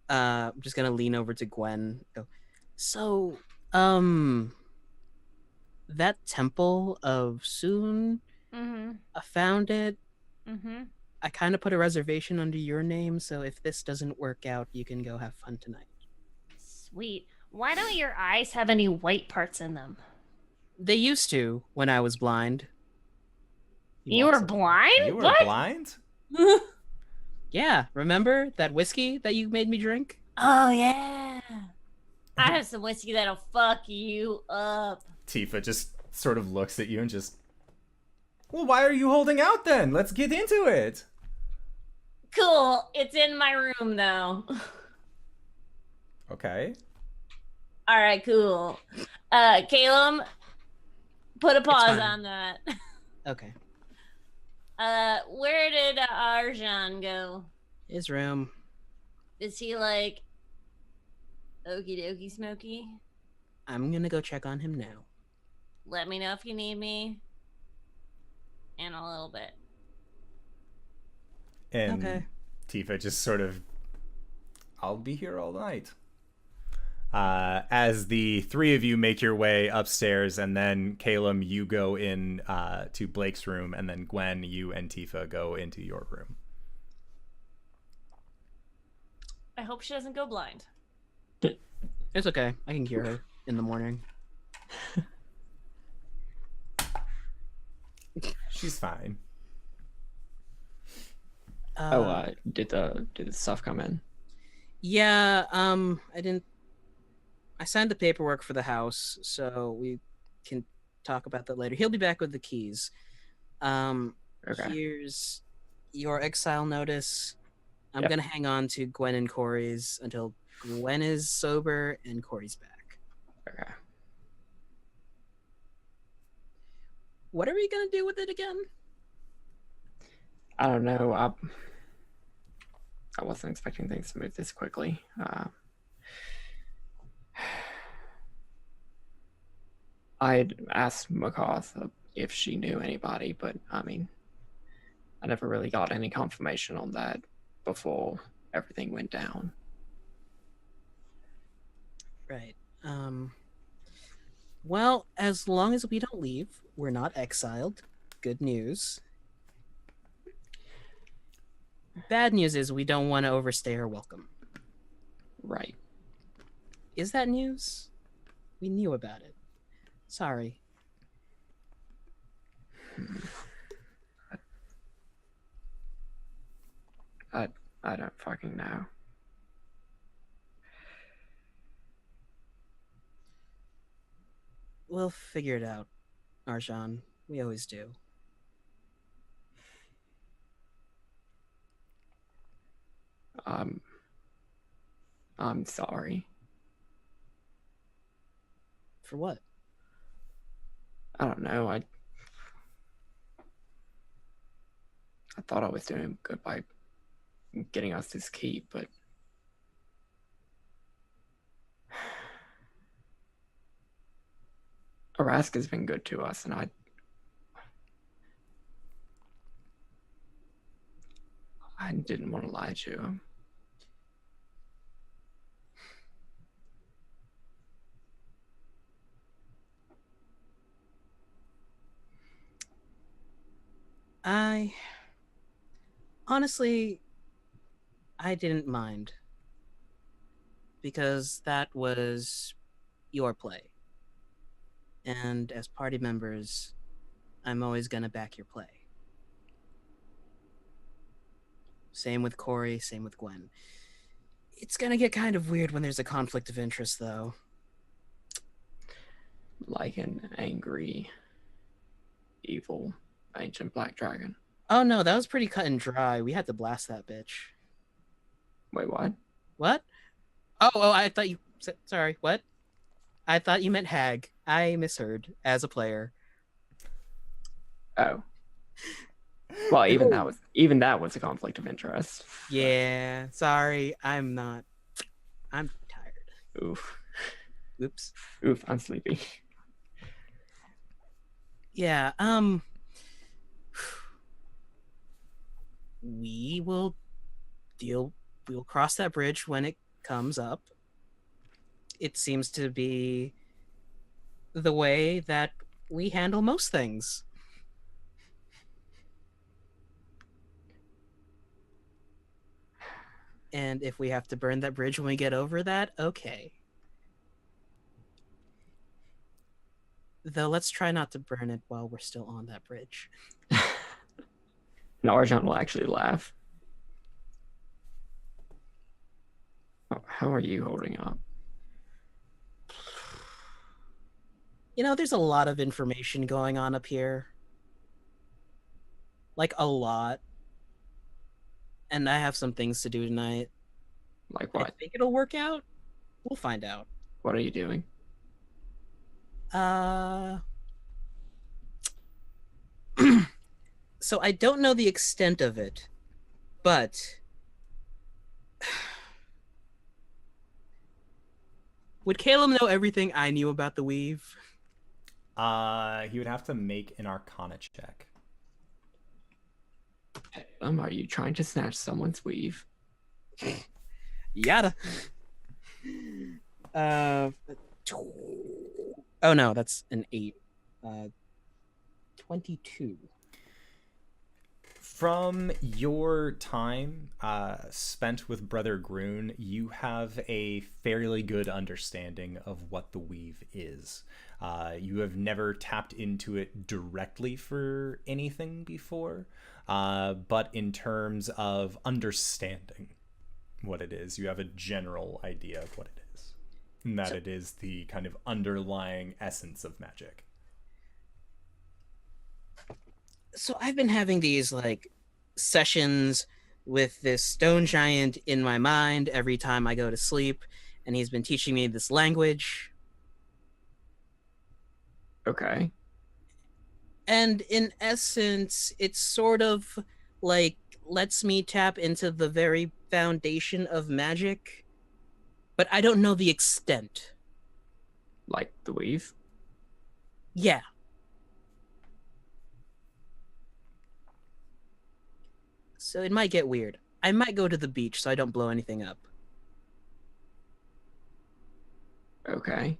I'm just gonna lean over to Gwen. Go. So, that temple of Soon, I found it. I kind of put a reservation under your name, so if this doesn't work out, you can go have fun tonight. Sweet. Why don't your eyes have any white parts in them? They used to when I was blind. You were blind? You were What? blind? Yeah, remember that whiskey that you made me drink? Oh, yeah. I have some whiskey that'll fuck you up. Tifa just sort of looks at you and just, well, why are you holding out then? Let's get into it. Cool. It's in my room, though. Okay. All right, cool. Caelum, put a pause fine. on that. Okay. Where did Arjhan go? His room. Is he like okie dokie smoky? I'm gonna go check on him now. Let me know if you need me. In a little bit. And Okay. Tifa just sort of, I'll be here all night. As the three of you make your way upstairs, and then Caelum, you go in to Blake's room, and then Gwen, you and Tifa go into your room. I hope she doesn't go blind. It's okay. I can cure her in the morning. She's fine. Did the stuff come in? Yeah, I signed the paperwork for the house, so we can talk about that later. He'll be back with the keys. Okay. Here's your exile notice. I'm Yep. gonna hang on to Gwen and Cori's until Gwen is sober and Cori's back. Okay. What are we gonna do with it again? I don't know. I wasn't expecting things to move this quickly. I'd asked McCarthy if she knew anybody, but I mean, I never really got any confirmation on that before everything went down. Right. Well, as long as we don't leave, we're not exiled. Good news. Bad news is we don't want to overstay our welcome. Right. Is that news? We knew about it. Sorry. I don't fucking know. We'll figure it out, Arjhan. We always do. I'm sorry. For what? I don't know. I thought I was doing good by getting us this key, but Araska's been good to us, and I didn't want to lie to him. Honestly, I didn't mind. Because that was your play. And as party members, I'm always gonna back your play. Same with Cori, same with Gwen. It's gonna get kind of weird when there's a conflict of interest, though. Like an angry, evil Ancient black dragon. Oh no, that was pretty cut and dry. We had to blast that bitch. Wait, what? What? Oh, I thought you said, sorry, what? I thought you meant hag. I misheard as a player. Oh. Well, even that was a conflict of interest. Yeah, sorry. I'm tired. Oof. Oops. Oof, I'm sleepy. Yeah, we'll cross that bridge when it comes up. It seems to be the way that we handle most things. And if we have to burn that bridge when we get over that, okay. Though let's try not to burn it while we're still on that bridge. And Arjhan will actually laugh. How are you holding up? You know, there's a lot of information going on up here. Like, a lot. And I have some things to do tonight. Like I what? think it'll work out. We'll find out. What are you doing? So I don't know the extent of it, but would Caelum know everything I knew about the weave? He would have to make an Arcana check. Are you trying to snatch someone's weave? Yada. Oh no, that's an 8. 22. From your time spent with Brother Groon, you have a fairly good understanding of what the weave is. You have never tapped into it directly for anything before, but in terms of understanding what it is, you have a general idea of what it is. And that it is the kind of underlying essence of magic. So I've been having these like sessions with this stone giant in my mind every time I go to sleep, and he's been teaching me this language. Okay. And in essence, it's sort of like lets me tap into the very foundation of magic, but I don't know the extent. Like the weave? Yeah. So it might get weird. I might go to the beach so I don't blow anything up. Okay.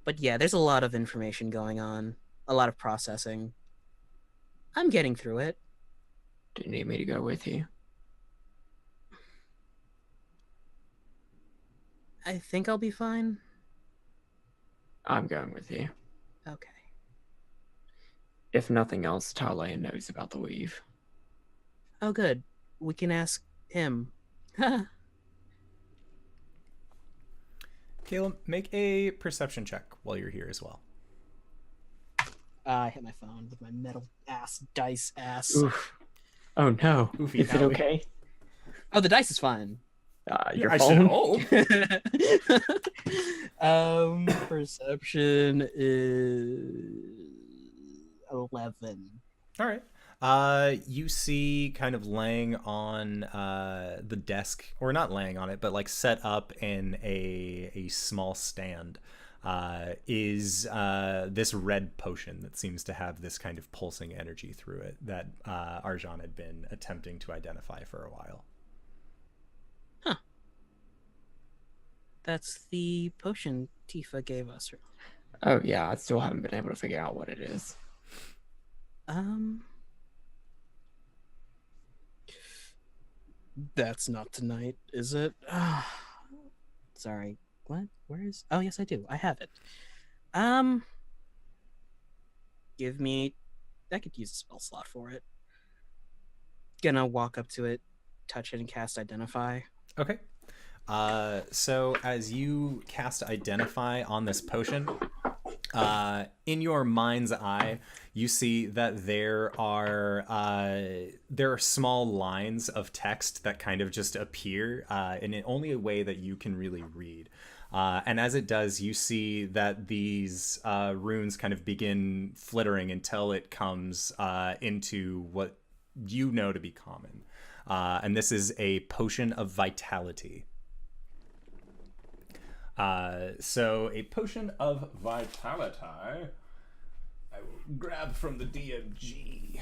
But yeah, there's a lot of information going on, a lot of processing. I'm getting through it. Do you need me to go with you? I think I'll be fine. I'm going with you. Okay. If nothing else, Talia knows about the weave. Oh, good. We can ask him. Caleb, make a perception check while you're here as well. I hit my phone with my metal ass dice ass. Oof. Oh no. Oofy, Is it Howie. okay? Oh, the dice is fine. Your I phone? should hope. Perception is 11. All right. You see kind of laying on the desk, or not laying on it, but like set up in a small stand, is this red potion that seems to have this kind of pulsing energy through it that Arjhan had been attempting to identify for a while. Huh. That's the potion Tifa gave us. Oh yeah, I still haven't been able to figure out what it is. That's not tonight, is it? Sorry. What? Where is? Oh, yes, I do. I have it. Give me. I could use a spell slot for it. Gonna walk up to it, touch it, and cast Identify. Okay. So as you cast Identify on this potion, In your mind's eye, you see that there are small lines of text that kind of just appear in only a way that you can really read. And as it does, you see that these runes kind of begin flittering until it comes into what you know to be common. And this is a potion of vitality. So a potion of vitality I will grab from the DMG.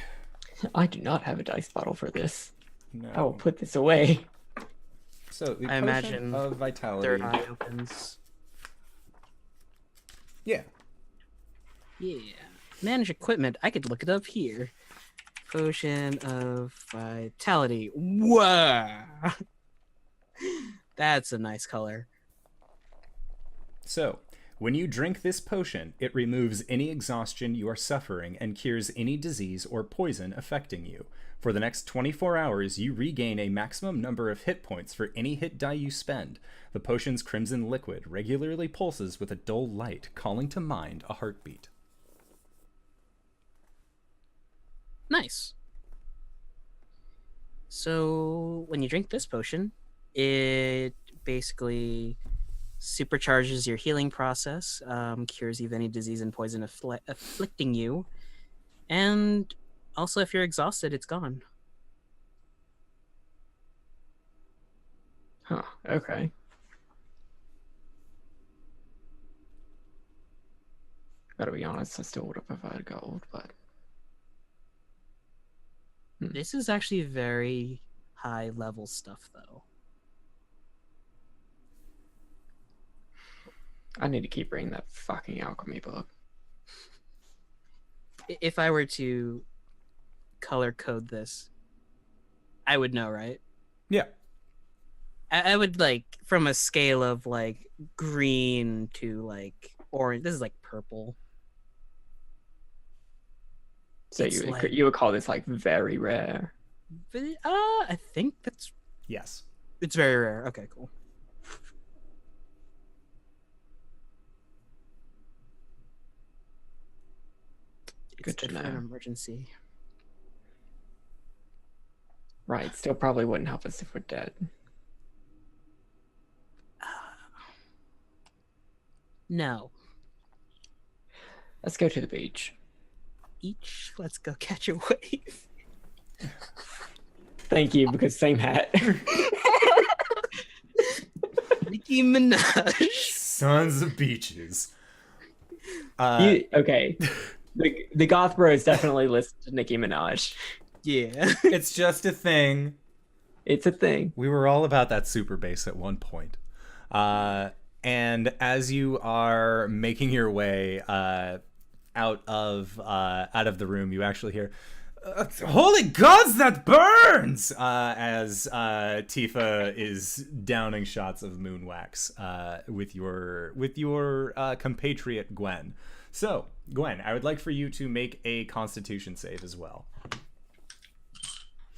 I do not have a dice bottle for this. No. I will put this away. So the I potion imagine of vitality. third eye opens. Yeah. Yeah. Manage equipment. I could look it up here. Potion of vitality. Whoa! That's a nice color. So, when you drink this potion, it removes any exhaustion you are suffering and cures any disease or poison affecting you. For the next 24 hours, you regain a maximum number of hit points for any hit die you spend. The potion's crimson liquid regularly pulses with a dull light, calling to mind a heartbeat. Nice. So, when you drink this potion, it basically supercharges your healing process, cures even any disease and poison afflicting you, and also if you're exhausted, it's gone. Huh, okay. Gotta be honest, I still would have preferred gold, but... This is actually very high level stuff, though. I need to keep reading that fucking alchemy book. If I were to color code this, I would know, right? Yeah. I would, like, from a scale of, like, green to, like, orange. This is, like, purple. So It's you would call this, like, very rare. I think that's... Yes. It's very rare. Okay, cool. Good to For an know. emergency. Right, still probably wouldn't help us if we're dead. No. Let's go to the beach. Let's go catch a wave. Thank you, because same hat. Nicki Minaj. Sons of beaches. Okay. The goth bros definitely listen to Nicki Minaj. Yeah. It's just a thing. It's a thing. We were all about that super bass at one point. And as you are making your way out of the room, you actually hear, "Holy gods, that burns!" As Tifa is downing shots of moon wax with your compatriot Gwen. So, Gwen, I would like for you to make a Constitution save as well.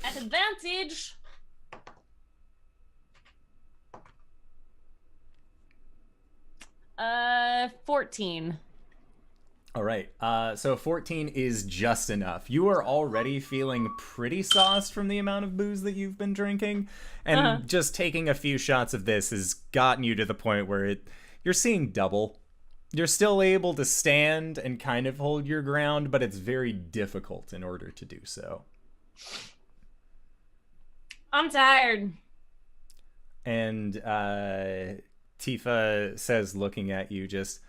At advantage. 14. All right. So 14 is just enough. You are already feeling pretty sauced from the amount of booze that you've been drinking, and just taking a few shots of this has gotten you to the point where you're seeing double. You're still able to stand and kind of hold your ground, but it's very difficult in order to do so. I'm tired. And Tifa says, looking at you, just,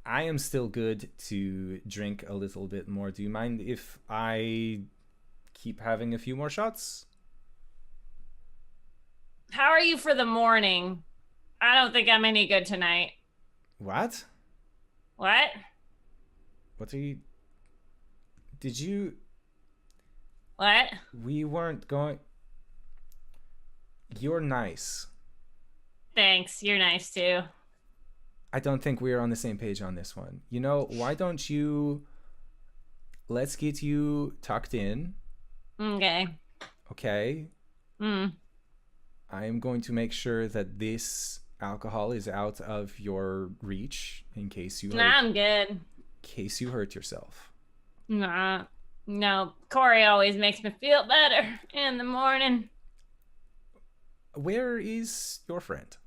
"I am still good to drink a little bit more. Do you mind if I keep having a few more shots?" How are you for the morning? I don't think I'm any good tonight. What? What? What are you... Did you... What? We weren't going... You're nice. Thanks. You're nice too. I don't think we're on the same page on this one. You know, why don't you... Let's get you tucked in. Okay. Okay? Mm. I am going to make sure that this Alcohol is out of your reach in case you Nah, I'm good. hurt yourself. Nah. No, Cori always makes me feel better in the morning. Where is your friend?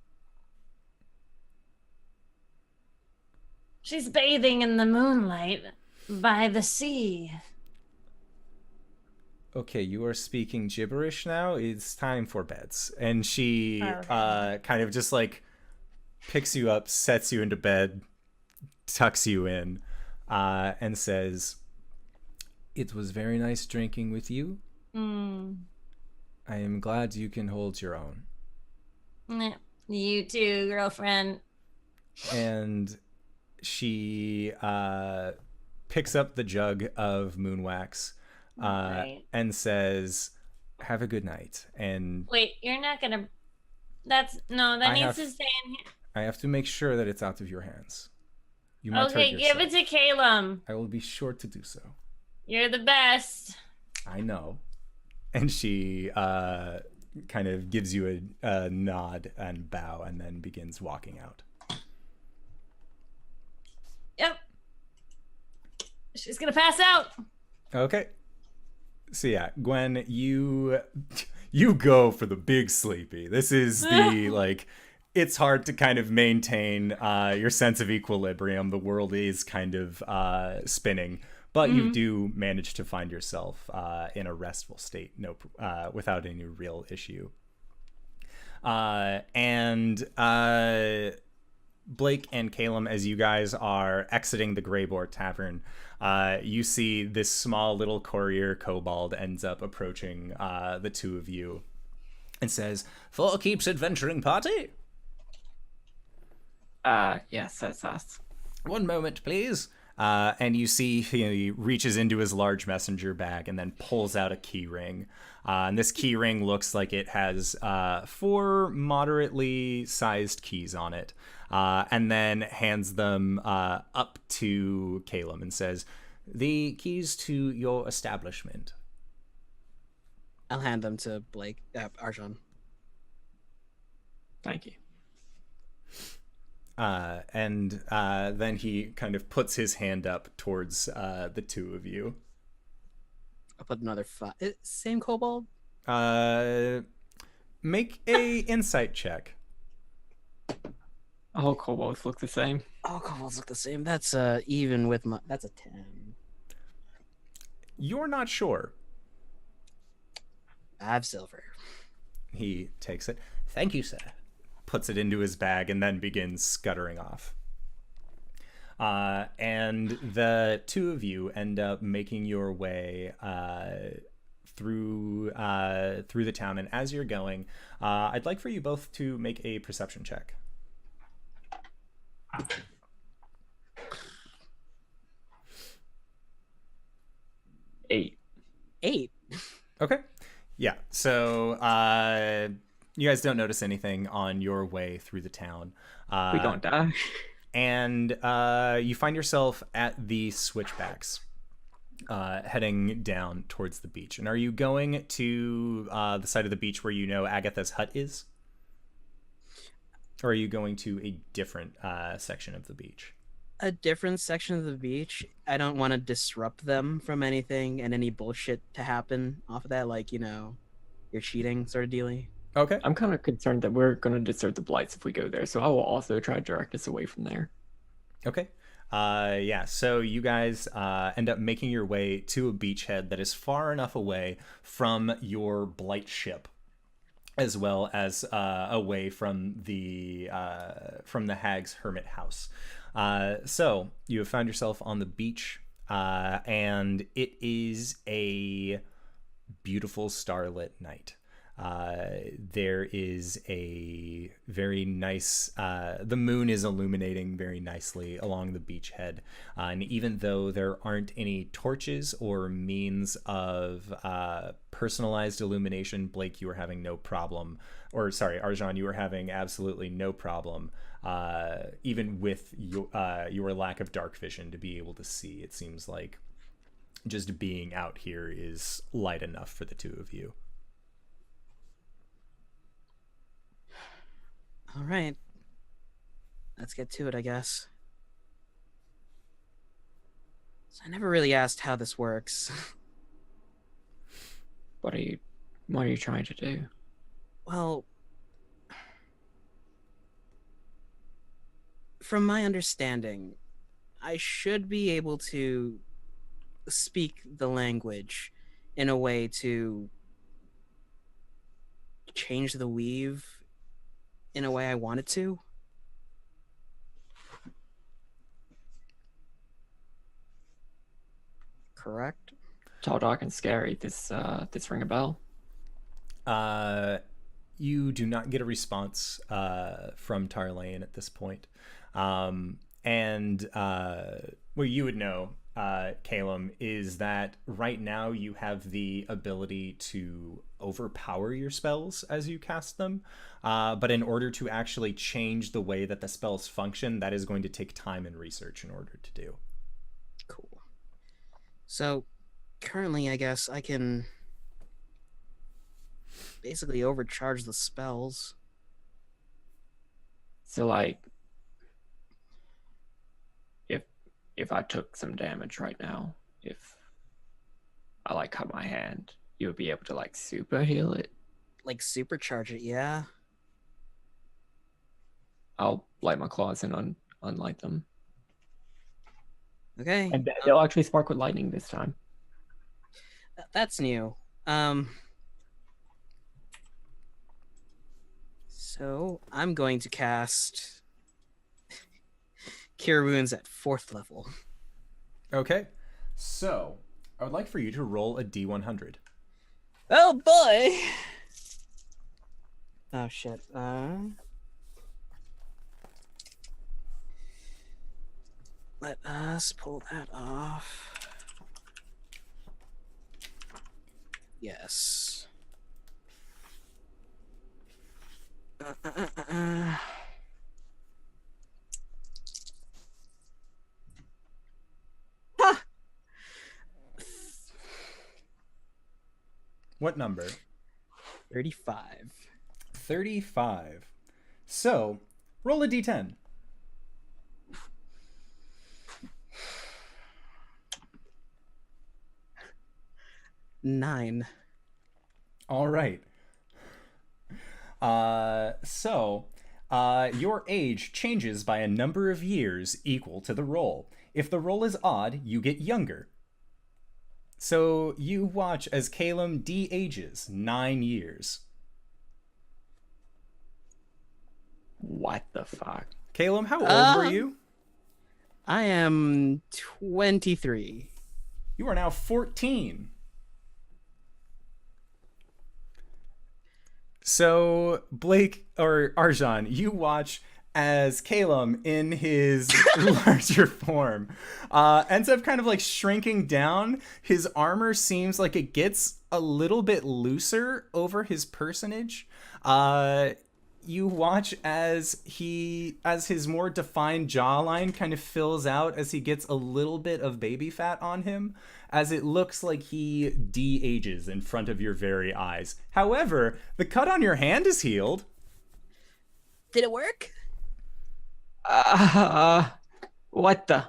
She's bathing in the moonlight by the sea. Okay, you are speaking gibberish now. It's time for beds. And she kind of just like picks you up, sets you into bed, tucks you in, and says, "It was very nice drinking with you. I am glad you can hold your own." You too, girlfriend. And she picks up the jug of moon wax and says, "Have a good night." And wait, you're not gonna. That needs to stay in here. I have to make sure that it's out of your hands. You might hurt Okay, yourself. give it to Caelum. I will be sure to do so. You're the best. I know. And she kind of gives you a nod and bow and then begins walking out. Yep. She's gonna pass out. Okay. So yeah, Gwen, you go for the big sleepy. This is the like, it's hard to kind of maintain your sense of equilibrium. The world is kind of spinning, but you do manage to find yourself in a restful state, without any real issue. And Blake and Caelum, as you guys are exiting the Greyboar Tavern, you see this small little courier kobold ends up approaching the two of you and says, "For Keeps Adventuring Party?" Yes, that's us. "One moment, please." And you see he reaches into his large messenger bag and then pulls out a key ring. And this key ring looks like it has 4 moderately sized keys on it. And then hands them up to Caelum and says, "The keys to your establishment." I'll hand them to Blake, Arjhan. Thank you. And then he kind of puts his hand up towards the two of you. I'll put another 5. Same kobold? Make a insight check. All kobolds look the same. All kobolds look the same. That's even with my. That's a 10. You're not sure. I have silver. He takes it. "Thank you, sir." Puts it into his bag and then begins scuttering off. And the two of you end up making your way through the town. And as you're going, I'd like for you both to make a perception check. 8. 8. Okay. Yeah. So you guys don't notice anything on your way through the town. We don't die. And you find yourself at the switchbacks, heading down towards the beach. And are you going to the side of the beach where you know Agatha's hut is? Or are you going to a different section of the beach? A different section of the beach. I don't want to disrupt them from anything and any bullshit to happen off of that, like, you're cheating sort of dealie. Okay. I'm kind of concerned that we're going to disturb the Blights if we go there, so I will also try to direct us away from there. Okay. Yeah, so you guys end up making your way to a beachhead that is far enough away from your Blight ship, as well as away from the Hag's hermit house. So you have found yourself on the beach, and it is a beautiful starlit night. There is a very nice, the moon is illuminating very nicely along the beachhead. And even though there aren't any torches or means of personalized illumination, Blake, you are having no problem, or sorry, Arjhan, you are having absolutely no problem, even with your lack of dark vision, to be able to see. It seems like just being out here is light enough for the two of you. All right. let's get to it, I guess. So I never really asked how this works. What are you trying to do? Well, from my understanding, I should be able to speak the language in a way to change the weave in a way I want it to. Correct? Tall, dark, and scary. This ring a bell? You do not get a response from Tarlane at this point. And what you would know, Caelum, is that right now you have the ability to overpower your spells as you cast them. But in order to actually change the way that the spells function, that is going to take time and research in order to do. Cool. So, currently, I guess I can basically overcharge the spells. So, like, if I took some damage right now, if I, like, cut my hand, you would be able to, like, super heal it? Like, supercharge it, yeah? I'll light my claws and unlight them. Okay. And they'll actually spark with lightning this time. That's new. So I'm going to cast Cure Wounds at 4th level. Okay. So, I would like for you to roll a D100. Oh boy! Oh shit. Let us pull that off. Yes. Ha! What number? 35. 35. So, roll a D10. Nine. All right. Your age changes by a number of years equal to the roll. If the roll is odd, you get younger. So you watch as Caelum de-ages 9 years. What the fuck? Caelum, how old were you? I am 23. You are now 14. So, Blake, or Arjhan, you watch as Caelum, in his larger form, ends up kind of like shrinking down. His armor seems like it gets a little bit looser over his personage. You watch as his more defined jawline kind of fills out as he gets a little bit of baby fat on him, as it looks like he de-ages in front of your very eyes. However, the cut on your hand is healed. Did it work? What the?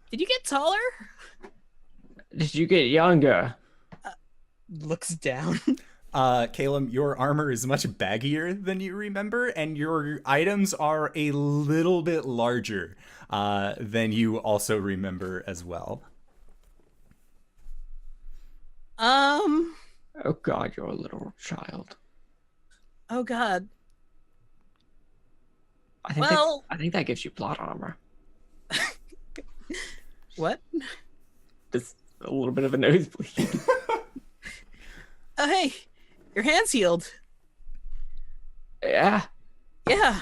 Did you get taller? Did you get younger? Looks down. Caelum, your armor is much baggier than you remember, and your items are a little bit larger than you also remember as well. Oh god, you're a little child. Oh god. I think that gives you plot armor. What? Just a little bit of a nosebleed. Oh hey, your hand's healed. Yeah. Yeah.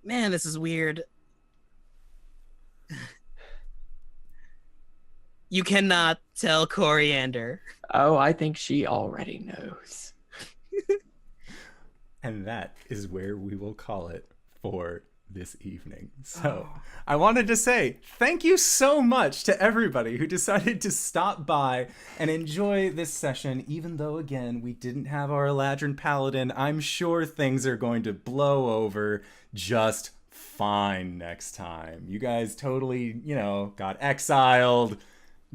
Man, this is weird. You cannot tell Coriander. Oh, I think she already knows. And that is where we will call it for this evening. So I wanted to say thank you so much to everybody who decided to stop by and enjoy this session, even though, again, we didn't have our Eladrin Paladin. I'm sure things are going to blow over just fine next time. You guys totally, got exiled,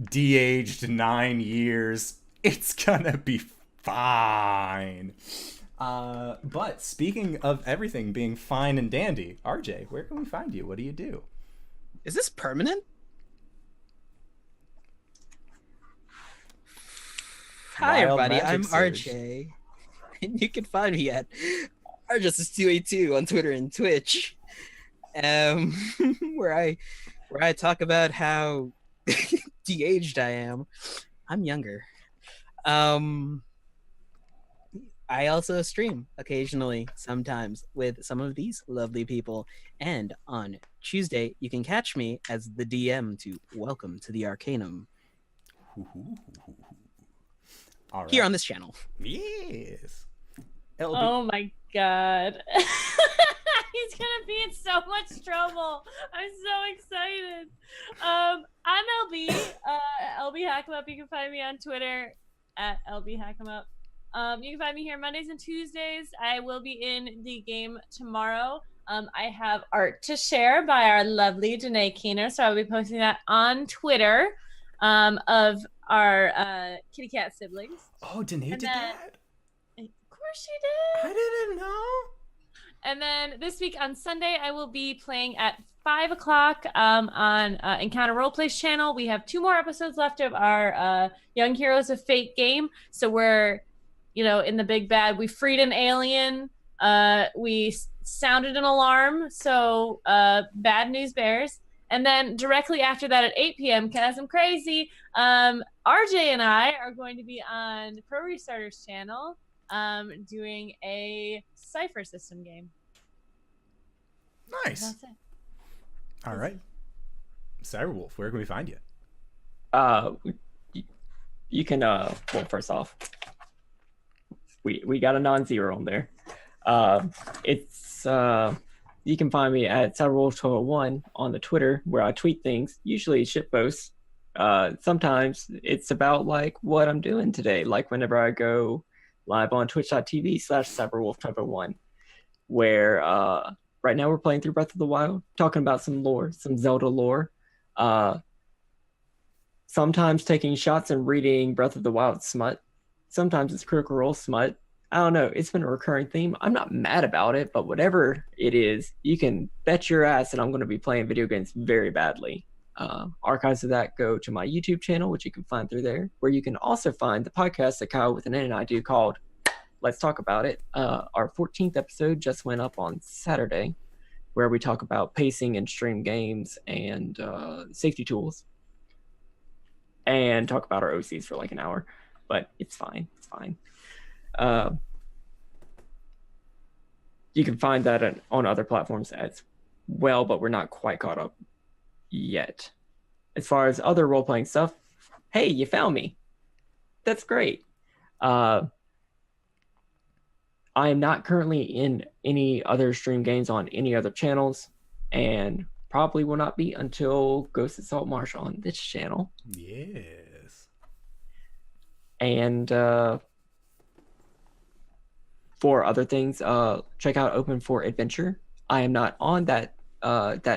de-aged 9 years. It's gonna be fine. But speaking of everything being fine and dandy, RJ, where can we find you? What do you do? Is this permanent? Hi, Wild everybody. Magic I'm Surge. RJ, and you can find me at RJustice282 on Twitter and Twitch, where I talk about how de-aged I am. I'm younger. I also stream occasionally, sometimes, with some of these lovely people. And on Tuesday, you can catch me as the DM to Welcome to the Arcanum All right. here on this channel. Yes. LB. Oh my god. He's gonna be in so much trouble. I'm so excited. I'm LB. LBHackEmUp. You can find me on Twitter at LBHackEmUp. You can find me here Mondays and Tuesdays. I will be in the game tomorrow. I have art to share by our lovely Danae Keener, so I'll be posting that on Twitter of our kitty cat siblings. Oh, Danae did that? Of course she did. I didn't know. And then this week on Sunday, I will be playing at 5 o'clock on Encounter Roleplay's channel. We have 2 more episodes left of our Young Heroes of Fate game. So we're, in the big bad. We freed an alien. We sounded an alarm. So bad news bears. And then directly after that at 8 p.m., because I'm crazy, RJ and I are going to be on Pro Restarter's channel doing a Cypher system game. Nice. That's it. All right. Cyberwolf, where can we find you? You can well, first off, we got a non-zero on there. It's you can find me at Cyberwolf201 on the Twitter, where I tweet things, usually shit posts. Sometimes it's about like what I'm doing today, like whenever I go live on twitch.tv/Cyberwolf201, where right now we're playing through Breath of the Wild, talking about some lore, some Zelda lore. Sometimes taking shots and reading Breath of the Wild smut. Sometimes it's Critical Role smut. I don't know. It's been a recurring theme. I'm not mad about it, but whatever it is, you can bet your ass that I'm going to be playing video games very badly. Archives of that go to my YouTube channel, which you can find through there, where you can also find the podcast that Kyle with an N and I do called Let's Talk About It. Our 14th episode just went up on Saturday, where we talk about pacing and stream games and safety tools, and talk about our OCs for like an hour. But it's fine. It's fine. You can find that on other platforms as well, but we're not quite caught up yet. As far as other role-playing stuff, hey, you found me. That's great. I am not currently in any other stream games on any other channels, and probably will not be until Ghost of Saltmarsh on this channel. Yes. And for other things, check out Open for Adventure. I am not on that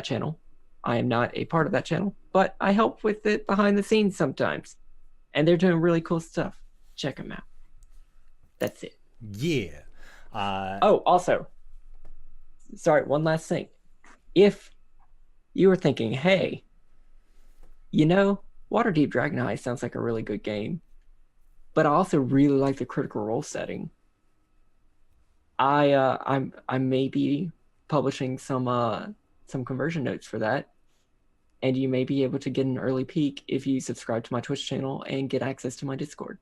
channel. I am not a part of that channel, but I help with it behind the scenes sometimes. And they're doing really cool stuff. Check them out. That's it. Yeah. Oh, also, sorry, one last thing. If you were thinking, hey, Waterdeep Dragon Heist sounds like a really good game, but I also really like the Critical Role setting. I may be publishing some conversion notes for that, and you may be able to get an early peek if you subscribe to my Twitch channel and get access to my Discord.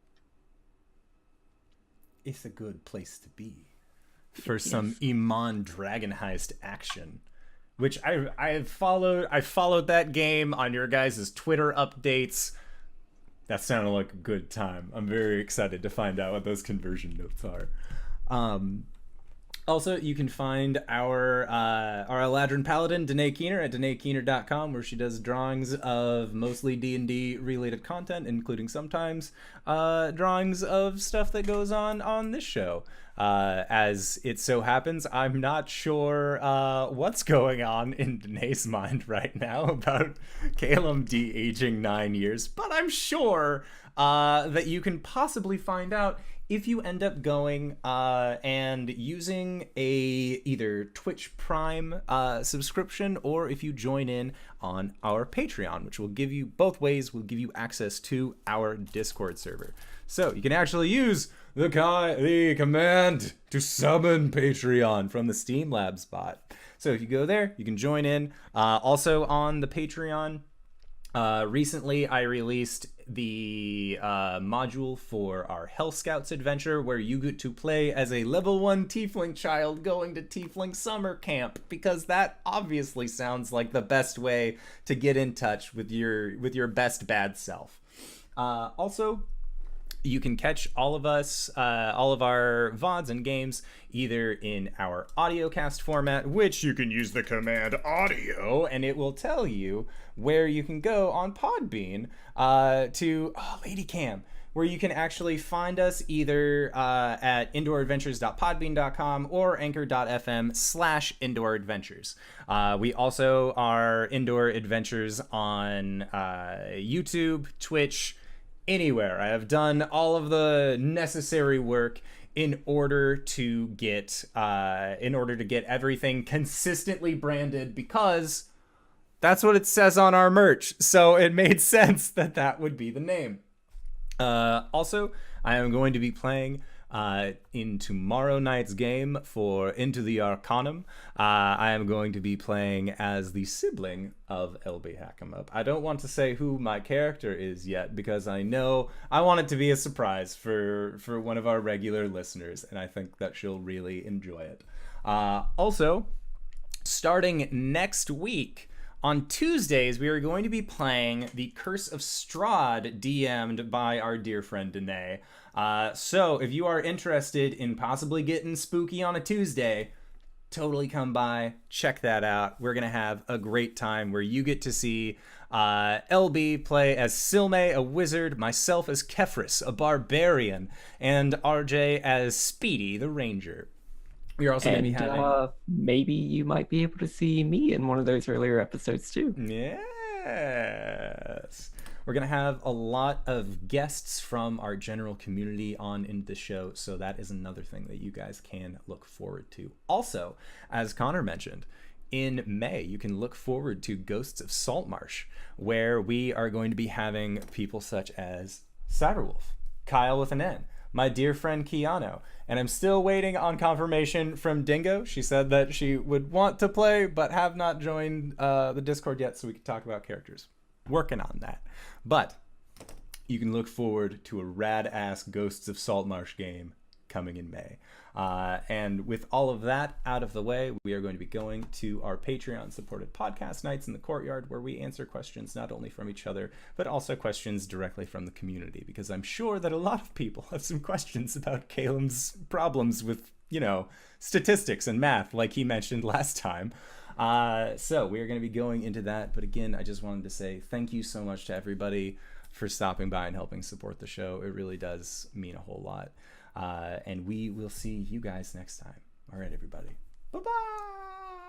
It's a good place to be for some Iman Dragon Heist action, which I followed that game on your guys' Twitter updates. That sounded like a good time. I'm very excited to find out what those conversion notes are. Also, you can find our Eladrin Paladin, Danae Keener, at DanaeKeener.com, where she does drawings of mostly D&D related content, including sometimes drawings of stuff that goes on this show. As it so happens, I'm not sure what's going on in Danae's mind right now about Caelum de-aging 9 years, but I'm sure that you can possibly find out if you end up going and using a either Twitch Prime subscription, or if you join in on our Patreon, which will give you both ways, will give you access to our Discord server. So you can actually use the command to summon Patreon from the Steam Labs bot. So if you go there, you can join in. Also on the Patreon, recently I released the module for our Hell Scouts adventure, where you get to play as a level 1 tiefling child going to tiefling summer camp, because that obviously sounds like the best way to get in touch with your best bad self. Also, you can catch all of us, all of our VODs and games, either in our audiocast format, which you can use the command audio, and it will tell you where you can go on Podbean to Lady Cam, where you can actually find us either at indooradventures.podbean.com or anchor.fm/indooradventures. We also are Indoor Adventures on YouTube, Twitch, anywhere. I have done all of the necessary work in order to get everything consistently branded, because that's what it says on our merch. So it made sense that that would be the name. Also, I am going to be playing in tomorrow night's game for Into the Arcanum. I am going to be playing as the sibling of LBHackEmUp. I don't want to say who my character is yet, because I know I want it to be a surprise for one of our regular listeners, and I think that she'll really enjoy it. Also, starting next week, on Tuesdays, we are going to be playing The Curse of Strahd, DM'd by our dear friend Danae. So if you are interested in possibly getting spooky on a Tuesday, totally come by, check that out. We're going to have a great time where you get to see LB play as Silme, a wizard, myself as Kefris, a barbarian, and RJ as Speedy, the ranger. We are also going to be having... maybe you might be able to see me in one of those earlier episodes too. Yes. We're going to have a lot of guests from our general community on in the show, so that is another thing that you guys can look forward to. Also, as Connor mentioned, in May, you can look forward to Ghosts of Saltmarsh, where we are going to be having people such as Cyberwolf, Kyle with an N, my dear friend Keanu, and I'm still waiting on confirmation from Dingo. She said that she would want to play, but have not joined the Discord yet, so we can talk about characters. Working on that. But you can look forward to a rad-ass Ghosts of Saltmarsh game coming in May. And with all of that out of the way, we are going to be going to our Patreon-supported podcast nights in the courtyard, where we answer questions not only from each other, but also questions directly from the community, because I'm sure that a lot of people have some questions about Caelum's problems with, statistics and math, like he mentioned last time. So we are going to be going into that. But again, I just wanted to say thank you so much to everybody for stopping by and helping support the show. It really does mean a whole lot. And we will see you guys next time. All right, everybody. Bye-bye.